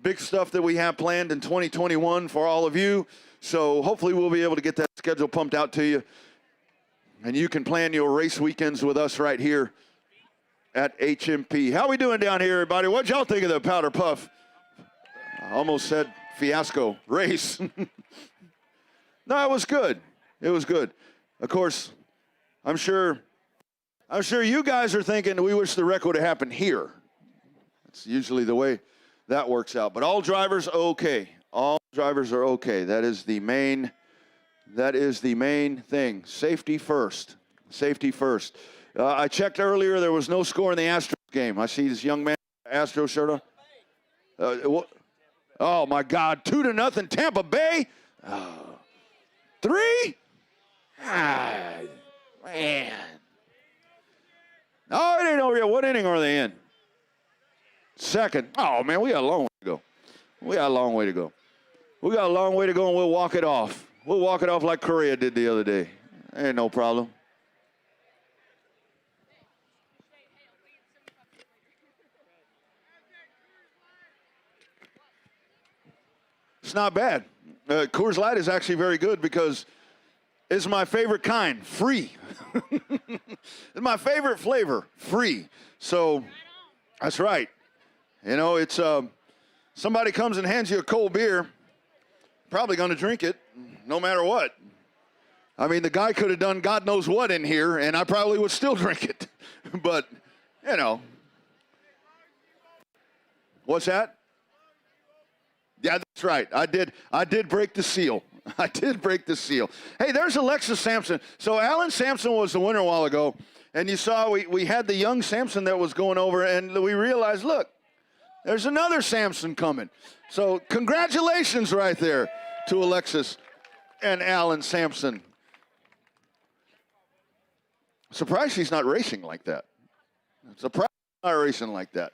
Big stuff that we have planned in 2021 for all of you. So hopefully we'll be able to get that schedule pumped out to you, and you can plan your race weekends with us right here at HMP. How we doing down here, everybody? What'd y'all think of the Powder Puff? I almost said fiasco race. No, it was good. It was good. Of course, I'm sure you guys are thinking we wish the wreck would have happened here. It's usually the way that works out. But all drivers okay. All drivers are okay. That is the main thing. Safety first. Safety first. I checked earlier. There was no score in the Astros game. I see this young man, Astros shirt on. Oh, my God. 2-0 Tampa Bay. 3? Ah, man. Oh, it ain't over yet. What inning are they in? Second. Oh, man, we got a long way to go. We got a long way to go. We got a long way to go, and we'll walk it off. We'll walk it off like Correa did the other day. Ain't no problem. It's not bad. Coors Light is actually very good because it's my favorite kind, free. It's my favorite flavor, free. So that's right. You know, it's somebody comes and hands you a cold beer, probably going to drink it no matter what. I mean, the guy could have done God knows what in here, and I probably would still drink it. But, you know. What's that? Yeah, that's right. I did break the seal. I did break the seal. Hey, there's Alexis Sampson. So Alan Sampson was the winner a while ago, and you saw we had the young Sampson that was going over, and we realized, look, there's another Sampson coming. So congratulations right there to Alexis and Alan Sampson. Surprised he's not racing like that. Surprised he's not racing like that.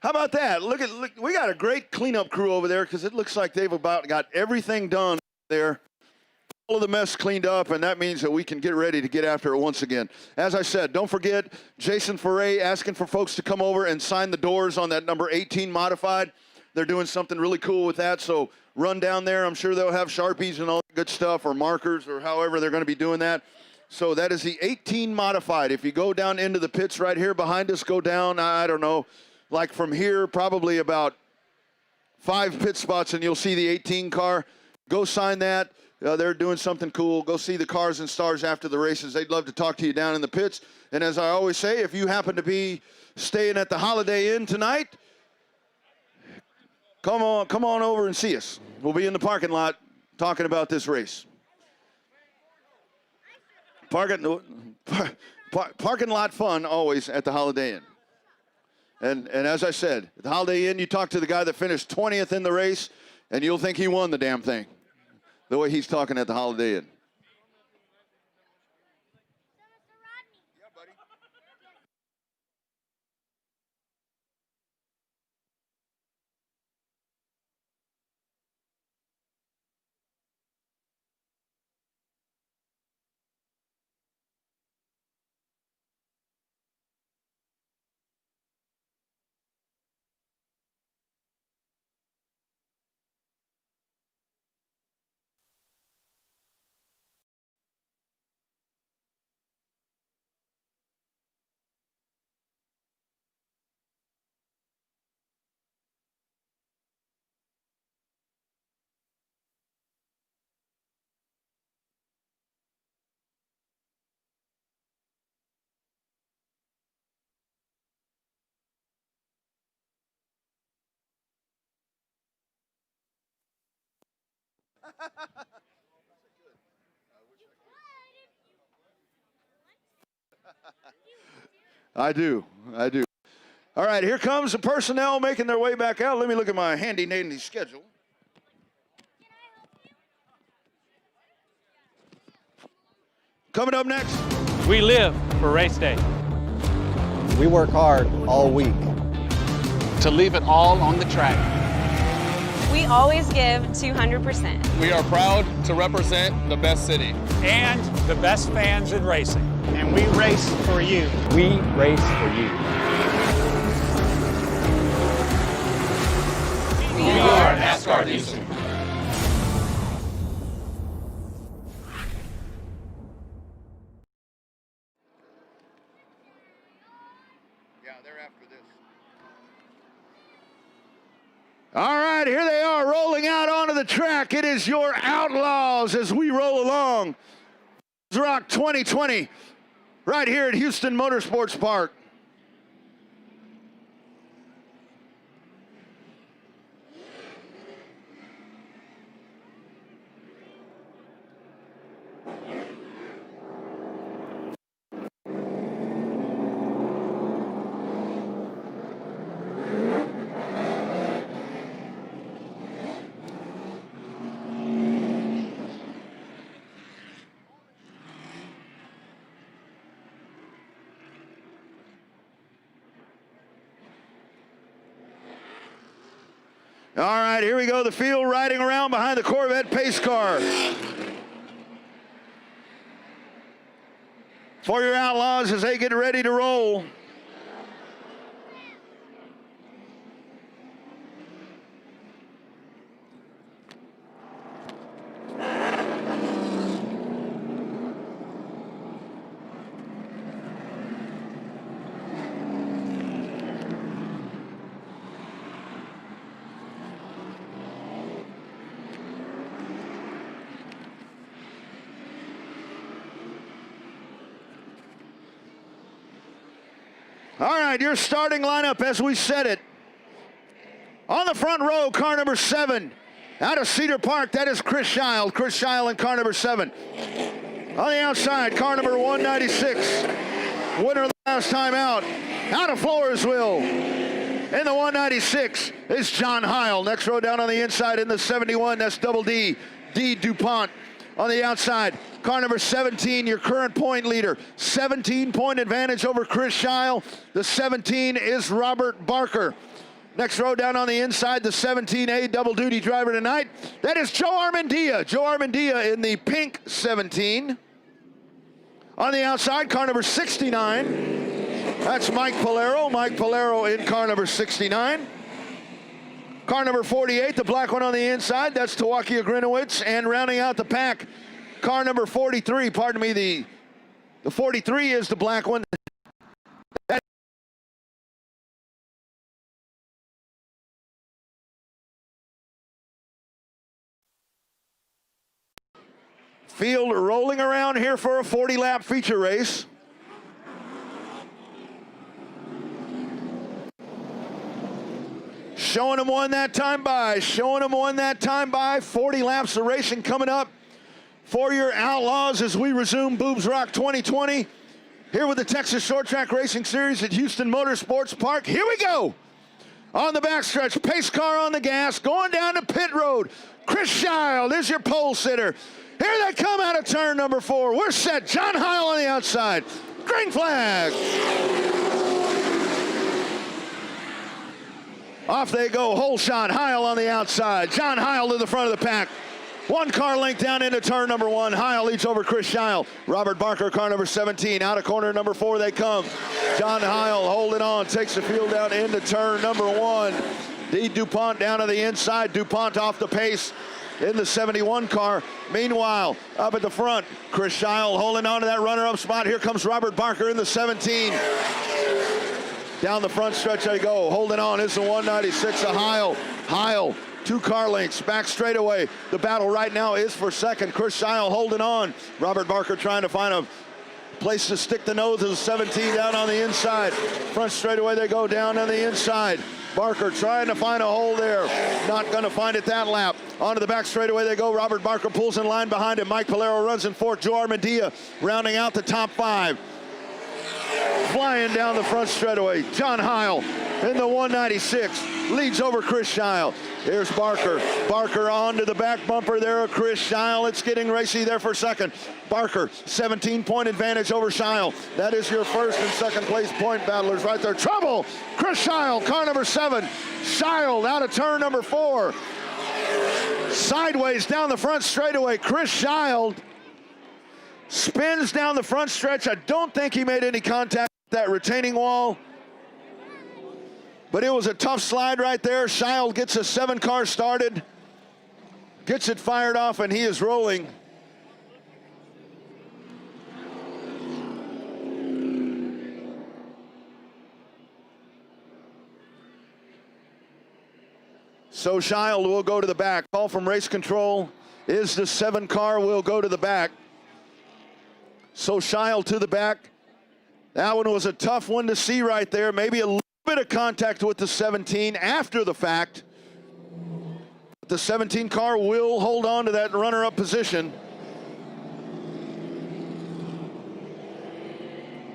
How about that? Look, we got a great cleanup crew over there because it looks like they've about got everything done there. All of the mess cleaned up, and that means that we can get ready to get after it once again. As I said, don't forget Jason Foray asking for folks to come over and sign the doors on that number 18 modified. They're doing something really cool with that, so run down there. I'm sure they'll have Sharpies and all that good stuff, or markers, or however they're going to be doing that. So that is the 18 modified. If you go down into the pits right here behind us, go down, I don't know, like from here, probably about 5 pit spots, and you'll see the 18 car. Go sign that. They're doing something cool. Go see the Cars and Stars after the races. They'd love to talk to you down in the pits. And as I always say, if you happen to be staying at the Holiday Inn tonight, come on over and see us. We'll be in the parking lot talking about this race. Parking lot fun always at the Holiday Inn. And as I said, at the Holiday Inn, you talk to the guy that finished 20th in the race, and you'll think he won the damn thing, the way he's talking at the Holiday Inn. I do. All right, here comes the personnel making their way back out. Let me look at my handy dandy schedule. Coming up next. We live for race day. We work hard all week. To leave it all on the track. We always give 200%. We are proud to represent the best city. And the best fans in racing. And we race for you. We race for you. We are NASCAR Nation. Yeah, they're after this. All right, here they are rolling out onto the track. It is your Outlaws as we roll along. Boobs Rock 2020 right here at Houston Motorsports Park. All right, here we go. The field riding around behind the Corvette pace car. For your Outlaws as they get ready to roll. All right, your starting lineup as we set it. On the front row, car number 7. Out of Cedar Park, that is Chris Scheil. Chris Scheil in car number 7. On the outside, car number 196. Winner of the last time out. Out of Floresville. In the 196 is John Heil. Next row down on the inside in the 71, that's Double D. D. DuPont. On the outside, car number 17, your current point leader. 17-point advantage over Chris Scheil. The 17 is Robert Barker. Next row down on the inside, the 17A double-duty driver tonight. That is Joe Armandia. Joe Armandia in the pink 17. On the outside, car number 69. That's Mike Polero. Mike Polero in car number 69. Car number 48, the black one on the inside, that's Tawakia Grinowitz. And rounding out the pack, car number 43, pardon me, the 43 is the black one. Field rolling around here for a 40-lap feature race. Showing them one that time by. 40 laps of racing coming up for your Outlaws as we resume Boobs Rock 2020 here with the Texas Short Track Racing Series at Houston Motorsports Park. Here we go. On the backstretch, pace car on the gas, going down to pit road. Chris Scheil is your pole sitter. Here they come out of turn number 4. We're set. John Heil on the outside. Green flag. Off they go, hole shot, Heil on the outside. John Heil to the front of the pack. One car length down into turn number 1. Heil leads over Chris Scheil. Robert Barker, car number 17. Out of corner number 4 they come. John Heil holding on, takes the field down into turn number 1. D. DuPont down to the inside. DuPont off the pace in the 71 car. Meanwhile, up at the front, Chris Scheil holding on to that runner-up spot. Here comes Robert Barker in the 17. Down the front stretch they go, holding on. It's the 196 of Heil. Heil, 2 car lengths, back straightaway. The battle right now is for second. Chris Scheil holding on. Robert Barker trying to find a place to stick the nose of the 17 down on the inside. Front straightaway they go down on the inside. Barker trying to find a hole there. Not going to find it that lap. Onto the back straightaway they go. Robert Barker pulls in line behind him. Mike Polero runs in fourth. Joe Armandia rounding out the top 5. Flying down the front straightaway, John Heil in the 196 leads over Chris Scheil. Here's Barker. Barker onto the back bumper there of Chris Scheil. It's getting racy there for second. Barker, 17-point advantage over Scheil. That is your first and second place point battlers right there. Trouble! Chris Scheil, car number 7. Scheil out of turn number 4. Sideways down the front straightaway. Chris Scheil spins down the front stretch. I don't think he made any contact with that retaining wall. But it was a tough slide right there. Scheil gets a 7-car started, gets it fired off, and he is rolling. So Scheil will go to the back. Call from race control is the 7-car will go to the back. So Scheil to the back. That one was a tough one to see right there. Maybe a little bit of contact with the 17 after the fact. The 17 car will hold on to that runner-up position.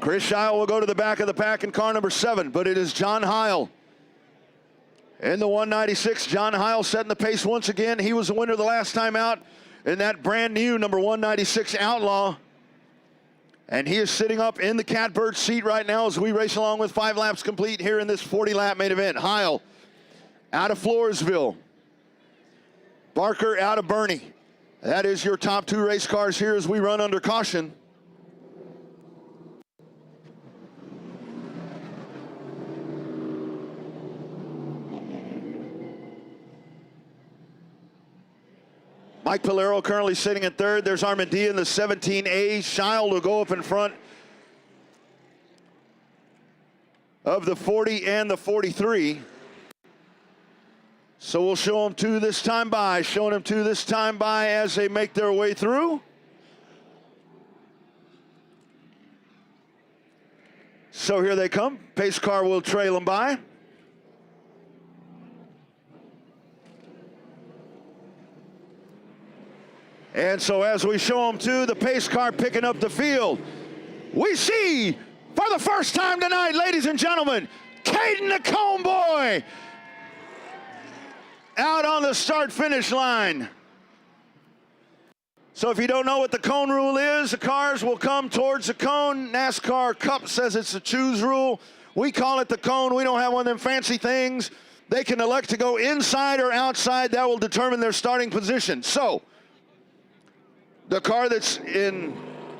Chris Scheil will go to the back of the pack in car number 7, but it is John Heil in the 196. John Heil setting the pace once again. He was the winner the last time out in that brand new number 196 Outlaw. And he is sitting up in the catbird seat right now as we race along with 5 laps complete here in this 40-lap main event. Heil out of Floresville. Barker out of Bernie. That is your top 2 race cars here as we run under caution. Mike Polero currently sitting in third. There's Armandia in the 17A. Scheil will go up in front of the 40 and the 43. So we'll show them 2 this time by. Showing them 2 this time by as they make their way through. So here they come. Pace car will trail them by. And so as we show them 2, the pace car picking up the field. We see, for the first time tonight, ladies and gentlemen, Caden the Cone Boy out on the start-finish line. So if you don't know what the cone rule is, the cars will come towards the cone. NASCAR Cup says it's a choose rule. We call it the cone. We don't have one of them fancy things. They can elect to go inside or outside. That will determine their starting position. So the car that's in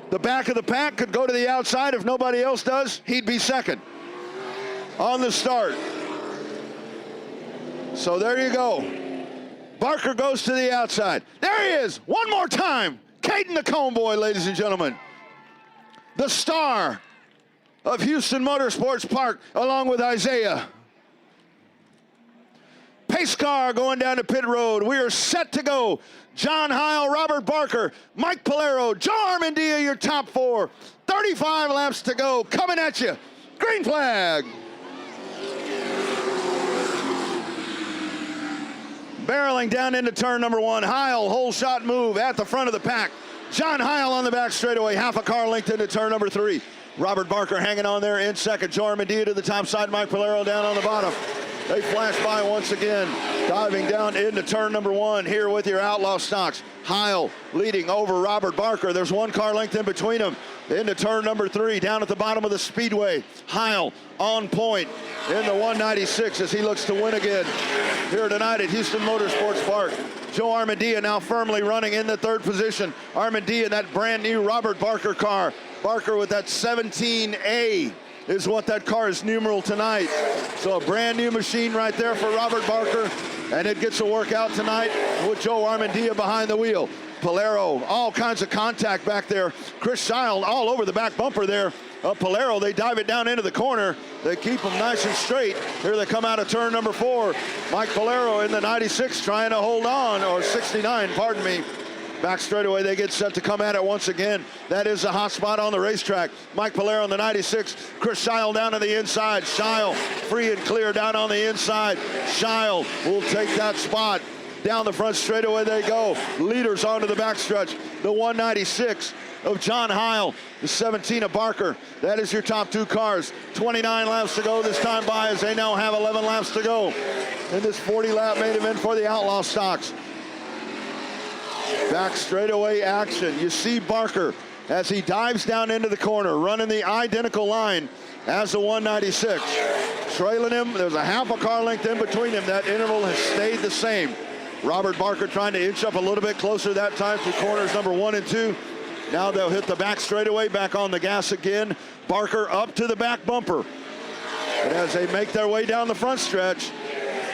the back of the pack could go to the outside. If nobody else does, he'd be second on the start. So there you go. Barker goes to the outside. There he is, one more time. Caden the Cone Boy, ladies and gentlemen. The star of Houston Motorsports Park, along with Isaiah. Pace car going down to pit road. We are set to go. John Heil, Robert Barker, Mike Polero, Joe Armandia, your top 4. 35 laps to go. Coming at you. Green flag. Barreling down into turn number 1. Heil, whole shot move at the front of the pack. John Heil on the back straightaway, half a car length into turn number 3. Robert Barker hanging on there in second. Joe Armandia to the top side. Mike Polero down on the bottom. They flash by once again, diving down into turn number 1 here with your Outlaw stocks. Heil leading over Robert Barker. There's 1 car length in between them. Into turn number 3, down at the bottom of the speedway. Heil on point in the 196 as he looks to win again here tonight at Houston Motorsports Park. Joe Armandia now firmly running in the 3rd position. Armandia in that brand new Robert Barker car. Barker with that 17A. Is what that car is numeral tonight. So a brand new machine right there for Robert Barker, and it gets a workout tonight with Joe Armandia behind the wheel. Polero, all kinds of contact back there. Chris Scheil all over the back bumper there. Polero, they dive it down into the corner. They keep them nice and straight. Here they come out of turn number 4. Mike Polero in the 96 trying to hold on, or 69, pardon me. Back straightaway, they get set to come at it once again. That is the hot spot on the racetrack. Mike Polero on the 96. Chris Scheil down to the inside. Scheil free and clear down on the inside. Scheil will take that spot. Down the front straightaway they go. Leaders onto the backstretch. The 196 of John Heil, the 17 of Barker. That is your top two cars. 29 laps to go this time by, as they now have 11 laps to go in this 40-lap main event for the Outlaw stocks. Back straightaway action. You see Barker as he dives down into the corner, running the identical line as the 196. Trailing him, there's a half a car length in between them. That interval has stayed the same. Robert Barker trying to inch up a little bit closer that time through corners number 1 and 2. Now they'll hit the back straightaway, back on the gas again. Barker up to the back bumper. But as they make their way down the front stretch,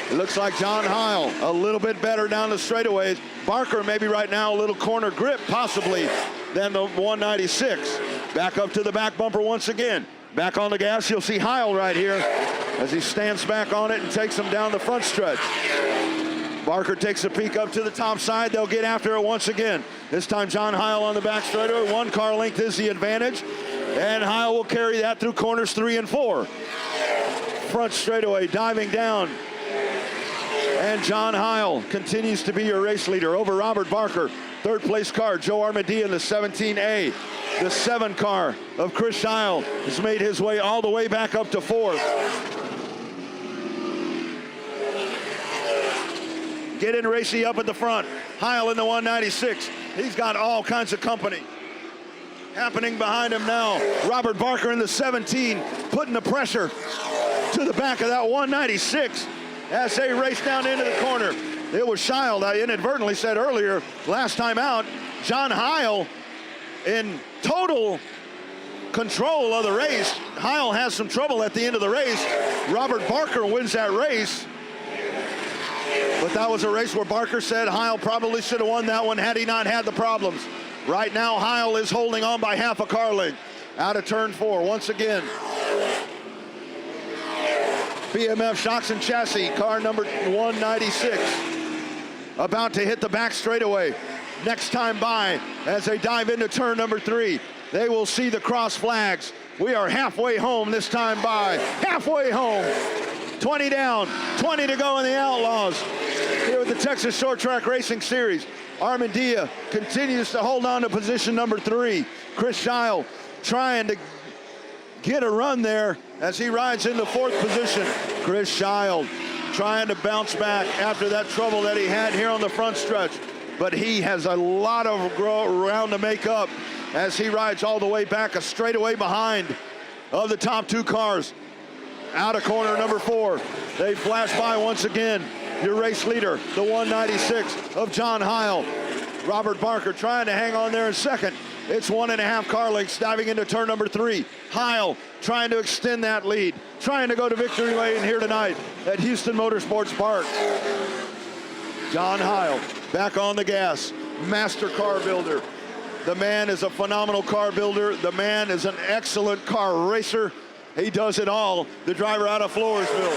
it looks like John Heil a little bit better down the straightaways. Barker maybe right now a little corner grip possibly than the 196. Back up to the back bumper once again. Back on the gas, you'll see Heil right here as he stands back on it and takes him down the front stretch. Barker takes a peek up to the top side. They'll get after it once again. This time John Heil on the back straightaway. 1 car length is the advantage. And Heil will carry that through corners 3 and 4. Front straightaway diving down. And John Heil continues to be your race leader over Robert Barker. Third place car, Joe Armadillo in the 17A. The 7 car of Chris Heil has made his way all the way back up to 4th. Getting racy up at the front. Heil in the 196. He's got all kinds of company happening behind him now. Robert Barker in the 17, putting the pressure to the back of that 196 as they race down into the corner. It was Child, I inadvertently said earlier, last time out, John Heil in total control of the race. Heil has some trouble at the end of the race. Robert Barker wins that race. But that was a race where Barker said Heil probably should have won that one had he not had the problems. Right now, Heil is holding on by half a car length. Out of turn 4, once again. BMF Shocks and Chassis, car number 196. About to hit the back straightaway. Next time by, as they dive into turn number 3, they will see the cross flags. We are halfway home this time by. Halfway home. 20 down, 20 to go in the Outlaws here with the Texas Short Track Racing Series. Armadillo continues to hold on to position number 3. Chris Heil trying to get a run there as he rides into 4th position. Chris Heil trying to bounce back after that trouble that he had here on the front stretch. But he has a lot of ground to make up as he rides all the way back, a straightaway behind of the top 2 cars. Out of corner number 4, they flash by once again. Your race leader, the 196 of John Heil. Robert Barker trying to hang on there in second. It's 1.5 car lengths diving into turn number 3. Heil trying to extend that lead, trying to go to victory lane here tonight at Houston Motorsports Park. John Heil back on the gas, master car builder. The man is a phenomenal car builder. The man is an excellent car racer. He does it all. The driver out of Floresville.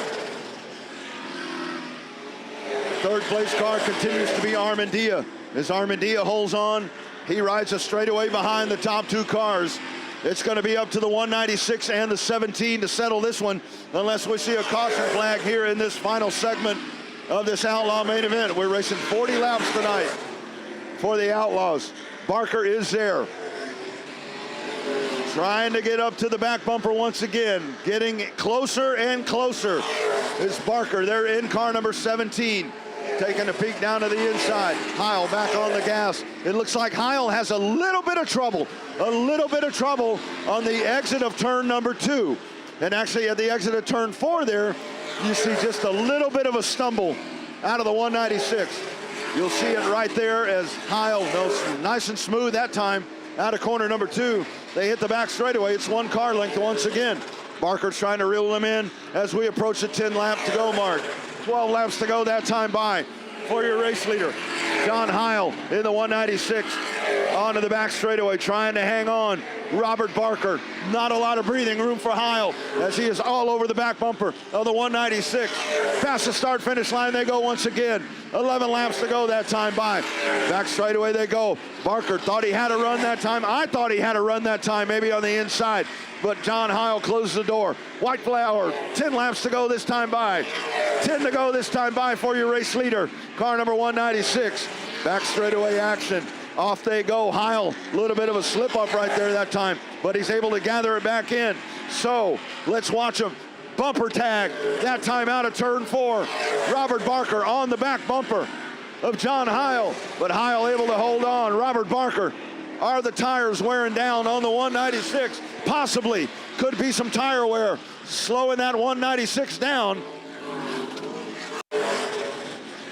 Third place car continues to be Armadillo. As Armadillo holds on, he rides a straightaway behind the top 2 cars. It's going to be up to the 196 and the 17 to settle this one, unless we see a caution flag here in this final segment of this Outlaw main event. We're racing 40 laps tonight for the Outlaws. Barker is there. Trying to get up to the back bumper once again. Getting closer and closer is Barker. They're in car number 17. Taking a peek down to the inside. Heil back on the gas. It looks like Heil has a little bit of trouble on the exit of turn number 2. And actually at the exit of turn 4 there, you see just a little bit of a stumble out of the 196. You'll see it right there as Heil goes nice and smooth that time. Out of corner number 2, they hit the back straightaway. It's 1 car length once again. Barker's trying to reel them in as we approach the 10 lap to go mark. 12 laps to go that time by for your race leader. John Heil in the 196 onto the back straightaway, trying to hang on. Robert Barker, not a lot of breathing room for Heil as he is all over the back bumper of the 196. Past the start-finish line they go once again. 11 laps to go that time by. Back straightaway they go. Barker thought he had a run that time. I thought he had a run that time, maybe on the inside. But John Heil closed the door. White flower, 10 laps to go this time by. 10 to go this time by for your race leader, car number 196. Back straightaway action. Off they go. Heil, a little bit of a slip up right there that time, but he's able to gather it back in. So let's watch him. Bumper tag, that time out of turn 4. Robert Barker on the back bumper of John Heil, but Heil able to hold on. Robert Barker, are the tires wearing down on the 196? Possibly. Could be some tire wear slowing that 196 down.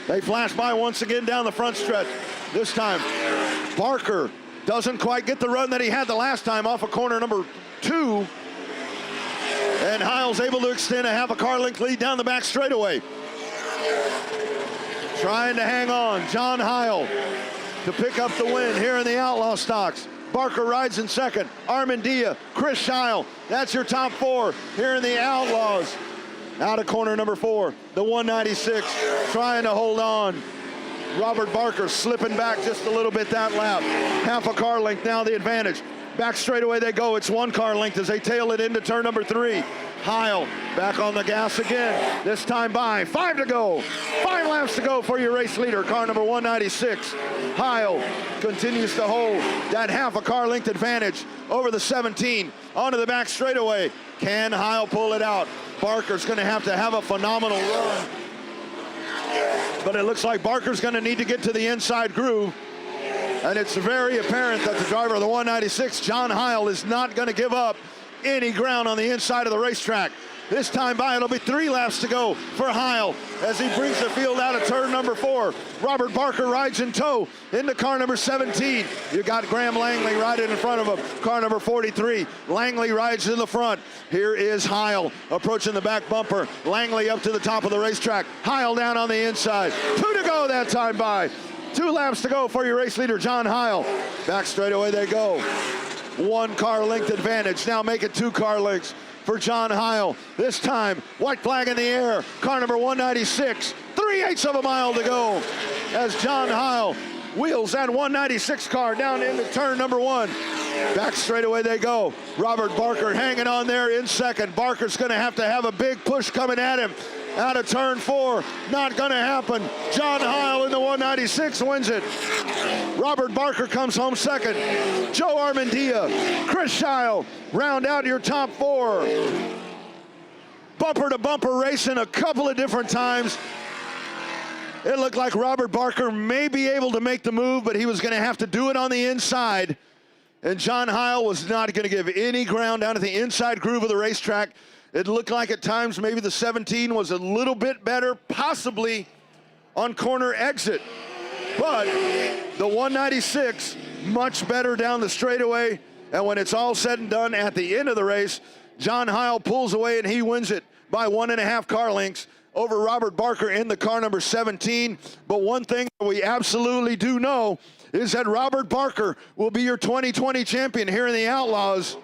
They flash by once again down the front stretch. This time, Barker doesn't quite get the run that he had the last time off of corner number 2. And Heil's able to extend a half a car length lead down the back straightaway. Trying to hang on, John Heil to pick up the win here in the Outlaw stocks. Barker rides in second. Armandia, Chris Heil. That's your top 4 here in the Outlaws. Out of corner number 4, the 196 trying to hold on. Robert Barker slipping back just a little bit that lap. Half a car length now the advantage. Back straightaway they go. It's 1 car length as they tail it into turn number 3. Heil back on the gas again. This time by 5 to go. 5 laps to go for your race leader, car number 196. Heil continues to hold that half a car length advantage over the 17 onto the back straightaway. Can Heil pull it out? Barker's going to have a phenomenal run. But it looks like Barker's going to need to get to the inside groove. And it's very apparent that the driver of the 196, John Heil, is not going to give up any ground on the inside of the racetrack. This time by, it'll be 3 laps to go for Heil as he brings the field out of turn number 4. Robert Barker rides in tow into car number 17. You got Graham Langley riding in front of him, car number 43. Langley rides in the front. Here is Heil approaching the back bumper. Langley up to the top of the racetrack. Heil down on the inside. 2 to go that time by. 2 laps to go for your race leader, John Heil. Back straightaway they go. 1 car length advantage. Now make it 2 car lengths for John Heil. This time, white flag in the air. Car number 196. 3/8 of a mile to go as John Heil wheels that 196 car down into turn number 1. Back straightaway they go. Robert Barker hanging on there in second. Barker's going to have a big push coming at him. Out of turn 4, not going to happen. John Heil in the 196 wins it. Robert Barker comes home second. Joe Armandia, Chris Heil round out your top 4. Bumper to bumper racing a couple of different times. It looked like Robert Barker may be able to make the move, but he was going to have to do it on the inside. And John Heil was not going to give any ground down at the inside groove of the racetrack. It looked like at times maybe the 17 was a little bit better, possibly on corner exit. But the 196, much better down the straightaway. And when it's all said and done at the end of the race, John Heil pulls away and he wins it by 1.5 car lengths over Robert Barker in the car number 17. But one thing we absolutely do know is that Robert Barker will be your 2020 champion here in the Outlaws.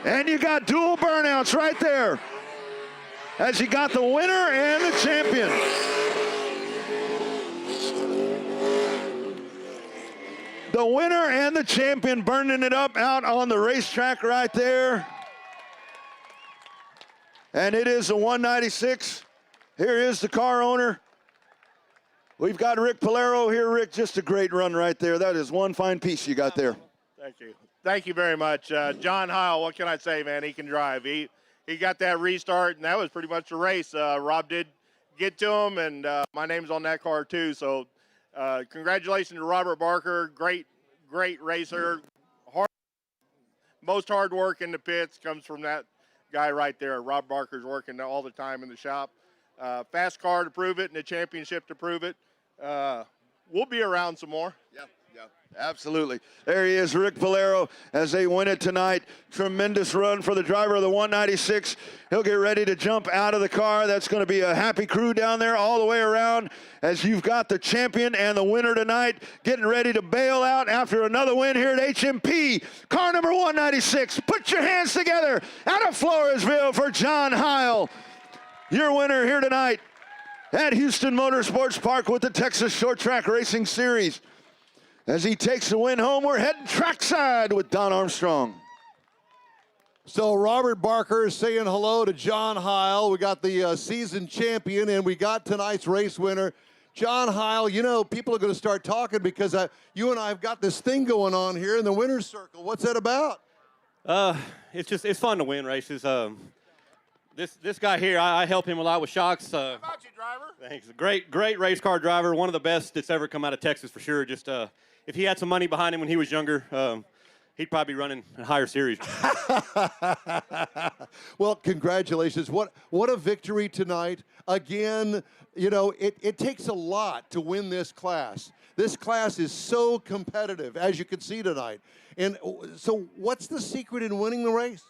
And you got dual burnouts right there as you got the winner and the champion. The winner and the champion burning it up out on the racetrack right there. And it is the 196. Here is the car owner. We've got Rick Polero here. Rick, just a great run right there. That is one fine piece you got there. Thank you. Thank you very much. John Heil, what can I say, man? He can drive. He got that restart, and that was pretty much the race. Rob did get to him, and my name's on that car too. So congratulations to Robert Barker. Great racer. Most hard work in the pits comes from that guy right there. Rob Barker's working all the time in the shop. Fast car to prove it and a championship to prove it. We'll be around some more. Yeah. Absolutely. There he is, Rick Valero, as they win it tonight. Tremendous run for the driver of the 196. He'll get ready to jump out of the car. That's going to be a happy crew down there all the way around as you've got the champion and the winner tonight getting ready to bail out after another win here at HMP. Car number 196. Put your hands together out of Floresville for John Heil. Your winner here tonight at Houston Motorsports Park with the Texas Short Track Racing Series. As he takes the win home, we're heading trackside with Don Armstrong. So Robert Barker is saying hello to John Heil. We got the season champion, and we got tonight's race winner. John Heil, you know, people are going to start talking because you and I have got this thing going on here in the winner's circle. What's that about? It's fun to win races. This guy here, I help him a lot with shocks. How about you, driver? Thanks. Great race car driver. One of the best that's ever come out of Texas for sure. Just if he had some money behind him when he was younger, he'd probably be running a higher series. Well, congratulations. What a victory tonight. Again, you know, it takes a lot to win this class. This class is so competitive, as you can see tonight. And so what's the secret in winning the race?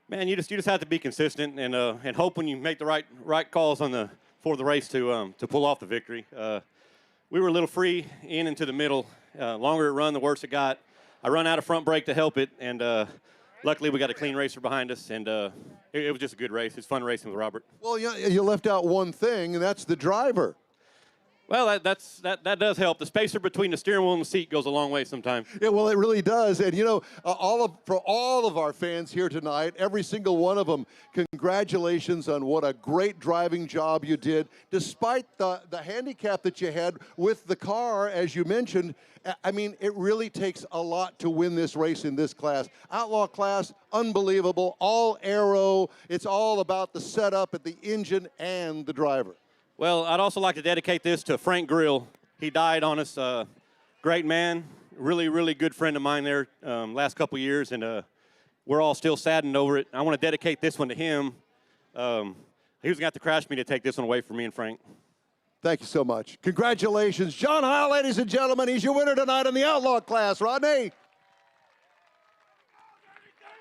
Man, you just have to be consistent and hope when you make the right calls for the race to pull off the victory. We were a little free into the middle. Longer it run, the worse it got. I run out of front brake to help it, and luckily we got a clean racer behind us, and it was just a good race. It's fun racing with Robert. Well, you left out one thing, and that's the driver. Well, that does help. The spacer between the steering wheel and the seat goes a long way sometimes. Yeah, well, it really does. And, you know, for all of our fans here tonight, every single one of them, congratulations on what a great driving job you did. Despite the handicap that you had with the car, as you mentioned, I mean, it really takes a lot to win this race in this class. Outlaw class, unbelievable, all aero. It's all about the setup at the engine and the driver. Well, I'd also like to dedicate this to Frank Grill. He died on us. Great man, really good friend of mine there last couple years, and we're all still saddened over it. I want to dedicate this one to him. He was going to have to crash me to take this one away from me and Frank. Thank you so much. Congratulations. John Heil, ladies and gentlemen. He's your winner tonight in the Outlaw class. Rodney.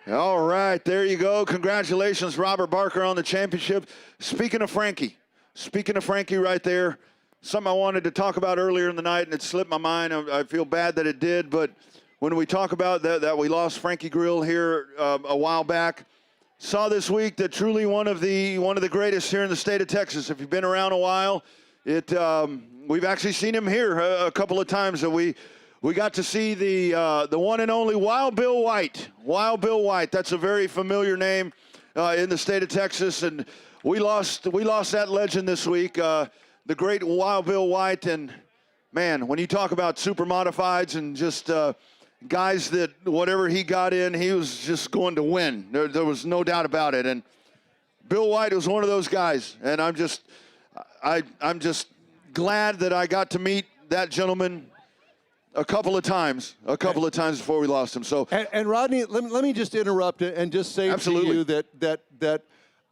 All right, there you go. Congratulations, Robert Barker, on the championship. Speaking of Frankie right there, something I wanted to talk about earlier in the night, and it slipped my mind. I feel bad that it did, but when we talk about that we lost Frankie Grill here a while back, saw this week that truly one of the greatest here in the state of Texas. If you've been around a while, we've actually seen him here a couple of times. That we got to see the one and only Wild Bill White. Wild Bill White. That's a very familiar name in the state of Texas, and we lost that legend this week, the great Wild Bill White. And man, when you talk about super modifieds and just guys that whatever he got in, he was just going to win. There was no doubt about it. And Bill White was one of those guys. And I'm just glad that I got to meet that gentleman a couple of times before we lost him. So and Rodney, let me just interrupt and just say absolutely. to you that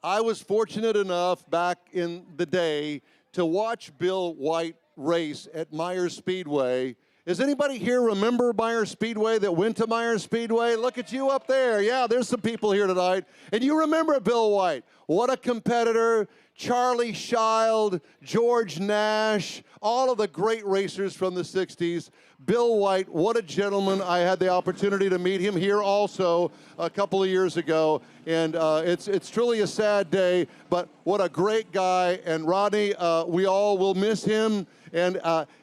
I was fortunate enough back in the day to watch Bill White race at Myers Speedway. Does anybody here remember Myers Speedway that went to Myers Speedway? Look at you up there. Yeah, there's some people here tonight. And you remember Bill White. What a competitor. Charlie Child, George Nash, all of the great racers from the 60s. Bill White, what a gentleman. I had the opportunity to meet him here also a couple of years ago. And it's truly a sad day, but what a great guy. And Rodney, we all will miss him. And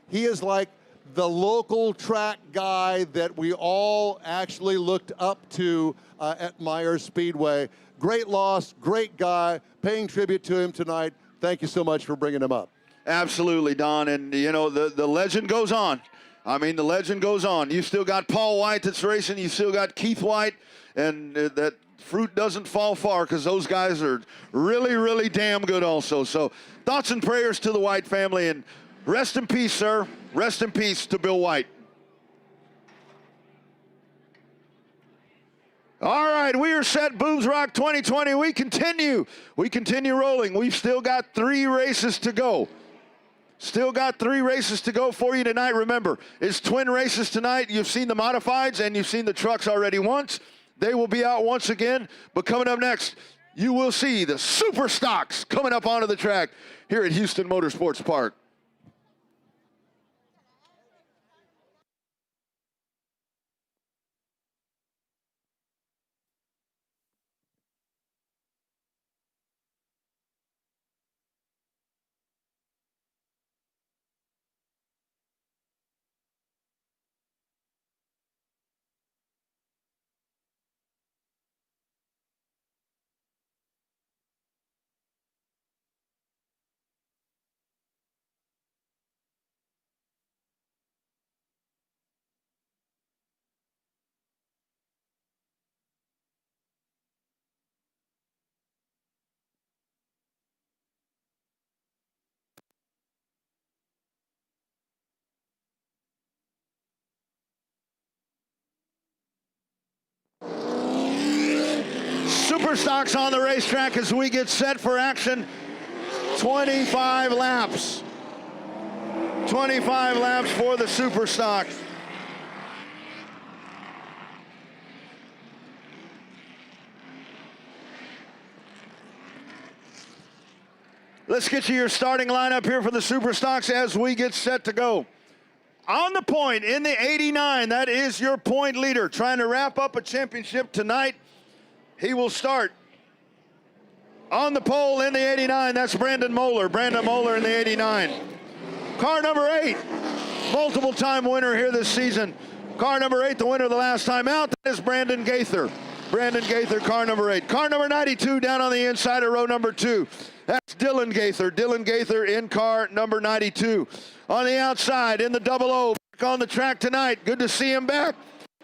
he is like the local track guy that we all actually looked up to at Myers Speedway. Great loss, great guy, paying tribute to him tonight. Thank you so much for bringing him up. Absolutely, Don. And, you know, the legend goes on. I mean, the legend goes on. You still got Paul White that's racing. You still got Keith White. And that fruit doesn't fall far because those guys are really damn good also. So thoughts and prayers to the White family. And rest in peace, sir. Rest in peace to Bill White. All right, we are set. Boobs Rock 2020. We continue rolling. We've still got 3 races to go. Still got 3 races to go for you tonight. Remember, it's twin races tonight. You've seen the modifieds and you've seen the trucks already once. They will be out once again. But coming up next, you will see the super stocks coming up onto the track here at Houston Motorsports Park. Super stocks on the racetrack as we get set for action. 25 laps. 25 laps for the super stocks. Let's get you your starting lineup here for the super stocks as we get set to go. On the point in the 89, that is your point leader, trying to wrap up a championship tonight. He will start on the pole in the 89. That's Brandon Moeller. Brandon Moeller in the 89. Car number 8, multiple-time winner here this season. Car number 8, the winner the last time out, that is Brandon Gaither. Brandon Gaither, car number 8. Car number 92 down on the inside of row number 2. That's Dylan Gaither. Dylan Gaither in car number 92. On the outside in the 00, back on the track tonight. Good to see him back.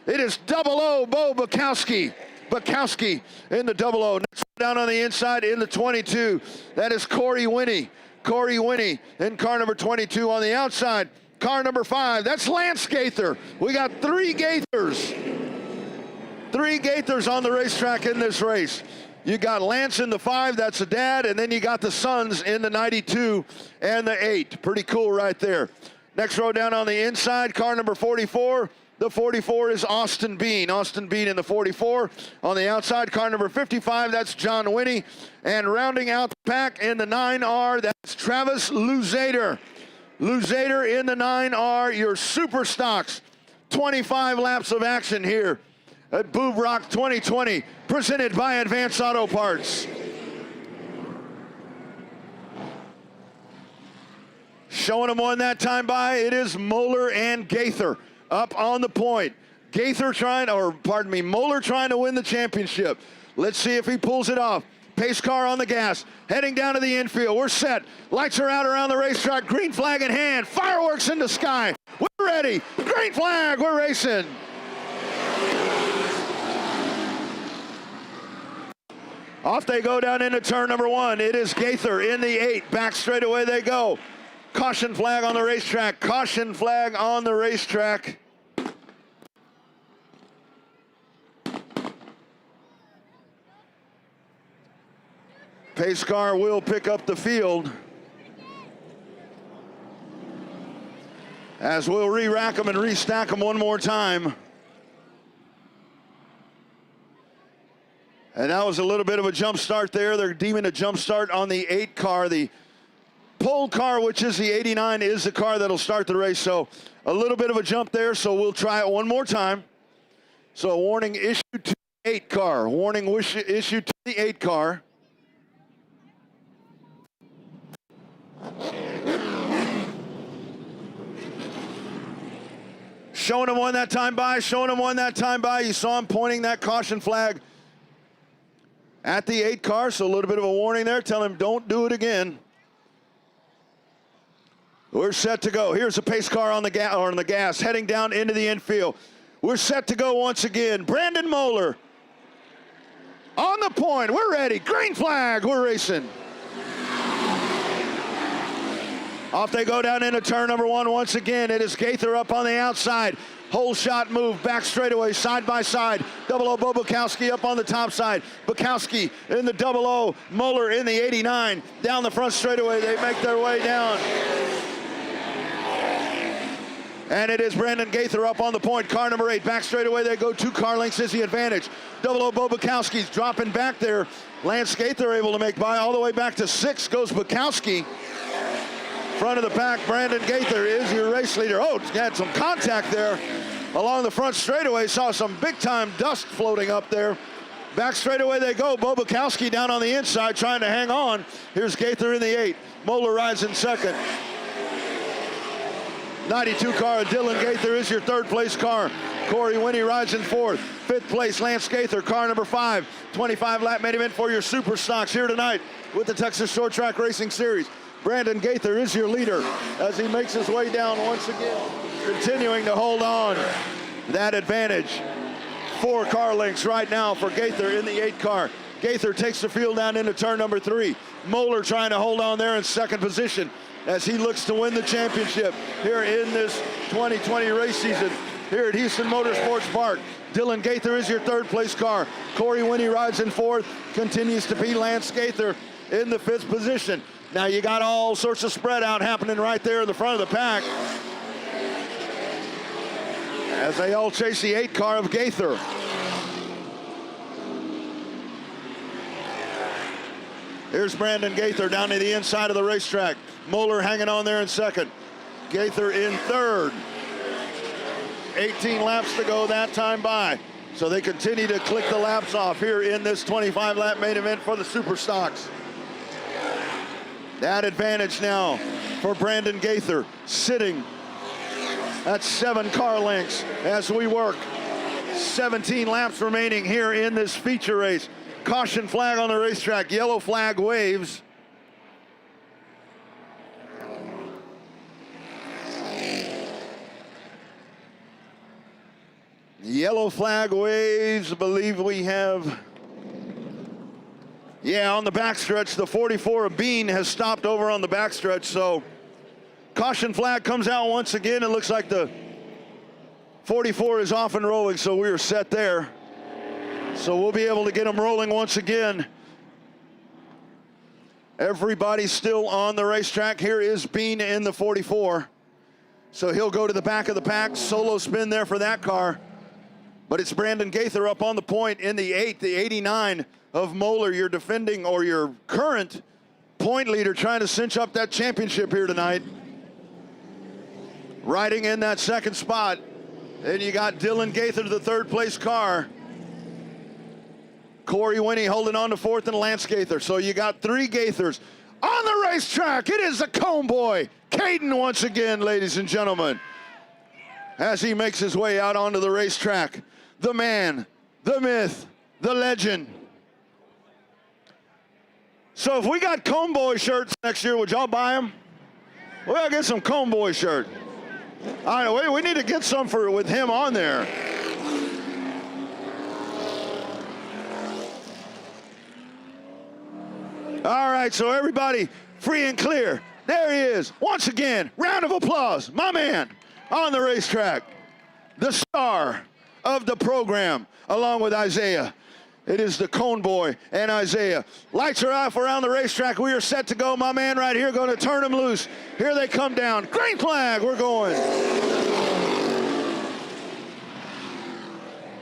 It is 00 Bo Bukowski. Bukowski in the 00. Next down on the inside in the 22. That is Corey Winnie. Corey Winnie in car number 22 on the outside. Car number 5. That's Lance Gaither. We got 3 Gaithers. 3 Gaithers on the racetrack in this race. You got Lance in the 5, that's a dad, and then you got the sons in the 92 and the 8. Pretty cool right there. Next row down on the inside, car number 44. The 44 is Austin Bean. Austin Bean in the 44. On the outside, car number 55, that's John Winnie. And rounding out the pack in the 9R, that's Travis Luzader. Luzader in the 9R, your super stocks. 25 laps of action here at Boob Rock 2020, presented by Advanced Auto Parts. Showing them one that time by, it is Moeller and Gaither up on the point. Moeller trying to win the championship. Let's see if he pulls it off. Pace car on the gas, heading down to the infield. We're set. Lights are out around the racetrack. Green flag in hand. Fireworks in the sky. We're ready. Green flag. We're racing. Off they go down into turn number 1. It is Gaither in the 8. Back straight away they go. Caution flag on the racetrack. Caution flag on the racetrack. Pace car will pick up the field. As we'll re-rack them and restack them one more time. And that was a little bit of a jump start there. They're deeming a jump start on the 8 car. The pole car, which is the 89, is the car that'll start the race. So a little bit of a jump there, so we'll try it one more time. So a warning issued to the 8 car. Warning issued to the 8 car. Showing him one that time by, showing him one that time by. You saw him pointing that caution flag at the 8 car, so a little bit of a warning there. Tell him don't do it again. We're set to go. Here's a pace car on the gas, heading down into the infield. We're set to go once again. Brandon Moeller on the point. We're ready. Green flag. We're racing. Off they go down into turn number 1 once again. It is Gaither up on the outside. Whole shot move, back straightaway, side by side. 00 Bo Bukowski up on the top side. Bukowski in the 00, Moeller in the 89. Down the front straightaway, they make their way down. And it is Brandon Gaither up on the point. Car number 8. Back straightaway they go. 2 car lengths is the advantage. Double O Bo Bukowski's dropping back there. Lance Gaither able to make by. All the way back to 6 goes Bukowski. Front of the pack, Brandon Gaither is your race leader. Oh, had some contact there along the front straightaway. Saw some big-time dust floating up there. Back straightaway they go. Bo Bukowski down on the inside trying to hang on. Here's Gaither in the 8. Moeller rides in second. 92 car, Dylan Gaither is your 3rd place car. Corey Winnie rides in 4th. 5th place, Lance Gaither, car number 5. 25-lap main event for your super stocks here tonight with the Texas Short Track Racing Series. Brandon Gaither is your leader as he makes his way down once again, continuing to hold on that advantage. 4 car lengths right now for Gaither in the 8 car. Gaither takes the field down into turn number 3. Moeller trying to hold on there in 2nd position as he looks to win the championship here in this 2020 race season here at Houston Motorsports Park. Dylan Gaither is your 3rd place car. Corey Winnie rides in 4th, continues to be Lance Gaither in the 5th position. Now you got all sorts of spread out happening right there in the front of the pack as they all chase the 8 car of Gaither. Here's Brandon Gaither down to the inside of the racetrack. Moeller hanging on there in 2nd. Gaither in 3rd. 18 laps to go that time by. So they continue to click the laps off here in this 25-lap main event for the Super Stocks. That advantage now for Brandon Gaither, sitting at 7 car lengths as we work. 17 laps remaining here in this feature race. Caution flag on the racetrack. Yellow flag waves. Yellow flag waves. I believe we have, on the backstretch, the 44 of Bean has stopped over on the backstretch. So caution flag comes out once again. It looks like the 44 is off and rolling, so we're set there. So we'll be able to get them rolling once again. Everybody's still on the racetrack. Here is Bean in the 44. So he'll go to the back of the pack. Solo spin there for that car. But it's Brandon Gaither up on the point in the 8, the 89 of Moeller, your defending or your current point leader, trying to cinch up that championship here tonight. Riding in that 2nd spot. Then you got Dylan Gaither, the 3rd place car. Corey Winnie holding on to 4th and Lance Gaither. So you got 3 Gaithers on the racetrack. It is the Cone Boy, Caden, once again, ladies and gentlemen, as he makes his way out onto the racetrack. The man, the myth, the legend. So if we got Cone Boy shirts next year, would y'all buy them? We'll get some Cone Boy shirt. All right, we need to get some with him on there. All right, so everybody free and clear. There he is. Once again, round of applause. My man on the racetrack, the star of the program, along with Isaiah. It is the Cone Boy and Isaiah. Lights are off around the racetrack. We are set to go. My man right here going to turn them loose. Here they come down. Green flag, we're going.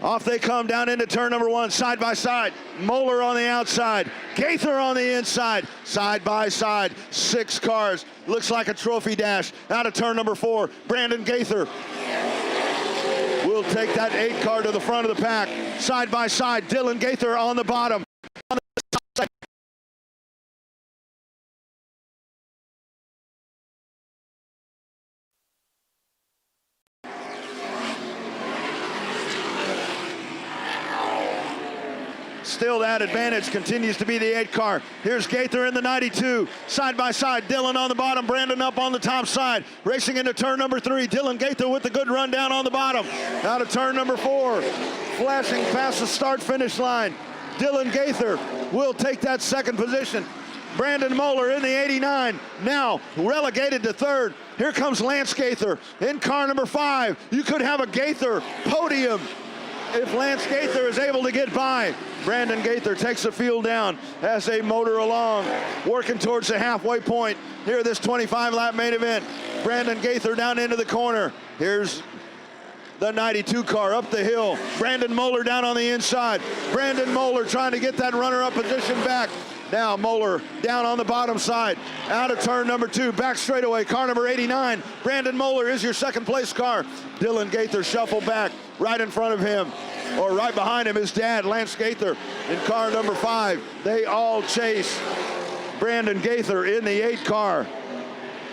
Off they come down into turn number 1, side by side. Moeller on the outside, Gaither on the inside, side by side. 6 cars, looks like a trophy dash. Out of turn number 4, Brandon Gaither will take that 8 car to the front of the pack. Side by side, Dylan Gaither on the bottom. On the side. Still that advantage continues to be the 8 car. Here's Gaither in the 92. Side by side, Dylan on the bottom, Brandon up on the top side. Racing into turn number 3. Dylan Gaither with the good run down on the bottom. Out of turn number 4. Flashing past the start-finish line. Dylan Gaither will take that 2nd position. Brandon Moeller in the 89, now relegated to 3rd. Here comes Lance Gaither in car number 5. You could have a Gaither podium if Lance Gaither is able to get by. Brandon Gaither takes the field down as they motor along, working towards the halfway point here, this 25-lap main event. Brandon Gaither down into the corner. Here's the 92 car up the hill. Brandon Moeller down on the inside. Brandon Moeller trying to get that runner-up position back. Now Moeller down on the bottom side, out of turn number 2, back straightaway, car number 89. Brandon Moeller is your second place car. Dylan Gaither shuffled back. Right in front of him, or right behind him, his dad, Lance Gaither, in car number 5. They all chase Brandon Gaither in the 8 car.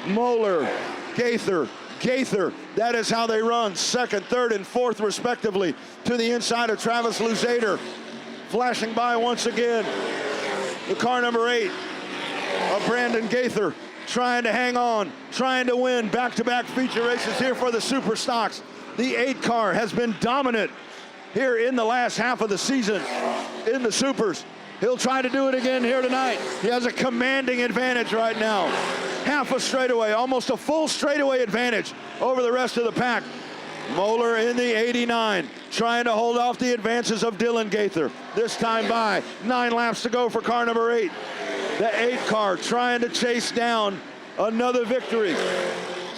Moeller, Gaither, Gaither. That is how they run, 2nd, 3rd, and 4th respectively, to the inside of Travis Luzader. Flashing by once again, the car number 8 of Brandon Gaither, trying to hang on, trying to win back-to-back feature races here for the Super Stocks. The 8 car has been dominant here in the last half of the season in the Supers. He'll try to do it again here tonight. He has a commanding advantage right now. Half a straightaway, almost a full straightaway advantage over the rest of the pack. Moeller in the 89, trying to hold off the advances of Dylan Gaither. This time by, 9 laps to go for car number 8. The 8 car trying to chase down another victory.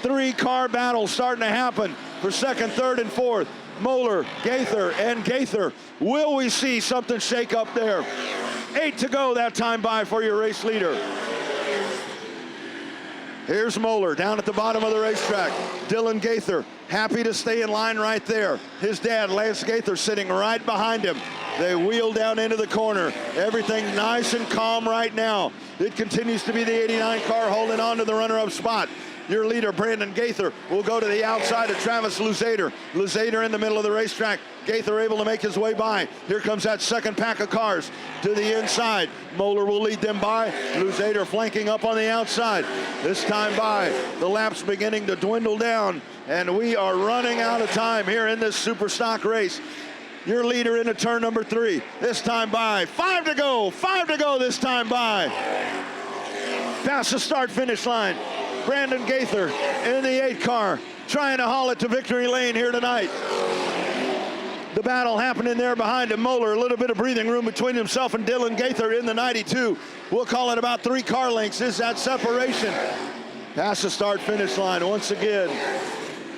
3-car battle starting to happen for 2nd, 3rd, and 4th. Moeller, Gaither, and Gaither. Will we see something shake up there? 8 to go that time by for your race leader. Here's Moeller down at the bottom of the racetrack. Dylan Gaither happy to stay in line right there. His dad, Lance Gaither, sitting right behind him. They wheel down into the corner. Everything nice and calm right now. It continues to be the 89 car holding on to the runner-up spot. Your leader, Brandon Gaither, will go to the outside of Travis Luzader. Luzader in the middle of the racetrack. Gaither able to make his way by. Here comes that second pack of cars to the inside. Moeller will lead them by. Luzader flanking up on the outside. This time by, the laps beginning to dwindle down, and we are running out of time here in this Super Stock race. Your leader into turn number 3. This time by, 5 to go this time by. Past the start-finish line. Brandon Gaither in the 8 car, trying to haul it to victory lane here tonight. The battle happening there behind him. Moeller, a little bit of breathing room between himself and Dylan Gaither in the 92. We'll call it about 3 car lengths is that separation. Past the start-finish line once again.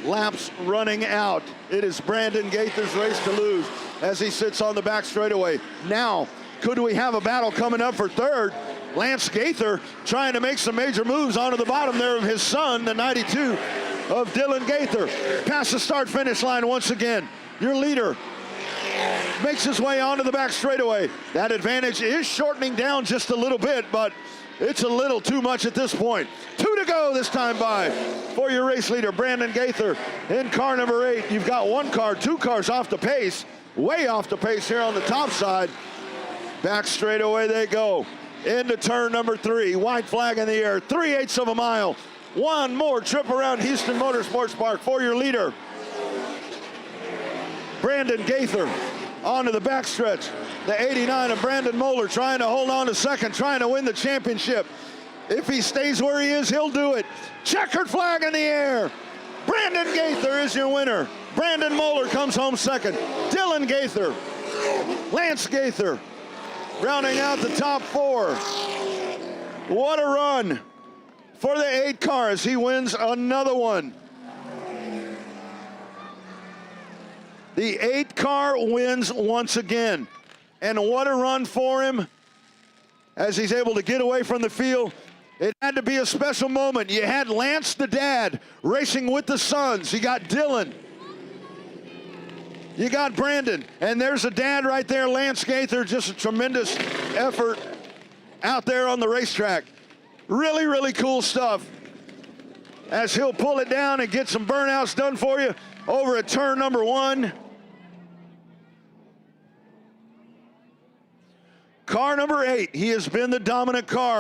Laps running out. It is Brandon Gaither's race to lose as he sits on the back straightaway. Now, could we have a battle coming up for 3rd? Lance Gaither trying to make some major moves onto the bottom there of his son, the 92 of Dylan Gaither. Past the start-finish line once again. Your leader makes his way onto the back straightaway. That advantage is shortening down just a little bit, but it's a little too much at this point. 2 to go this time by for your race leader, Brandon Gaither, in car number 8. You've got 1 car, 2 cars off the pace, way off the pace here on the top side. Back straightaway they go. Into turn number 3, white flag in the air, 3/8 of a mile. One more trip around Houston Motorsports Park for your leader, Brandon Gaither, onto the backstretch. The 89 of Brandon Moeller trying to hold on to 2nd, trying to win the championship. If he stays where he is, he'll do it. Checkered flag in the air. Brandon Gaither is your winner. Brandon Moeller comes home 2nd. Dylan Gaither, Lance Gaither, rounding out the top 4. What a run for the 8 cars. He wins another one. The 8 car wins once again. And what a run for him as he's able to get away from the field. It had to be a special moment. You had Lance, the dad, racing with the sons. You got Dylan. You got Brandon, and there's a dad right there, Lance Gaither, just a tremendous effort out there on the racetrack. Really, really cool stuff. As he'll pull it down and get some burnouts done for you over at turn number 1. Car number 8, he has been the dominant car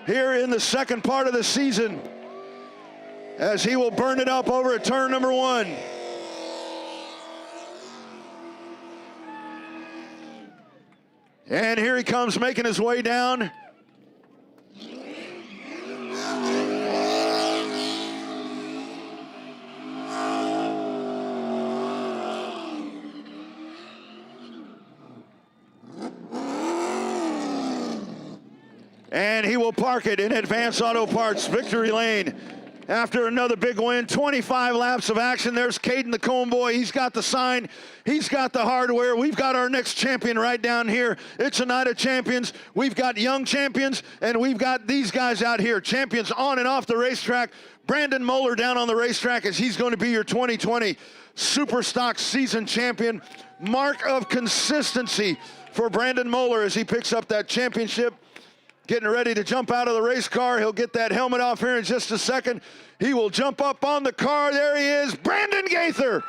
here in the second part of the season as he will burn it up over at turn number 1. And here he comes making his way down. And he will park it in Advance Auto Parts victory lane. After another big win, 25 laps of action. There's Caden the Cone Boy. He's got the sign. He's got the hardware. We've got our next champion right down here. It's a night of champions. We've got young champions, and we've got these guys out here, champions on and off the racetrack. Brandon Moeller down on the racetrack as he's going to be your 2020 Superstock season champion. Mark of consistency for Brandon Moeller as he picks up that championship. Getting ready to jump out of the race car. He'll get that helmet off here in just a second. He will jump up on the car. There he is, Brandon Gaither,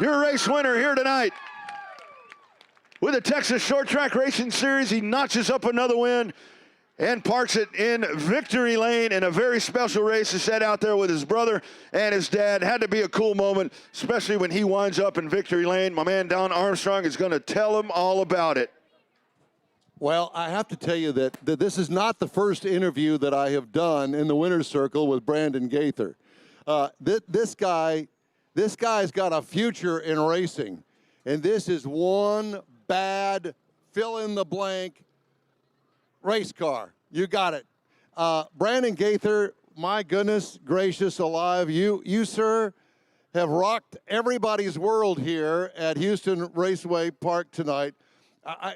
your race winner here tonight. With the Texas Short Track Racing Series, he notches up another win and parks it in victory lane in a very special race. He sat out there with his brother and his dad. Had to be a cool moment, especially when he winds up in victory lane. My man Don Armstrong is going to tell him all about it. Well, I have to tell you that this is not the first interview that I have done in the winner's circle with Brandon Gaither. This guy's got a future in racing, and this is one bad fill-in-the-blank race car. You got it. Brandon Gaither, my goodness gracious alive, you sir, have rocked everybody's world here at Houston Raceway Park tonight.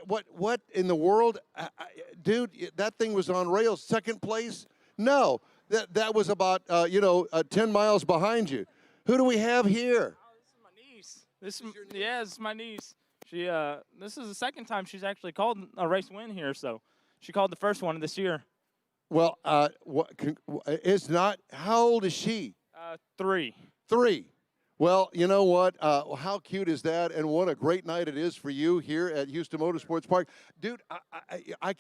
What in the world? Dude, that thing was on rails. Second place? No, that was about, 10 miles behind you. Who do we have here? Oh, this is my niece. This is my niece. She, this is the second time she's actually called a race win here, so she called the first one this year. Well, it's not, how old is she? 3. 3. Well, you know what? How cute is that? And what a great night it is for you here at Houston Motorsports Park. Dude, I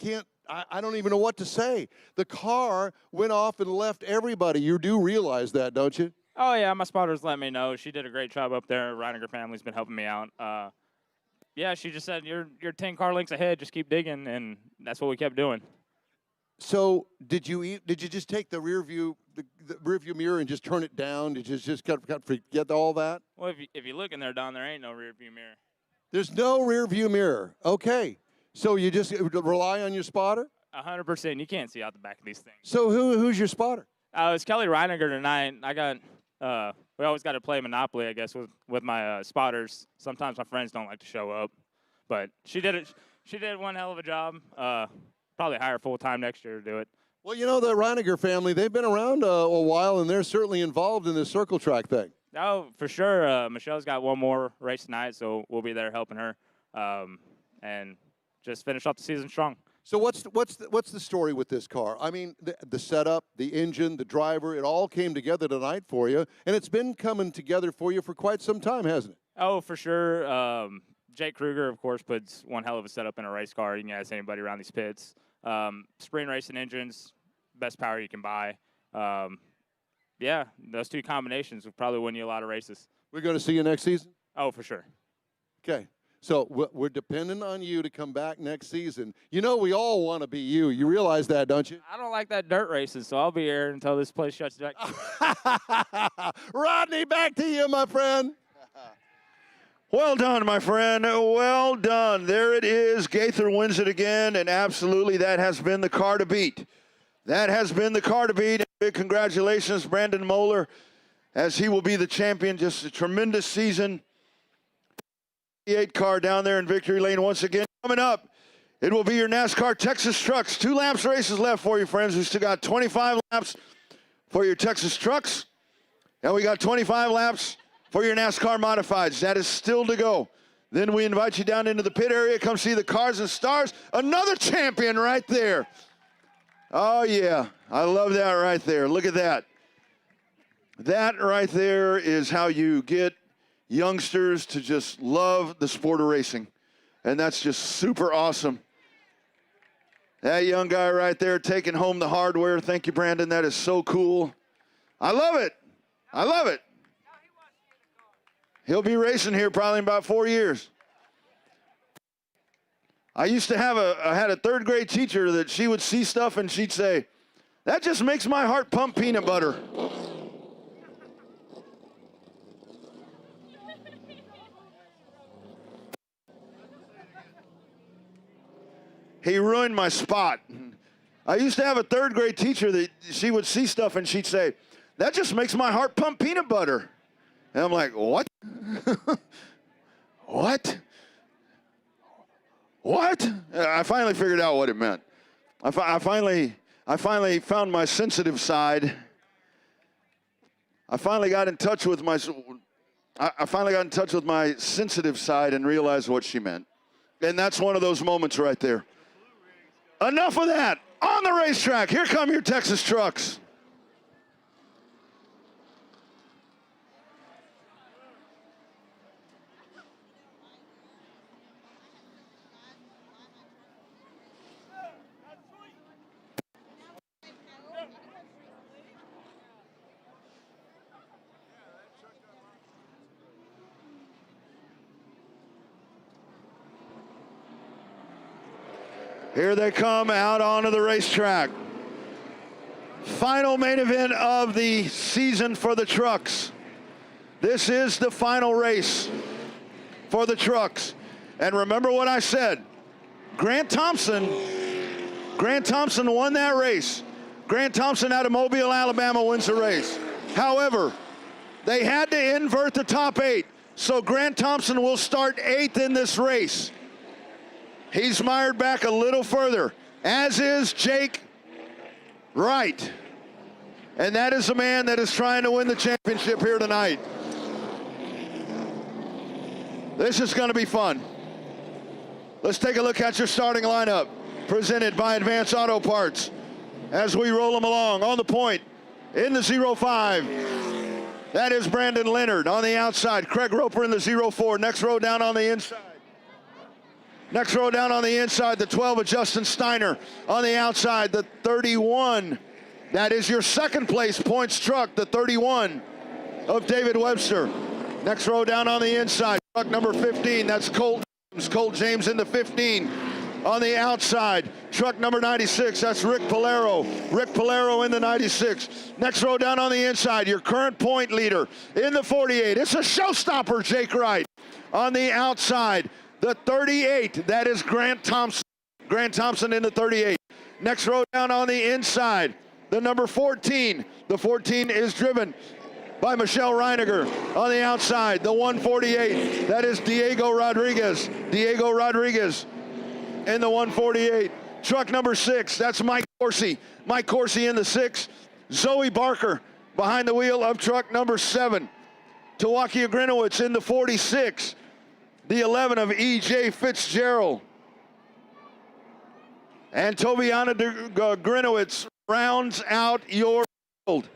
don't even know what to say. The car went off and left everybody. You do realize that, don't you? Oh, yeah, my spotters let me know. She did a great job up there. Reiniger family's been helping me out. Yeah, she just said, you're 10 car lengths ahead. Just keep digging, and that's what we kept doing. So did you just take the rear view mirror and just turn it down? Did you just forget all that? Well, if you look in there, Don, there ain't no rear view mirror. There's no rear view mirror. Okay. So you just rely on your spotter? 100%. You can't see out the back of these things. So who's your spotter? It's Kelly Reiniger tonight. I got we always got to play Monopoly, I guess, with my spotters. Sometimes my friends don't like to show up, but she did one hell of a job. Probably hire full-time next year to do it. Well, you know, the Reiniger family, they've been around a while, and they're certainly involved in this circle track thing. Oh, for sure. Michelle's got one more race tonight, so we'll be there helping her and just finish off the season strong. So what's the story with this car? I mean, the setup, the engine, the driver, it all came together tonight for you, and it's been coming together for you for quite some time, hasn't it? Oh, for sure. Jake Kruger, of course, puts one hell of a setup in a race car. You can ask anybody around these pits. Spring racing engines, best power you can buy. Yeah, those two combinations will probably win you a lot of races. We're going to see you next season? Oh, for sure. Okay. So we're dependent on you to come back next season. You know we all want to be you. You realize that, don't you? I don't like that dirt racing, so I'll be here until this place shuts down. Rodney, back to you, my friend. Well done, my friend. Well done. There it is. Gaither wins it again, and absolutely that has been the car to beat. That has been the car to beat. Big congratulations, Brandon Moeller, as he will be the champion. Just a tremendous season. 8 car down there in victory lane once again. Coming up, it will be your NASCAR Texas Trucks. 2 laps races left for you, friends. We still got 25 laps for your Texas Trucks, and we got 25 laps for your NASCAR Modifieds. That is still to go. Then we invite you down into the pit area. Come see the Cars and Stars. Another champion right there. Oh, yeah. I love that right there. Look at that. That right there is how you get youngsters to just love the sport of racing. And that's just super awesome. That young guy right there taking home the hardware. Thank you, Brandon. That is so cool. I love it. I love it. He'll be racing here probably in about 4 years. I used to have I had a 3rd grade teacher that she would see stuff and she'd say, "That just makes my heart pump peanut butter." He ruined my spot. I used to have a third grade teacher that she would see stuff and she'd say, that just makes my heart pump peanut butter. And I'm like, what? What? What? I finally figured out what it meant. I finally found my sensitive side. I finally got in touch with my sensitive side and realized what she meant. And that's one of those moments right there. Enough of that. On the racetrack, here come your Texas trucks. Here they come out onto the racetrack. Final main event of the season for the trucks. This is the final race for the trucks. And remember what I said. Grant Thompson won that race. Grant Thompson out of Mobile, Alabama wins the race. However, they had to invert the top 8. So Grant Thompson will start 8th in this race. He's mired back a little further, as is Jake Wright. And that is the man that is trying to win the championship here tonight. This is going to be fun. Let's take a look at your starting lineup, presented by Advance Auto Parts. As we roll them along, on the point, in the 05, that is Brandon Leonard. On the outside, Craig Roper in the 04. Next row down on the inside. Next row down on the inside, the 12 of Justin Steiner. On the outside, the 31. That is your second place points truck, the 31 of David Webster. Next row down on the inside, truck number 15. That's Colt James. Colt James in the 15. On the outside, truck number 96. That's Rick Polero. Rick Polero in the 96. Next row down on the inside, your current point leader in the 48. It's a showstopper, Jake Wright. On the outside, the 38, that is Grant Thompson. Grant Thompson in the 38. Next row down on the inside, the number 14. The 14 is driven by Michelle Reiniger. On the outside, the 148, that is Diego Rodriguez. Diego Rodriguez in the 148. Truck number 6, that's Mike Corsi. Mike Corsi in the 6. Zoe Barker behind the wheel of truck number 7. Tawakia Grinowitz in the 46. The 11 of E.J. Fitzgerald. And Tobiana Grinowitz rounds out your field.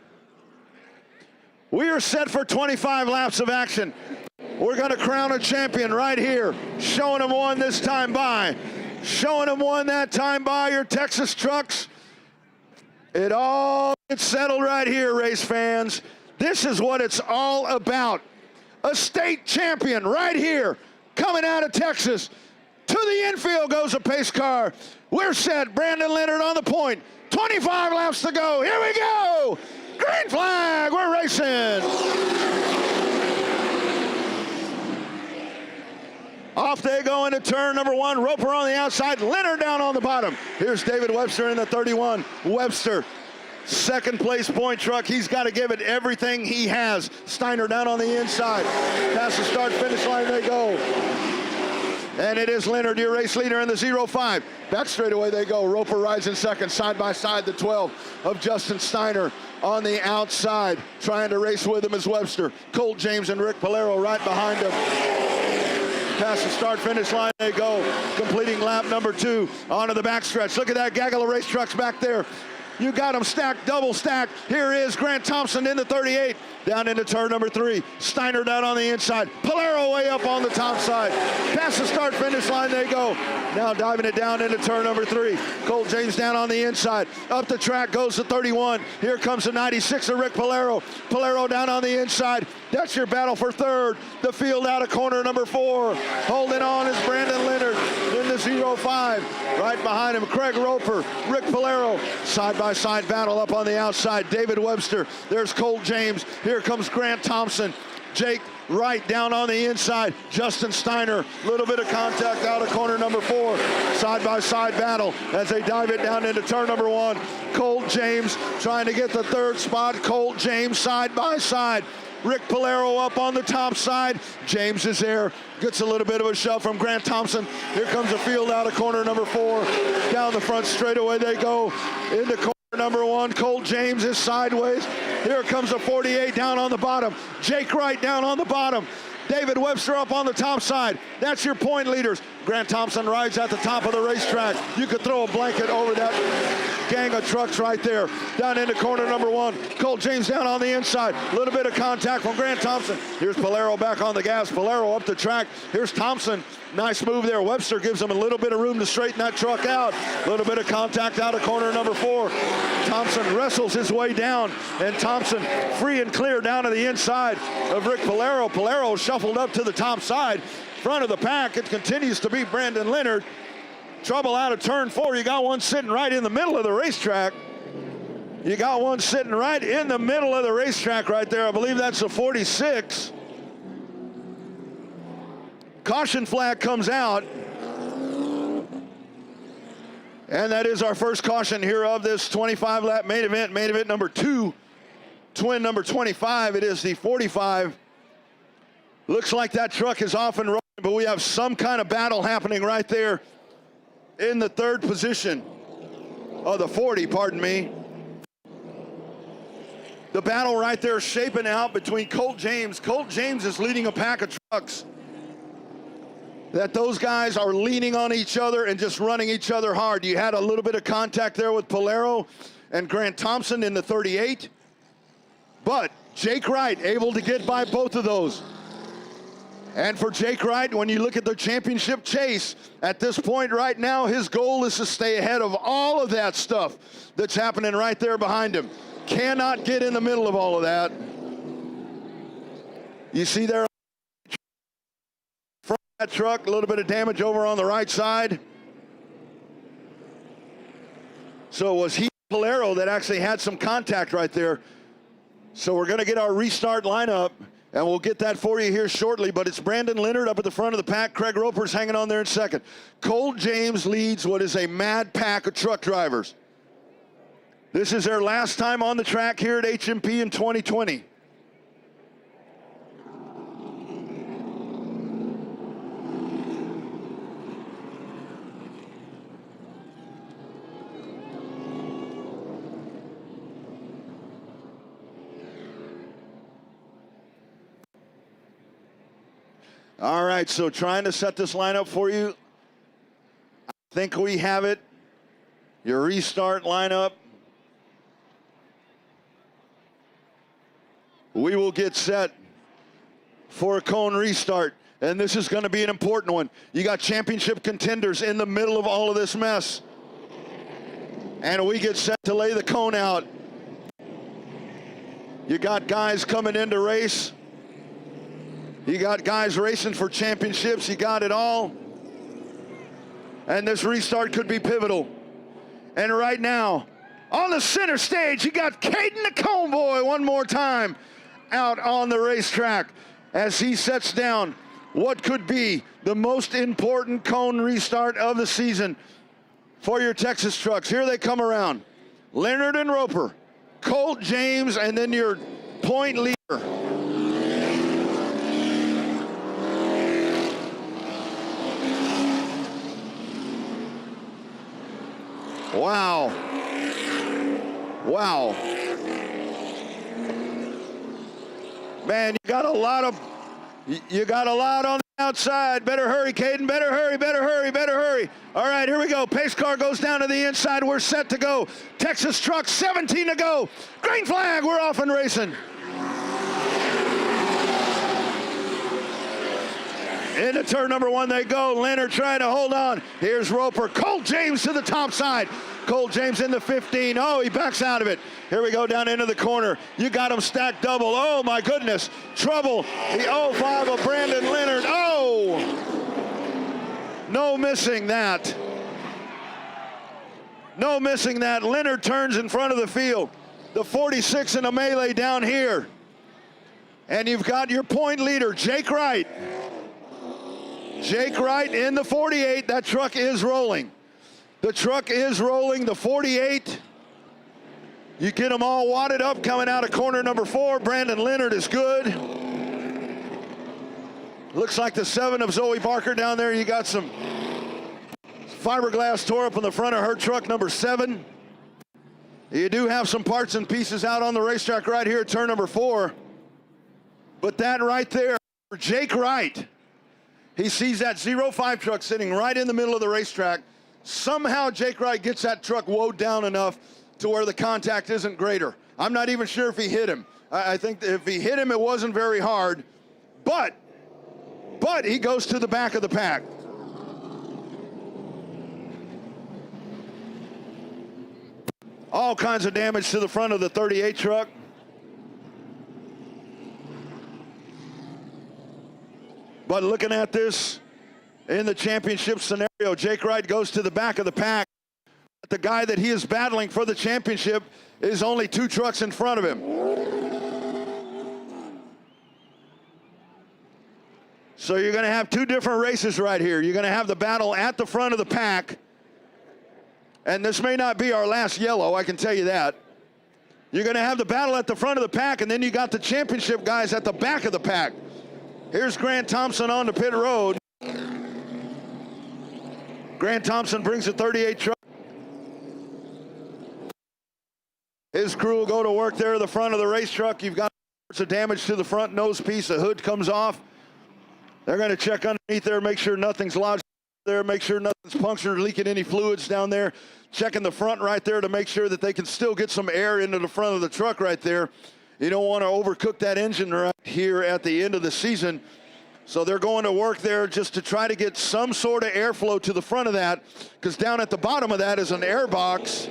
We are set for 25 laps of action. We're going to crown a champion right here. Showing them one this time by. Showing them one that time by, your Texas trucks. It all gets settled right here, race fans. This is what it's all about. A state champion right here. Coming out of Texas. To the infield goes a pace car. We're set. Brandon Leonard on the point. 25 laps to go. Here we go. Green flag. We're racing. Off they go into turn number 1. Roper on the outside. Leonard down on the bottom. Here's David Webster in the 31. Webster, second place point truck. He's got to give it everything he has. Steiner down on the inside. Past the start finish line they go. And it is Leonard, your race leader in the 05. Back straightaway they go. Roper rides in second. Side by side, the 12 of Justin Steiner on the outside. Trying to race with him is Webster. Colt James and Rick Polero right behind him. Past the start finish line they go. Completing lap number 2 onto the backstretch. Look at that gaggle of race trucks back there. You got them stacked, double stacked. Here is Grant Thompson in the 38. Down into turn number 3. Steiner down on the inside. Polero way up on the top side. Past the start finish line they go. Now diving it down into turn number 3. Colt James down on the inside. Up the track goes the 31. Here comes the 96 of Rick Polero. Polero down on the inside. That's your battle for third. The field out of corner number 4. Holding on is Brandon Leonard in the 05. Right behind him, Craig Roper, Rick Polero. Side-by-side battle up on the outside. David Webster. There's Colt James. Here comes Grant Thompson. Jake Wright down on the inside. Justin Steiner, little bit of contact out of corner number 4. Side-by-side battle as they dive it down into turn number 1. Colt James trying to get the 3rd spot. Colt James side-by-side. Rick Polero up on the top side. James is there. Gets a little bit of a shove from Grant Thompson. Here comes the field out of corner number 4. Down the front straightaway they go. Into corner number 1. Colt James is sideways. Here comes the 48 down on the bottom. Jake Wright down on the bottom. David Webster up on the top side. That's your point leaders. Grant Thompson rides at the top of the racetrack. You could throw a blanket over that gang of trucks right there. Down into corner number 1. Colt James down on the inside. A little bit of contact from Grant Thompson. Here's Polero back on the gas. Polero up the track. Here's Thompson. Nice move there. Webster gives him a little bit of room to straighten that truck out. A little bit of contact out of corner number 4. Thompson wrestles his way down, and Thompson free and clear down to the inside of Rick Polero. Polero shuffled up to the top side. Front of the pack, it continues to be Brandon Leonard. Trouble out of turn 4. You got one sitting right in the middle of the racetrack. You got one sitting right in the middle of the racetrack right there. I believe that's a 46. Caution flag comes out. And that is our first caution here of this 25-lap main event number 2. Twin number 25, it is the 45. Looks like that truck is off and rolling, but we have some kind of battle happening right there in the 3rd position. Oh, the 40, pardon me. The battle right there shaping out between Colt James. Colt James is leading a pack of trucks that those guys are leaning on each other and just running each other hard. You had a little bit of contact there with Polero and Grant Thompson in the 38, but Jake Wright able to get by both of those. And for Jake Wright, when you look at the championship chase, at this point right now, his goal is to stay ahead of all of that stuff that's happening right there behind him. Cannot get in the middle of all of that. You see there from that truck, a little bit of damage over on the right side. So it was Polero that actually had some contact right there. So we're going to get our restart lineup, and we'll get that for you here shortly, but it's Brandon Leonard up at the front of the pack. Craig Roper's hanging on there in second. Colt James leads what is a mad pack of truck drivers. This is their last time on the track here at HMP in 2020. All right, so trying to set this lineup for you. I think we have it. Your restart lineup. We will get set for a cone restart, and this is going to be an important one. You got championship contenders in the middle of all of this mess, and we get set to lay the cone out. You got guys coming in to race. You got guys racing for championships. You got it all. And this restart could be pivotal. And right now, on the center stage, you got Caden the Cone Boy one more time out on the racetrack as he sets down what could be the most important cone restart of the season for your Texas trucks. Here they come around. Leonard and Roper, Colt James, and then your point leader. Wow. Wow. Man, you got a lot on the outside. Better hurry, Caden. Better hurry, better hurry, better hurry. All right, here we go. Pace car goes down to the inside. We're set to go. Texas truck, 17 to go. Green flag, we're off and racing. Into turn number 1 they go. Leonard trying to hold on. Here's Roper. Colt James to the top side. Colt James in the 15. Oh, he backs out of it. Here we go down into the corner. You got him stacked double. Oh, my goodness. Trouble. The 05 of Brandon Leonard. Oh! No missing that. No missing that. Leonard turns in front of the field. The 46 in a melee down here. And you've got your point leader, Jake Wright. Jake Wright in the 48. That truck is rolling. The truck is rolling. The 48. You get them all wadded up coming out of corner number 4. Brandon Leonard is good. Looks like the 7 of Zoe Barker down there. You got some fiberglass tore up in the front of her truck, number 7. You do have some parts and pieces out on the racetrack right here at turn number 4. But that right there, Jake Wright, he sees that 05 truck sitting right in the middle of the racetrack. Somehow Jake Wright gets that truck woed down enough to where the contact isn't greater. I'm not even sure if he hit him. I think if he hit him, it wasn't very hard. But he goes to the back of the pack. All kinds of damage to the front of the 38 truck. But looking at this in the championship scenario, Jake Wright goes to the back of the pack. The guy that he is battling for the championship is only 2 trucks in front of him. So you're going to have 2 different races right here. You're going to have the battle at the front of the pack. And this may not be our last yellow, I can tell you that. You're going to have the battle at the front of the pack, and then you got the championship guys at the back of the pack. Here's Grant Thompson on the pit road. Grant Thompson brings the 38 truck. His crew will go to work there at the front of the race truck. You've got sorts of damage to the front nose piece. The hood comes off. They're going to check underneath there, make sure nothing's lodged there, make sure nothing's punctured or leaking any fluids down there. Checking the front right there to make sure that they can still get some air into the front of the truck right there. You don't want to overcook that engine right here at the end of the season. So they're going to work there just to try to get some sort of airflow to the front of that, because down at the bottom of that is an air box.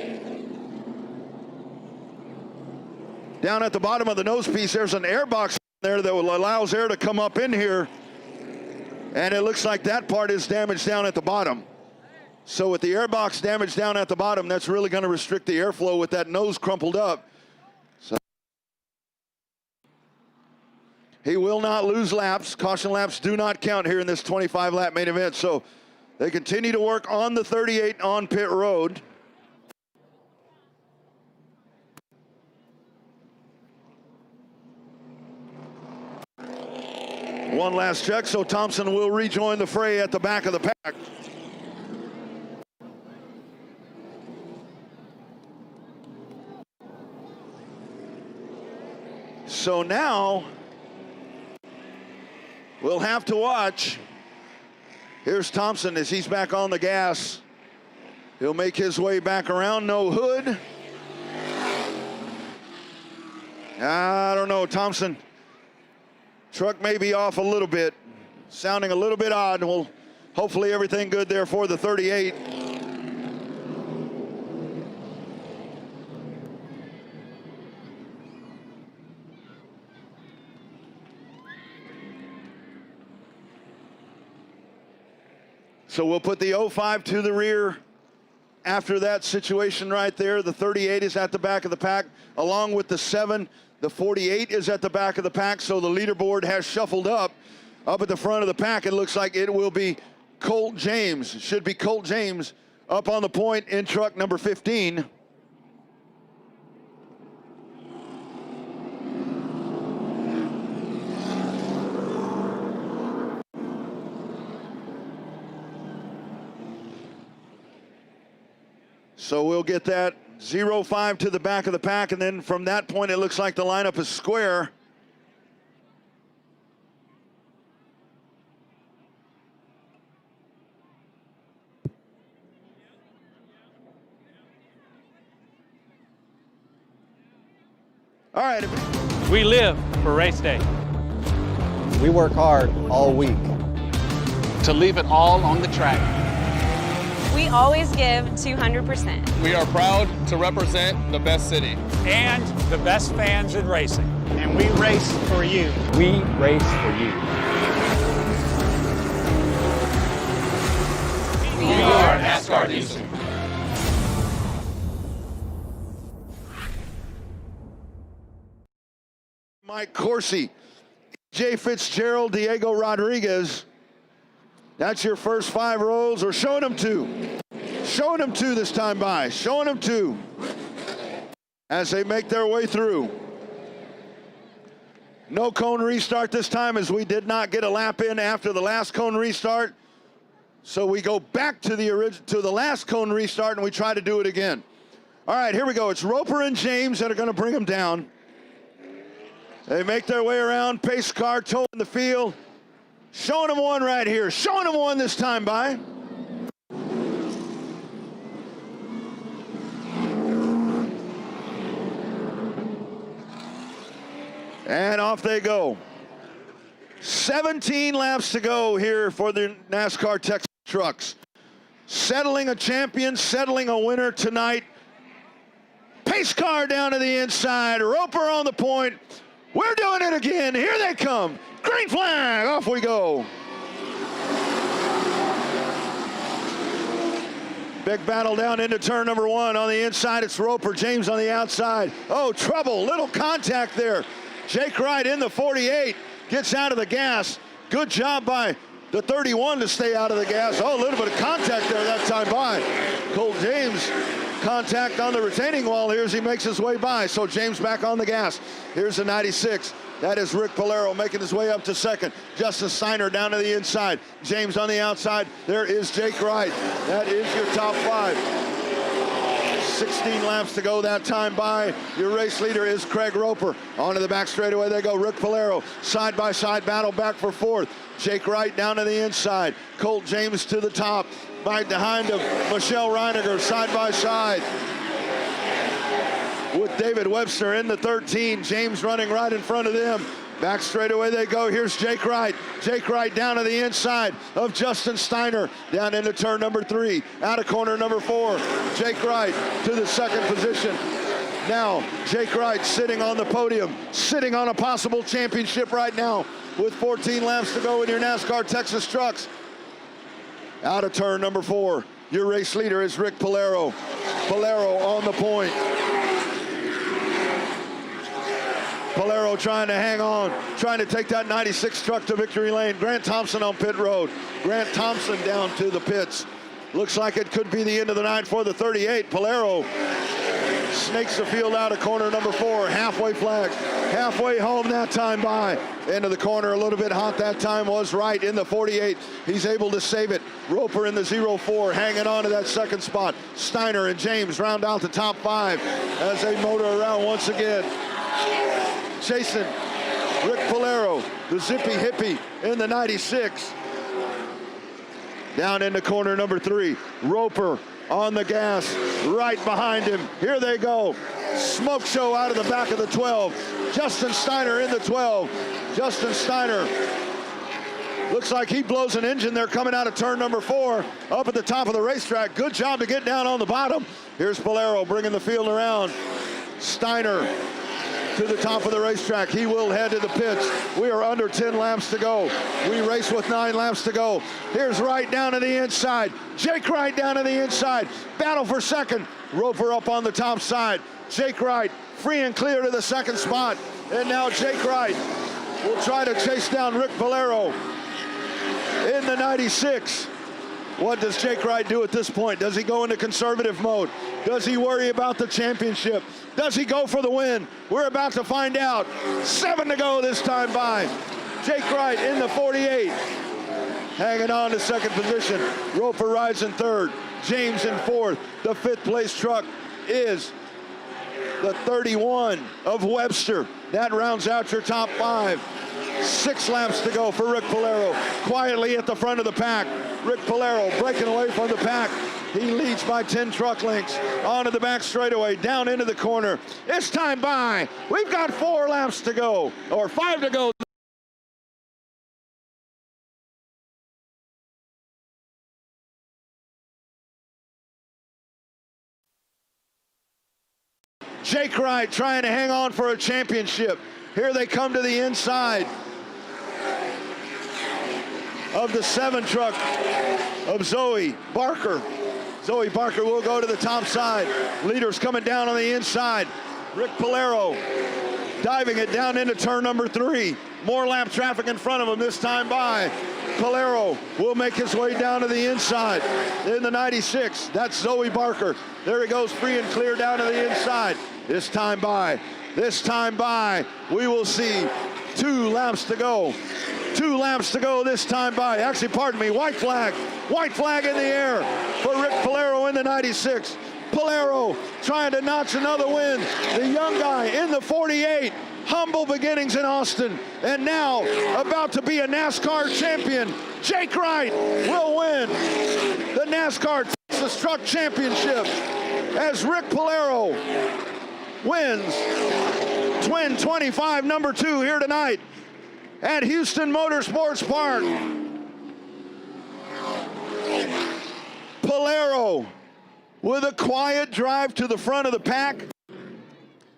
Down at the bottom of the nose piece, there's an air box there that allows air to come up in here. And it looks like that part is damaged down at the bottom. So with the air box damaged down at the bottom, that's really going to restrict the airflow with that nose crumpled up. So he will not lose laps. Caution laps do not count here in this 25-lap main event. So they continue to work on the 38 on pit road. One last check, so Thompson will rejoin the fray at the back of the pack. So now we'll have to watch. Here's Thompson as he's back on the gas. He'll make his way back around, no hood. I don't know, Thompson. Truck may be off a little bit, sounding a little bit odd. Well, hopefully everything good there for the 38. So we'll put the 05 to the rear after that situation right there. The 38 is at the back of the pack, along with the 7. The 48 is at the back of the pack, so the leaderboard has shuffled up at the front of the pack. It looks like it will be Colt James. It should be Colt James up on the point in truck number 15. So we'll get that 05 to the back of the pack, and then from that point, it looks like the lineup is square. All right. We live for race day. We work hard all week to leave it all on the track. We always give 200%. We are proud to represent the best city And the best fans in racing. and we race for you. We race for you. We are NASCAR Diesel. Mike Corsi J. Fitzgerald, Diego Rodriguez. That's your first 5 rows. Or showing them 2. Showing them 2 this time by. Showing them 2 as they make their way through. No cone restart this time, as we did not get a lap in after the last cone restart. So we go back to the last cone restart, and we try to do it again. All right, here we go. It's Roper and James that are going to bring them down. They make their way around. Pace car towing the field. Showing them 1 right here. Showing them 1 this time by. And off they go. 17 laps to go here for the NASCAR Texas trucks. Settling a champion, settling a winner tonight. Pace car down to the inside. Roper on the point. We're doing it again. Here they come. Green flag. Off we go. Big battle down into turn number 1. On the inside, it's Roper. James on the outside. Oh, trouble. Little contact there. Jake Wright in the 48 gets out of the gas. Good job by the 31 to stay out of the gas. Oh, a little bit of contact there that time by. Colt James, contact on the retaining wall here as he makes his way by. So James back on the gas. Here's the 96. That is Rick Polero making his way up to second. Justin Steiner down to the inside. James on the outside. There is Jake Wright. That is your top 5. 16 laps to go that time by. Your race leader is Craig Roper. Onto the back straightaway they go. Rick Polero, side-by-side battle back for 4th. Jake Wright down to the inside. Colt James to the top. Right behind of Michelle Reiniger, side-by-side. With David Webster in the 13. James running right in front of them. Back straightaway they go. Here's Jake Wright. Jake Wright down to the inside of Justin Steiner. Down into turn number 3. Out of corner number 4. Jake Wright to the 2nd position. Now, Jake Wright sitting on the podium. Sitting on a possible championship right now. With 14 laps to go in your NASCAR Texas trucks. Out of turn number 4. Your race leader is Rick Polero. Polero on the point. Polero trying to hang on, trying to take that 96 truck to victory lane. Grant Thompson on pit road. Grant Thompson down to the pits. Looks like it could be the end of the night for the 38. Polero snakes the field out of corner number 4. Halfway flag. Halfway home that time by. Into the corner, a little bit hot that time was Wright in the 48. He's able to save it. Roper in the 04 hanging on to that 2nd spot. Steiner and James round out the top 5 as they motor around once again. Chasing Rick Polero, the zippy hippie in the 96. Down into corner number 3. Roper on the gas, right behind him. Here they go. Smoke show out of the back of the 12. Justin Steiner in the 12. Justin Steiner looks like he blows an engine there coming out of turn number 4. Up at the top of the racetrack. Good job to get down on the bottom. Here's Polero bringing the field around. Steiner to the top of the racetrack. He will head to the pits. We are under 10 laps to go. We race with 9 laps to go. Here's Wright down to the inside. Jake Wright down to the inside. Battle for 2nd. Roper up on the top side. Jake Wright free and clear to the 2nd spot. And now Jake Wright will try to chase down Rick Polero in the 96. What does Jake Wright do at this point? Does he go into conservative mode? Does he worry about the championship? Does he go for the win? We're about to find out. 7 to go this time by. Jake Wright in the 48. Hanging on to 2nd position. Roper rides in 3rd. James in 4th. The 5th place truck is the 31 of Webster. That rounds out your top 5. 6 laps to go for Rick Polero. Quietly at the front of the pack. Rick Polero breaking away from the pack. He leads by 10 truck lengths. Onto the back straightaway, down into the corner. It's time by. We've got 4 laps to go, or 5 to go. Jake Wright trying to hang on for a championship. Here they come to the inside of the 7 truck of Zoe Barker. Zoe Barker will go to the top side. Leaders coming down on the inside. Rick Polero diving it down into turn number 3. More lap traffic in front of him, this time by Polero. Will make his way down to the inside in the 96. That's Zoe Barker. There he goes, free and clear down to the inside. This time by. We will see 2 laps to go. 2 laps to go this time by. Actually, pardon me, white flag. White flag in the air for Rick Polero in the 96. Polero trying to notch another win. The young guy in the 48. Humble beginnings in Austin. And now about to be a NASCAR champion. Jake Wright will win the NASCAR Texas Truck Championship as Rick Polero wins Twin 25 number 2 here tonight at Houston Motorsports Park. Polero with a quiet drive to the front of the pack,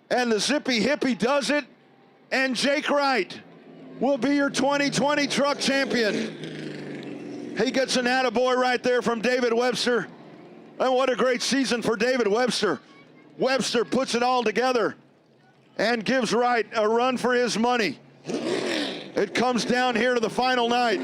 and the zippy hippie does it, and Jake Wright will be your 2020 truck champion. He gets an attaboy right there from David Webster, and what a great season for David Webster. Webster puts it all together and gives Wright a run for his money. It comes down here to the final night.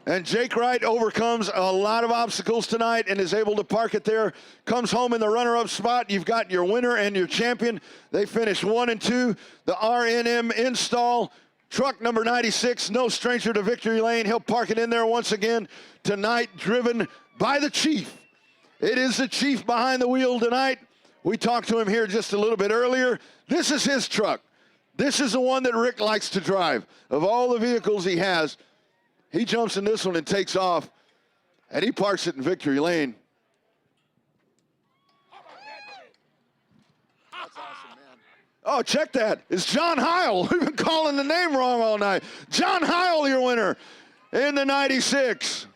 And Jake Wright overcomes a lot of obstacles tonight and is able to park it there. Comes home in the runner-up spot. You've got your winner and your champion. They finish 1 and 2. The RNM install. Truck number 96, no stranger to victory lane. He'll park it in there once again tonight, driven by the Chief. It is the Chief behind the wheel tonight. We talked to him here just a little bit earlier. This is his truck. This is the one that Rick likes to drive. Of all the vehicles he has, he jumps in this one and takes off, and he parks it in victory lane. That's awesome, man. Oh, check that. It's John Heil. We've been calling the name wrong all night. John Heil, your winner in the 96.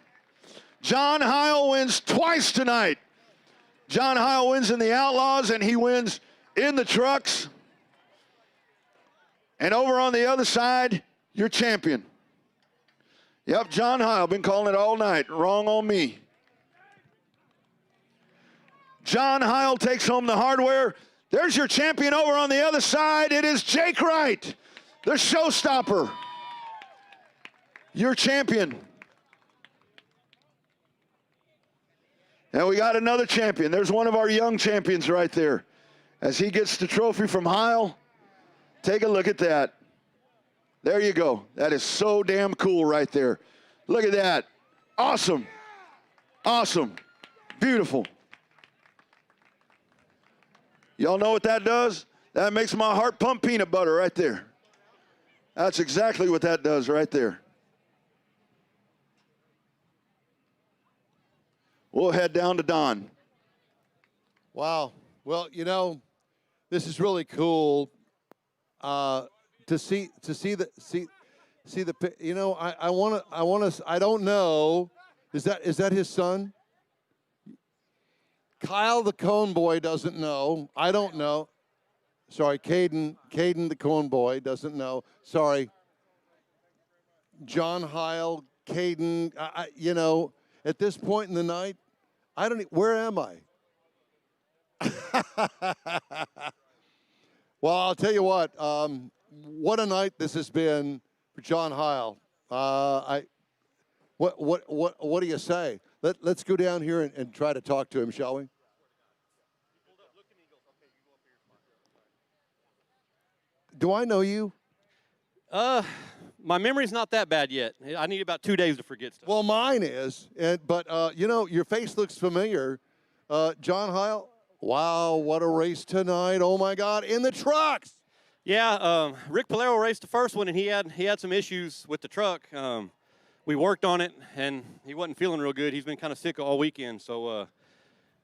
John Heil wins twice tonight. John Heil wins in the Outlaws, and he wins in the trucks. And over on the other side, your champion. Yep, John Heil, been calling it all night. Wrong on me. John Heil takes home the hardware. There's your champion over on the other side. It is Jake Wright, the showstopper. Your champion. And we got another champion. There's one of our young champions right there. As he gets the trophy from Heil, take a look at that. There you go. That is so damn cool right there. Look at that. Awesome. Awesome. Beautiful. Y'all know what that does? That makes my heart pump peanut butter right there. That's exactly what that does right there. We'll head down to Don. Wow. Well, you know, this is really cool to see the you know, I want to I don't know, is that his son? Kyle the Cone Boy doesn't know. I don't know. Sorry, Caden the Cone Boy doesn't know. Sorry. John Heil, Caden, you know, at this point in the night, I don't. Where am I? Well, I'll tell you what. What a night this has been for John Heil. What do you say? Let's go down here and try to talk to him, shall we? Do I know you? My memory's not that bad yet. I need about 2 days to forget stuff. Well, mine is. But you know, your face looks familiar. John Heil, wow, what a race tonight. Oh, my God, in the trucks. Yeah, Rick Polero raced the first one, and he had some issues with the truck. We worked on it, and he wasn't feeling real good. He's been kind of sick all weekend, so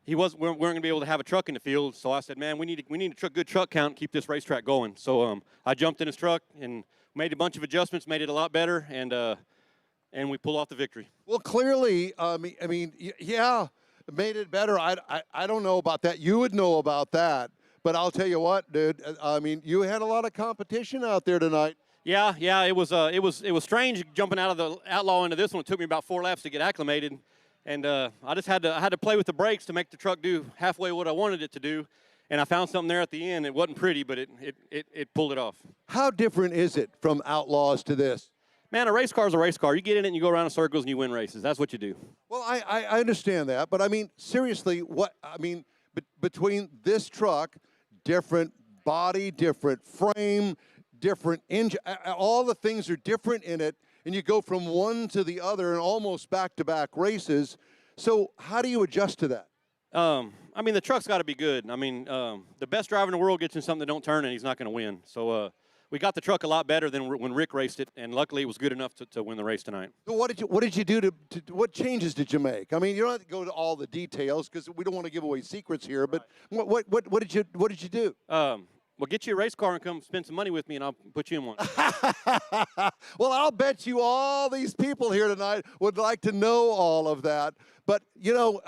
we weren't going to be able to have a truck in the field. So I said, man, we need a good truck count and keep this racetrack going. So I jumped in his truck and made a bunch of adjustments, made it a lot better, and we pulled off the victory. Well, clearly, I mean, yeah, it made it better. I don't know about that. You would know about that. But I'll tell you what, dude. I mean, you had a lot of competition out there tonight. Yeah. It was strange jumping out of the Outlaw into this one. It took me about 4 laps to get acclimated, and I just had to play with the brakes to make the truck do halfway what I wanted it to do. And I found something there at the end. It wasn't pretty, but it pulled it off. How different is it from Outlaws to this? Man, a race car is a race car. You get in it and you go around in circles and you win races. That's what you do. Well, I understand that, but I mean, seriously, between this truck, different body, different frame, different engine, all the things are different in it, and you go from one to the other and almost back-to-back races. So how do you adjust to that? I mean, the truck's got to be good. I mean, the best driver in the world gets in something that don't turn and he's not going to win. So we got the truck a lot better than when Rick raced it, and luckily it was good enough to win the race tonight. So what did you do what changes did you make? I mean, you don't have to go to all the details because we don't want to give away secrets here. But what did you do? Well, get you a race car and come spend some money with me, and I'll put you in one. Well, I'll bet you all these people here tonight would like to know all of that. But you know,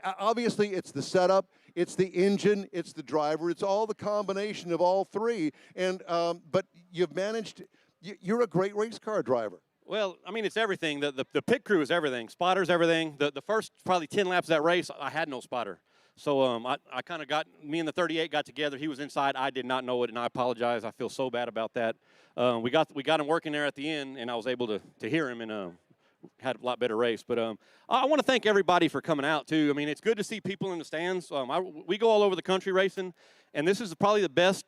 obviously, it's the setup. It's the engine, it's the driver, it's all the combination of all three. And but you've managed. You're a great race car driver. Well, I mean, it's everything. The pit crew is everything. Spotter's everything. The first probably 10 laps of that race, I had no spotter. So I kind of me and the 38 got together. He was inside. I did not know it, and I apologize. I feel so bad about that. We got him working there at the end, and I was able to hear him and had a lot better race. But I want to thank everybody for coming out, too. I mean, it's good to see people in the stands. We go all over the country racing, and this is probably the best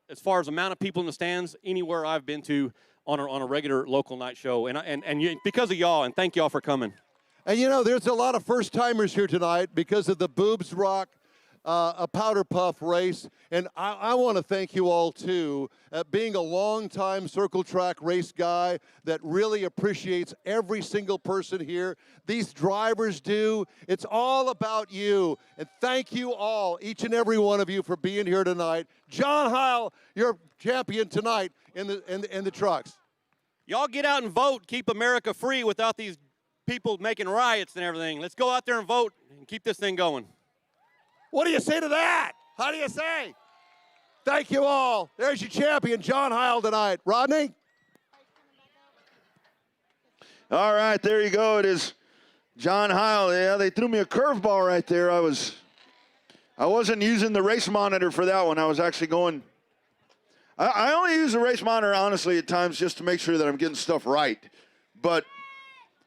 as far as amount of people in the stands anywhere I've been to on a regular local night show. And because of y'all, and thank y'all for coming. And, you know, there's a lot of first-timers here tonight because of the Boobs Rock a powder puff race. And I want to thank you all, too, being a long-time circle track race guy that really appreciates every single person here. These drivers do. It's all about you. And thank you all, each and every one of you, for being here tonight. John Heil, you're champion tonight in the trucks. Y'all get out and vote. Keep America free without these people making riots and everything. Let's go out there and vote and keep this thing going. What do you say to that? How do you say? Thank you all. There's your champion, John Heil, tonight. Rodney? All right, there you go. It is John Heil. Yeah, they threw me a curveball right there. I wasn't using the race monitor for that one. I was actually going. I only use the race monitor, honestly, at times just to make sure that I'm getting stuff right. But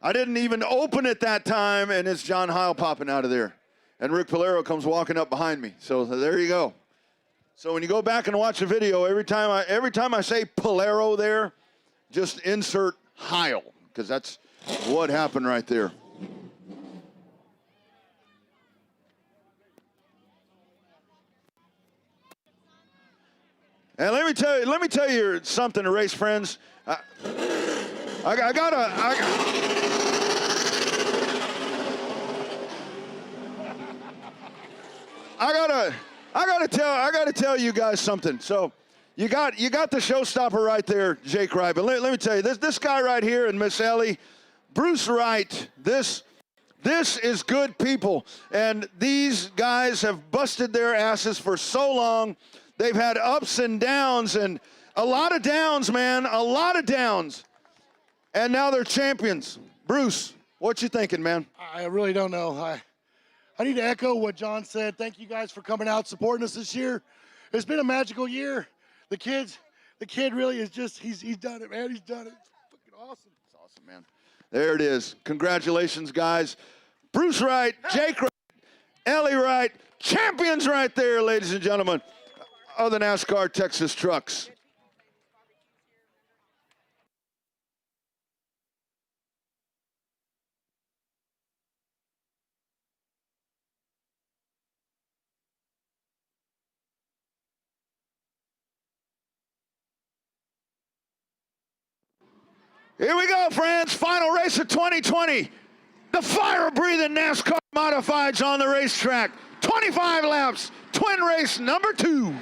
I didn't even open it that time, and it's John Heil popping out of there. And Rick Polero comes walking up behind me. So there you go. So when you go back and watch the video, every time I say Polero there, just insert Heil, because that's what happened right there. And let me tell you something, race friends. I gotta tell you guys something. So you got the showstopper right there, Jake Wright. But let me tell you, this guy right here and Miss Ellie, Bruce Wright, this is good people. And these guys have busted their asses for so long. They've had ups and downs, and a lot of downs, man, a lot of downs. And now they're champions. Bruce, what you thinking, man? I really don't know. I need to echo what John said. Thank you guys for coming out, supporting us this year. It's been a magical year. The kid really is just, he's done it, man. He's done it. It's fucking awesome. It's awesome, man. There it is. Congratulations, guys. Bruce Wright, Jake Wright, Ellie Wright, champions right there, ladies and gentlemen, of the NASCAR Texas Trucks. Here we go, friends. Final race of 2020. The fire-breathing NASCAR Modifieds on the racetrack. 25 laps, twin race number 2.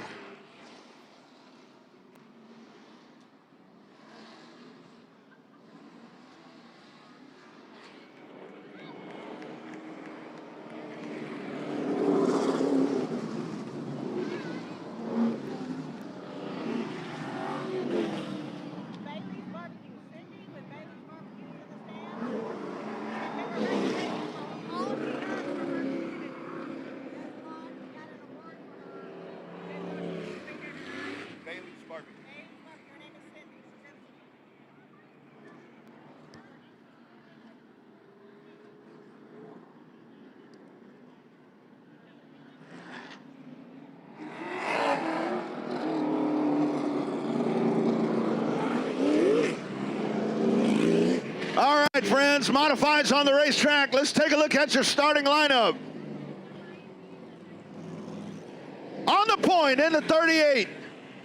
right, friends, modifieds on the racetrack. Let's take a look at your starting lineup. On the point in the 38.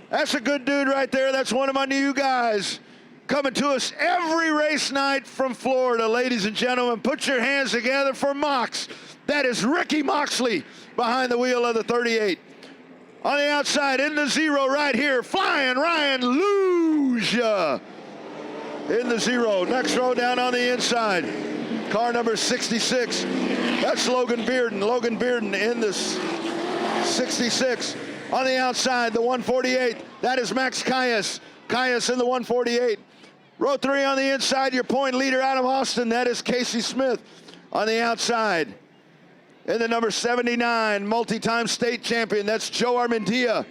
That's a good dude right there. That's one of my new guys coming to us every race night from Florida. Ladies and gentlemen, put your hands together for Mox. That is Ricky Moxley behind the wheel of the 38. On the outside, in the 0 right here, Flying Ryan Luja. In the 0. Next row down on the inside. Car number 66. That's Logan Bearden. Logan Bearden in this 66. On the outside, the 148. That is Max Caius. Caius in the 148. Row 3 on the inside, your point leader out of Austin. That is Casey Smith. On the outside, in the number 79, multi-time state champion. That's Joe Armendia.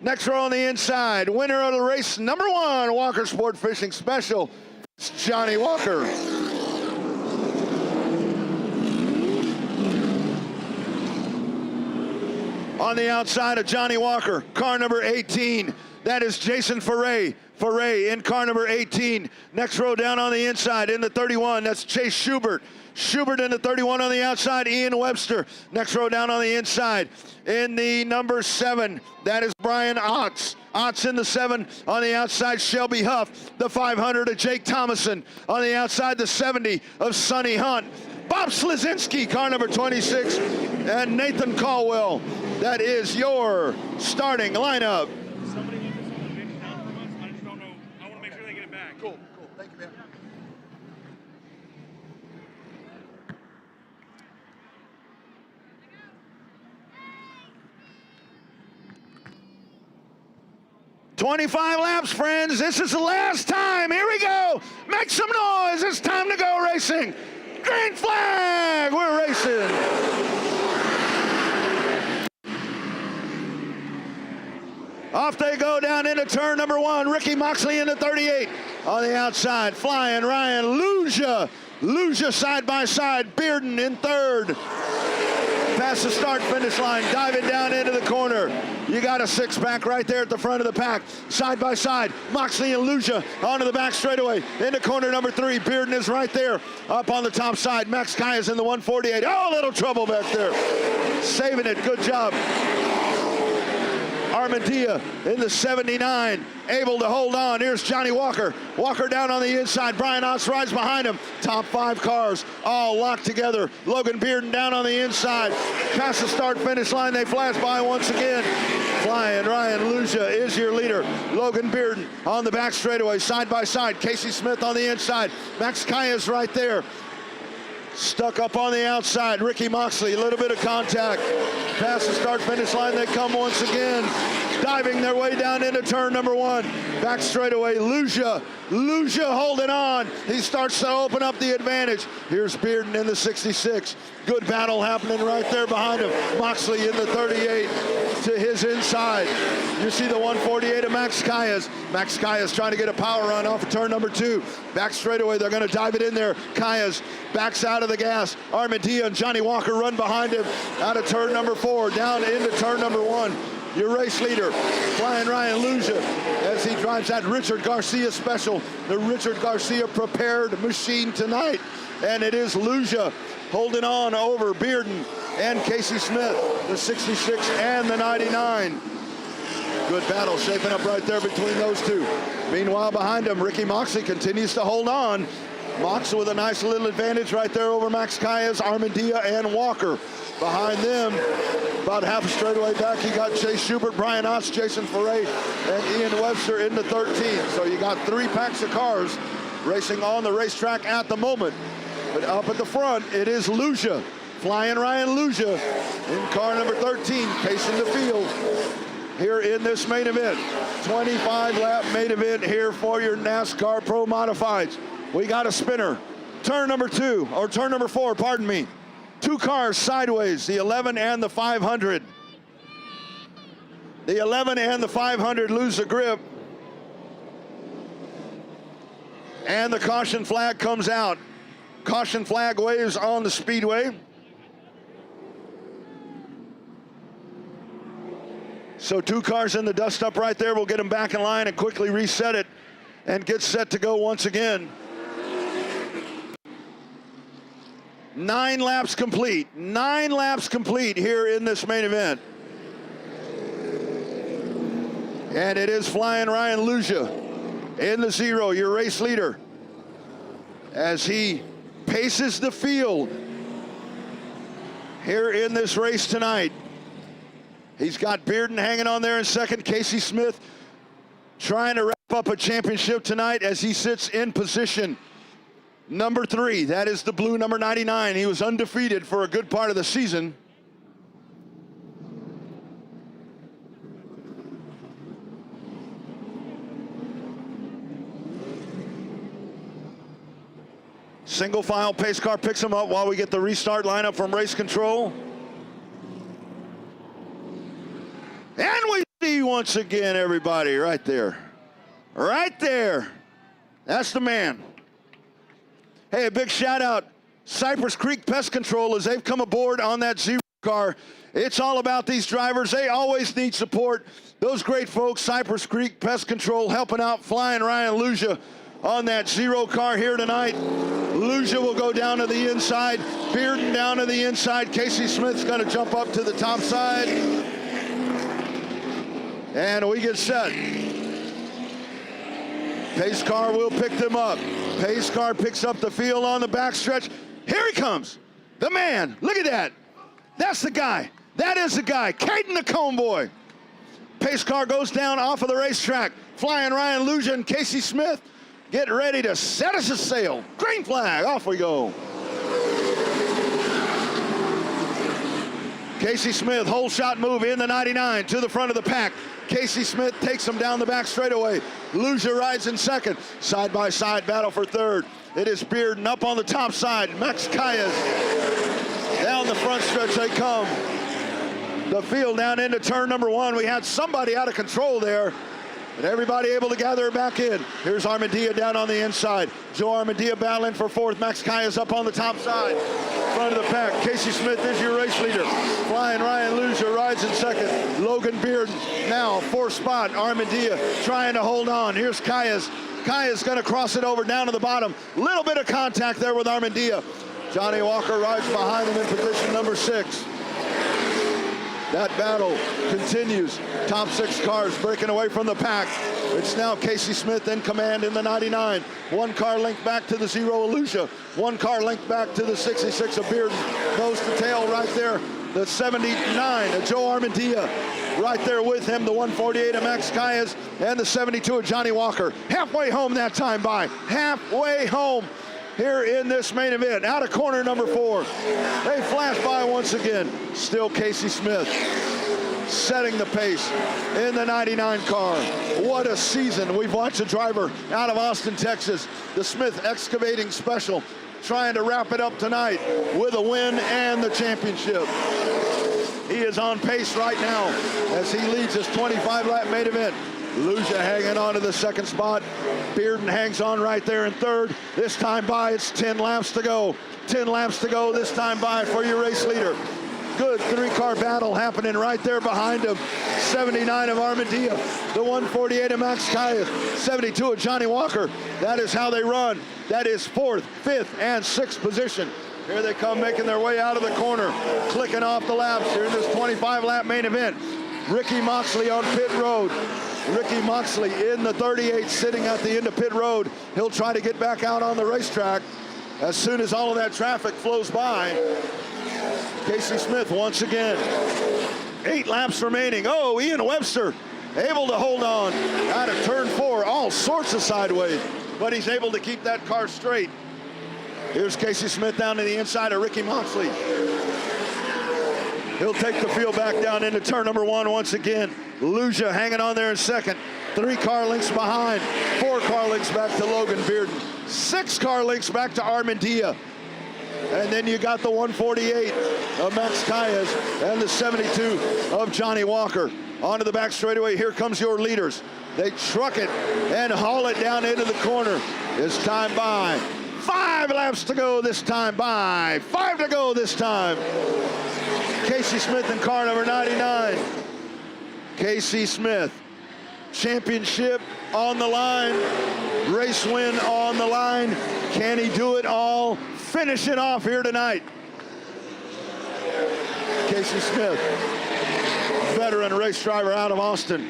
Next row on the inside, winner of the race number 1, Walker Sport Fishing Special. It's Johnny Walker. On the outside of Johnny Walker, car number 18. That is Jason Foray. Foray in car number 18. Next row down on the inside in the 31. That's Chase Schubert. Schubert in the 31 on the outside. Ian Webster. Next row down on the inside in the number 7. That is Brian Otts. Otts in the 7. On the outside, Shelby Huff. The 500 of Jake Thomason. On the outside, the 70 of Sonny Hunt. Bob Slazinski, car number 26. And Nathan Caldwell. That is your starting lineup. Somebody get this on the bench down from us. I just don't know. I want to make sure they get it back. Cool. Thank you, man. "25 laps, friends. This is the last time. Here we go. Make some noise. It's time to go racing. Green flag. We're racing." Off they go down into turn number 1. Ricky Moxley in the 38. On the outside, Flying Ryan Luja. Luja side by side. Bearden in 3rd. Past the start-finish line, diving down into the corner. You got a 6-pack right there at the front of the pack. Side by side, Moxley and Luja onto the back straightaway. Into corner number 3, Bearden is right there. Up on the top side, Max Caius in the 148. Oh, a little trouble back there. Saving it, good job. Armendia in the 79, able to hold on. Here's Johnny Walker. Walker down on the inside. Brian Otts rides behind him. Top 5 cars all locked together. Logan Bearden down on the inside. Past the start-finish line, they flash by once again. Flying Ryan Luja is your leader. Logan Bearden on the back straightaway, side by side. Casey Smith on the inside. Max Caius right there. Stuck up on the outside, Ricky Moxley, a little bit of contact. Past the start-finish line, they come once again. Diving their way down into turn number 1. Back straightaway, Luja. Luja holding on. He starts to open up the advantage. Here's Bearden in the 66. Good battle happening right there behind him. Moxley in the 38 to his inside. You see the 148 of Max Caius. Max Caius trying to get a power run off of turn number 2. Back straightaway, they're going to dive it in there. Caius backs out of the gas. Armendia and Johnny Walker run behind him out of turn number 4, down into turn number 1. Your race leader, Flying Ryan Luja, as he drives that Richard Garcia special, the Richard Garcia prepared machine tonight. And it is Luja holding on over Bearden and Casey Smith, the 66 and the 99. Good battle shaping up right there between those two. Meanwhile, behind him, Ricky Moxley continues to hold on. Mox with a nice little advantage right there over Max Caius, Armendia, and Walker. Behind them, about half a straightaway back, you got Chase Schubert, Brian Otts, Jason Foray, and Ian Webster in the 13. So you got 3 packs of cars racing on the racetrack at the moment. But up at the front, it is Luja, Flying Ryan Luja, in car number 13, pacing the field here in this main event. 25-lap main event here for your NASCAR Pro Modifieds. We got a spinner. Turn number 4, pardon me. 2 cars sideways, the 11 and the 500. The 11 and the 500 lose the grip. And the caution flag comes out. Caution flag waves on the speedway. So 2 cars in the dust up right there. We'll get them back in line and quickly reset it and get set to go once again. 9 laps complete. 9 laps complete here in this main event. And it is Flying Ryan Luja in the 0, your race leader, as he paces the field here in this race tonight. He's got Bearden hanging on there in second. Casey Smith trying to wrap up a championship tonight as he sits in position number 3. That is the blue number 99. He was undefeated for a good part of the season. Single file pace car picks him up while we get the restart lineup from race control. And we see once again everybody right there. Right there. That's the man. Hey, a big shout out Cypress Creek Pest Control as they've come aboard on that 0 car. It's all about these drivers. They always need support. Those great folks, Cypress Creek Pest Control, helping out Flying Ryan Luja on that 0 car here tonight. Luja will go down to the inside. Bearden down to the inside. Casey Smith's going to jump up to the top side. And we get set. Pace car will pick them up. Pace car picks up the field on the backstretch. Here he comes. The man. Look at that. That's the guy. That is the guy. Caden the Cone Boy. Pace car goes down off of the racetrack. Flying Ryan Luja and Casey Smith get ready to set us a sail. Green flag. Off we go. Casey Smith, hole shot move in the 99 to the front of the pack. Casey Smith takes him down the back straightaway. Luja rides in second. Side by side battle for third. It is Bearden up on the top side. Max Calles down the front stretch they come. The field down into turn number 1. We had somebody out of control there, and everybody able to gather it back in. Here's Armandia down on the inside. Joe Armandia battling for fourth. Max Calles up on the top side. Front of the pack. Casey Smith is your race leader. Flying Ryan Luja rides in second. Logan Bearden now 4th spot. Armandia trying to hold on. Here's Calles. Calles going to cross it over down to the bottom. Little bit of contact there with Armandia. Johnny Walker rides behind him in position number 6. That battle continues. Top 6 cars breaking away from the pack. It's now Casey Smith in command in the 99. 1 car linked back to the 0 Luja. 1 car linked back to the 66 of Bearden. Nose to tail right there. The 79 of Joe Armandia. Right there with him, the 148 of Max Calles and the 72 of Johnny Walker. Halfway home that time by. Halfway home here in this main event. Out of corner number 4. They flash by once again. Still Casey Smith setting the pace in the 99 car. What a season. We've watched a driver out of Austin, Texas, the Smith Excavating Special, trying to wrap it up tonight with a win and the championship. He is on pace right now as he leads his 25-lap main event. Luja hanging on to the 2nd spot. Bearden hangs on right there in 3rd. This time by, it's 10 laps to go. 10 laps to go this time by for your race leader. Good 3-car battle happening right there behind him. 79 of Armandia, the 148 of Max Calles, 72 of Johnny Walker. That is how they run. That is 4th, 5th, and 6th position. Here they come making their way out of the corner, clicking off the laps here in this 25-lap main event. Ricky Moxley on pit road. Ricky Moxley in the 38 sitting at the end of pit road. He'll try to get back out on the racetrack as soon as all of that traffic flows by. Casey Smith once again. 8 laps remaining. Oh, Ian Webster able to hold on out of turn 4. All sorts of sideways, but he's able to keep that car straight. Here's Casey Smith down to the inside of Ricky Moxley. He'll take the field back down into turn number 1 once again. Luja hanging on there in 2nd. 3 car lengths behind. 4 car lengths back to Logan Bearden. 6 car lengths back to Armandia. And then you got the 148 of Max Calles and the 72 of Johnny Walker. Onto the back straightaway, here comes your leaders. They truck it and haul it down into the corner. This time by. 5 laps to go this time by. 5 to go this time. Casey Smith in car number 99. Casey Smith, championship on the line. Race win on the line. Can he do it all? Finish it off here tonight. Casey Smith, veteran race driver out of Austin.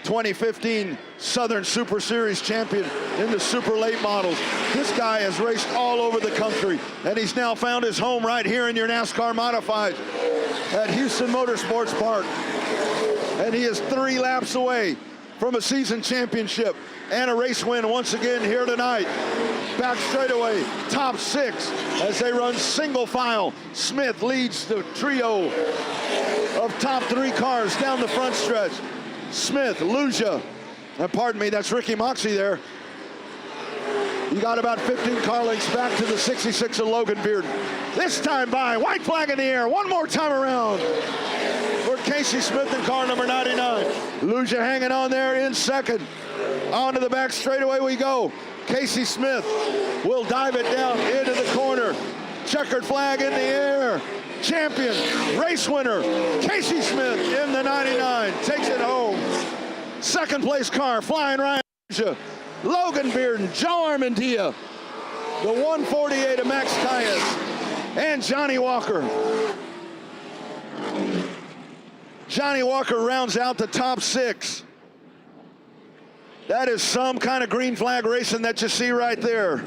2015 Southern Super Series champion in the super late models. This guy has raced all over the country, and he's now found his home right here in your NASCAR Modified at Houston Motorsports Park. And he is 3 laps away from a season championship and a race win once again here tonight. Back straightaway, top 6 as they run single file. Smith leads the trio of top 3 cars down the front stretch. Smith, Luja, pardon me, that's Ricky Moxie there. You got about 15 car lengths back to the 66 of Logan Bearden. This time by, white flag in the air, one more time around for Casey Smith in car number 99. Luja hanging on there in second. Onto the back straightaway we go. Casey Smith will dive it down into the corner. Checkered flag in the air. Champion, race winner, Casey Smith in the 99, takes it home. Second place car, flying Ryan, Logan Bearden, Joe Armandia, the 148 of Max Caius, and Johnny Walker. Johnny Walker rounds out the top 6. That is some kind of green flag racing that you see right there.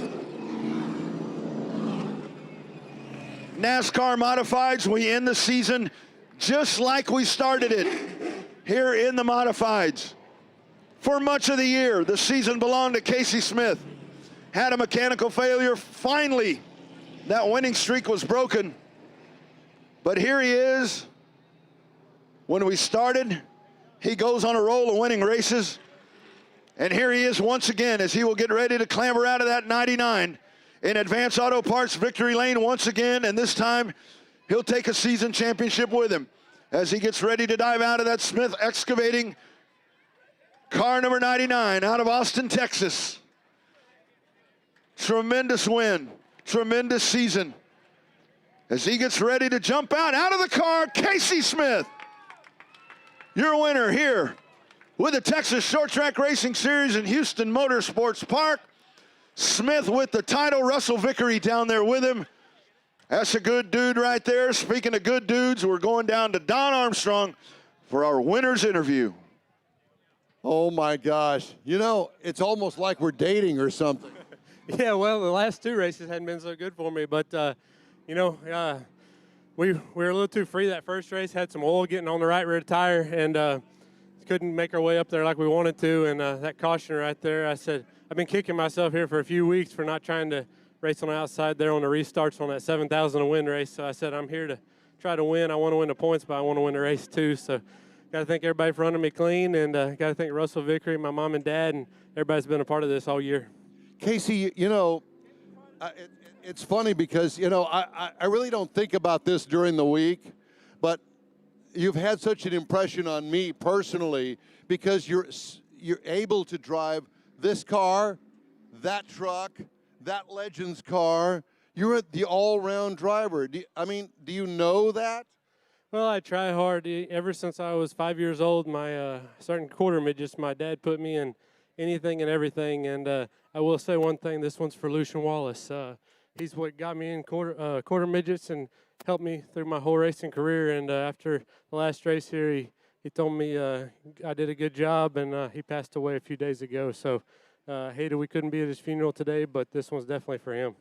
NASCAR Modifieds, we end the season just like we started it here in the Modifieds. For much of the year, the season belonged to Casey Smith. Had a mechanical failure. Finally, that winning streak was broken. But here he is. When we started, he goes on a roll of winning races. And here he is once again as he will get ready to clamber out of that 99. In Advance Auto Parts victory lane once again, and this time he'll take a season championship with him as he gets ready to dive out of that Smith Excavating car number 99 out of Austin, Texas. Tremendous win, tremendous season. As he gets ready to jump out of the car, Casey Smith, your winner here with the Texas Short Track Racing Series in Houston Motorsports Park. Smith with the title, Russell Vickery down there with him. That's a good dude right there. Speaking of good dudes, we're going down to Don Armstrong for our winner's interview. Oh my gosh. You know, it's almost like we're dating or something. Yeah, well, the last 2 races hadn't been so good for me, but, you know, we were a little too free that first race, had some oil getting on the right rear tire, and couldn't make our way up there like we wanted to, and that caution right there, I said, I've been kicking myself here for a few weeks for not trying to race on the outside there on the restarts on that 7,000 to win race. So I said, I'm here to try to win. I want to win the points, but I want to win the race too. So got to thank everybody for running me clean, and got to thank Russell Vickery, my mom and dad, and everybody's been a part of this all year. Casey, you know, it's funny because, you know, I really don't think about this during the week, but you've had such an impression on me personally because you're able to drive this car, that truck, that Legends car. You're the all-round driver. Do you know that? Well, I try hard. Ever since I was 5 years old, my starting quarter midgets, my dad put me in anything and everything. And I will say one thing, this one's for Lucian Wallace. He's what got me in quarter midgets and helped me through my whole racing career. And after the last race here, he told me I did a good job, and he passed away a few days ago. So hated we couldn't be at his funeral today, but this one's definitely for him.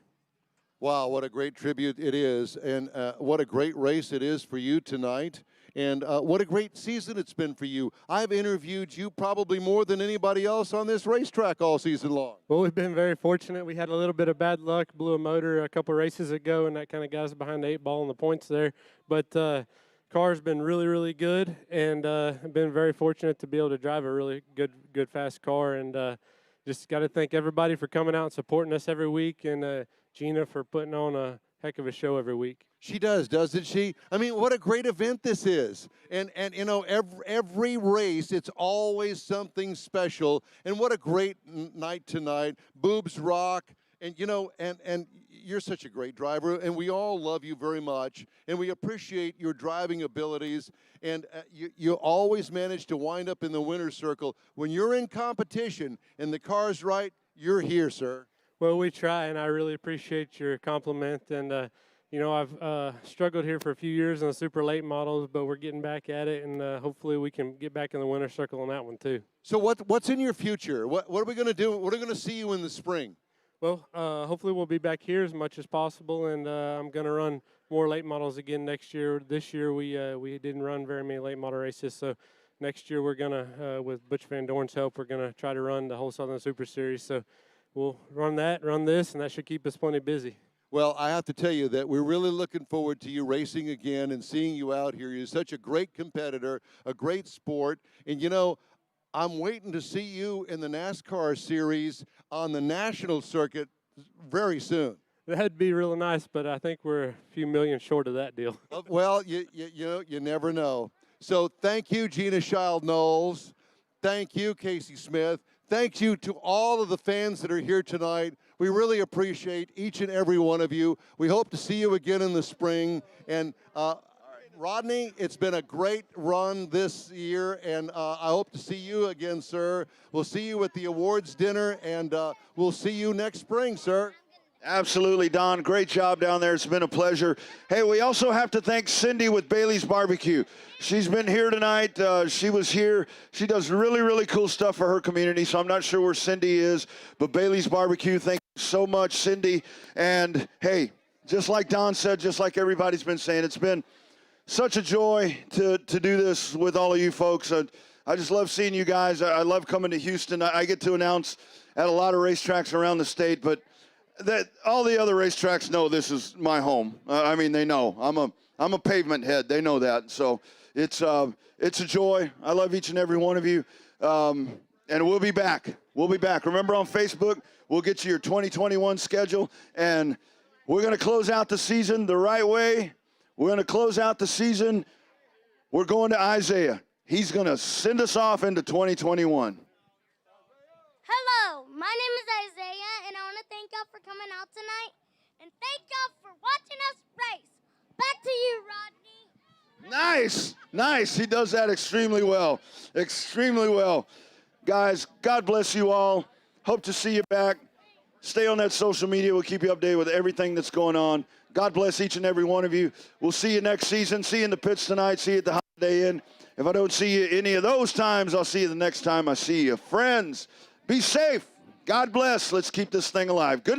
Wow, what a great tribute it is, and what a great race it is for you tonight, and what a great season it's been for you. I've interviewed you probably more than anybody else on this racetrack all season long. Well, we've been very fortunate. We had a little bit of bad luck, blew a motor a couple races ago, and that kind of got us behind the 8 ball on the points there. But car's been really, really good, and I've been very fortunate to be able to drive a really good fast car, and just got to thank everybody for coming out and supporting us every week, and Gina for putting on a heck of a show every week. She does, doesn't she? I mean, what a great event this is. And you know, every race, it's always something special. And what a great night tonight. Boobs rock. And, you know, and you're such a great driver, and we all love you very much, and we appreciate your driving abilities, and you always manage to wind up in the winner's circle. When you're in competition and the car's right, you're here, sir. Well, we try, and I really appreciate your compliment. And, I've struggled here for a few years on the super late models, but we're getting back at it, and hopefully we can get back in the winner's circle on that one, too. So what's in your future? What are we going to do? What are we going to see you in the spring? Well, hopefully we'll be back here as much as possible, and I'm going to run more late models again next year. This year we didn't run very many late model races, so next year we're going to, with Butch Van Dorn's help, we're going to try to run the whole Southern Super Series. So we'll run this, and that should keep us plenty busy. Well, I have to tell you that we're really looking forward to you racing again and seeing you out here. You're such a great competitor, a great sport. And, I'm waiting to see you in the NASCAR series on the national circuit very soon. That'd be really nice, but I think we're a few million short of that deal. Well, you never know. So thank you, Gina Child-Knowles. Thank you, Casey Smith. Thank you to all of the fans that are here tonight. We really appreciate each and every one of you. We hope to see you again in the spring. And Rodney, it's been a great run this year, and I hope to see you again, sir. We'll see you at the awards dinner, and we'll see you next spring, sir. Absolutely, Don. Great job down there. It's been a pleasure. Hey, we also have to thank Cindy with Bailey's Barbecue. She's been here tonight. She was here. She does really, really cool stuff for her community, so I'm not sure where Cindy is, but Bailey's Barbecue, thank you so much, Cindy. And, hey, just like Don said, just like everybody's been saying, it's been such a joy to do this with all of you folks. I just love seeing you guys. I love coming to Houston. I get to announce at a lot of racetracks around the state, but that all the other racetracks know this is my home. I mean, they know I'm a pavement head. They know that. So it's a joy. I love each and every one of you. And we'll be back. We'll be back. Remember, on Facebook, we'll get you your 2021 schedule, and we're going to close out the season the right way. We're going to close out the season. We're going to Isaiah. He's going to send us off into 2021. Hello, my name is Isaiah, and I want to thank y'all for coming out tonight, and thank y'all for watching us race. Back to you, Rodney. Nice, nice. He does that extremely well, extremely well. Guys, God bless you all. Hope to see you back. Stay on that social media. We'll keep you updated with everything that's going on. God bless each and every one of you. We'll see you next season. See you in the pits tonight. See you at the Holiday Inn. If I don't see you any of those times, I'll see you the next time I see you. Friends, be safe. God bless. Let's keep this thing alive. Good night.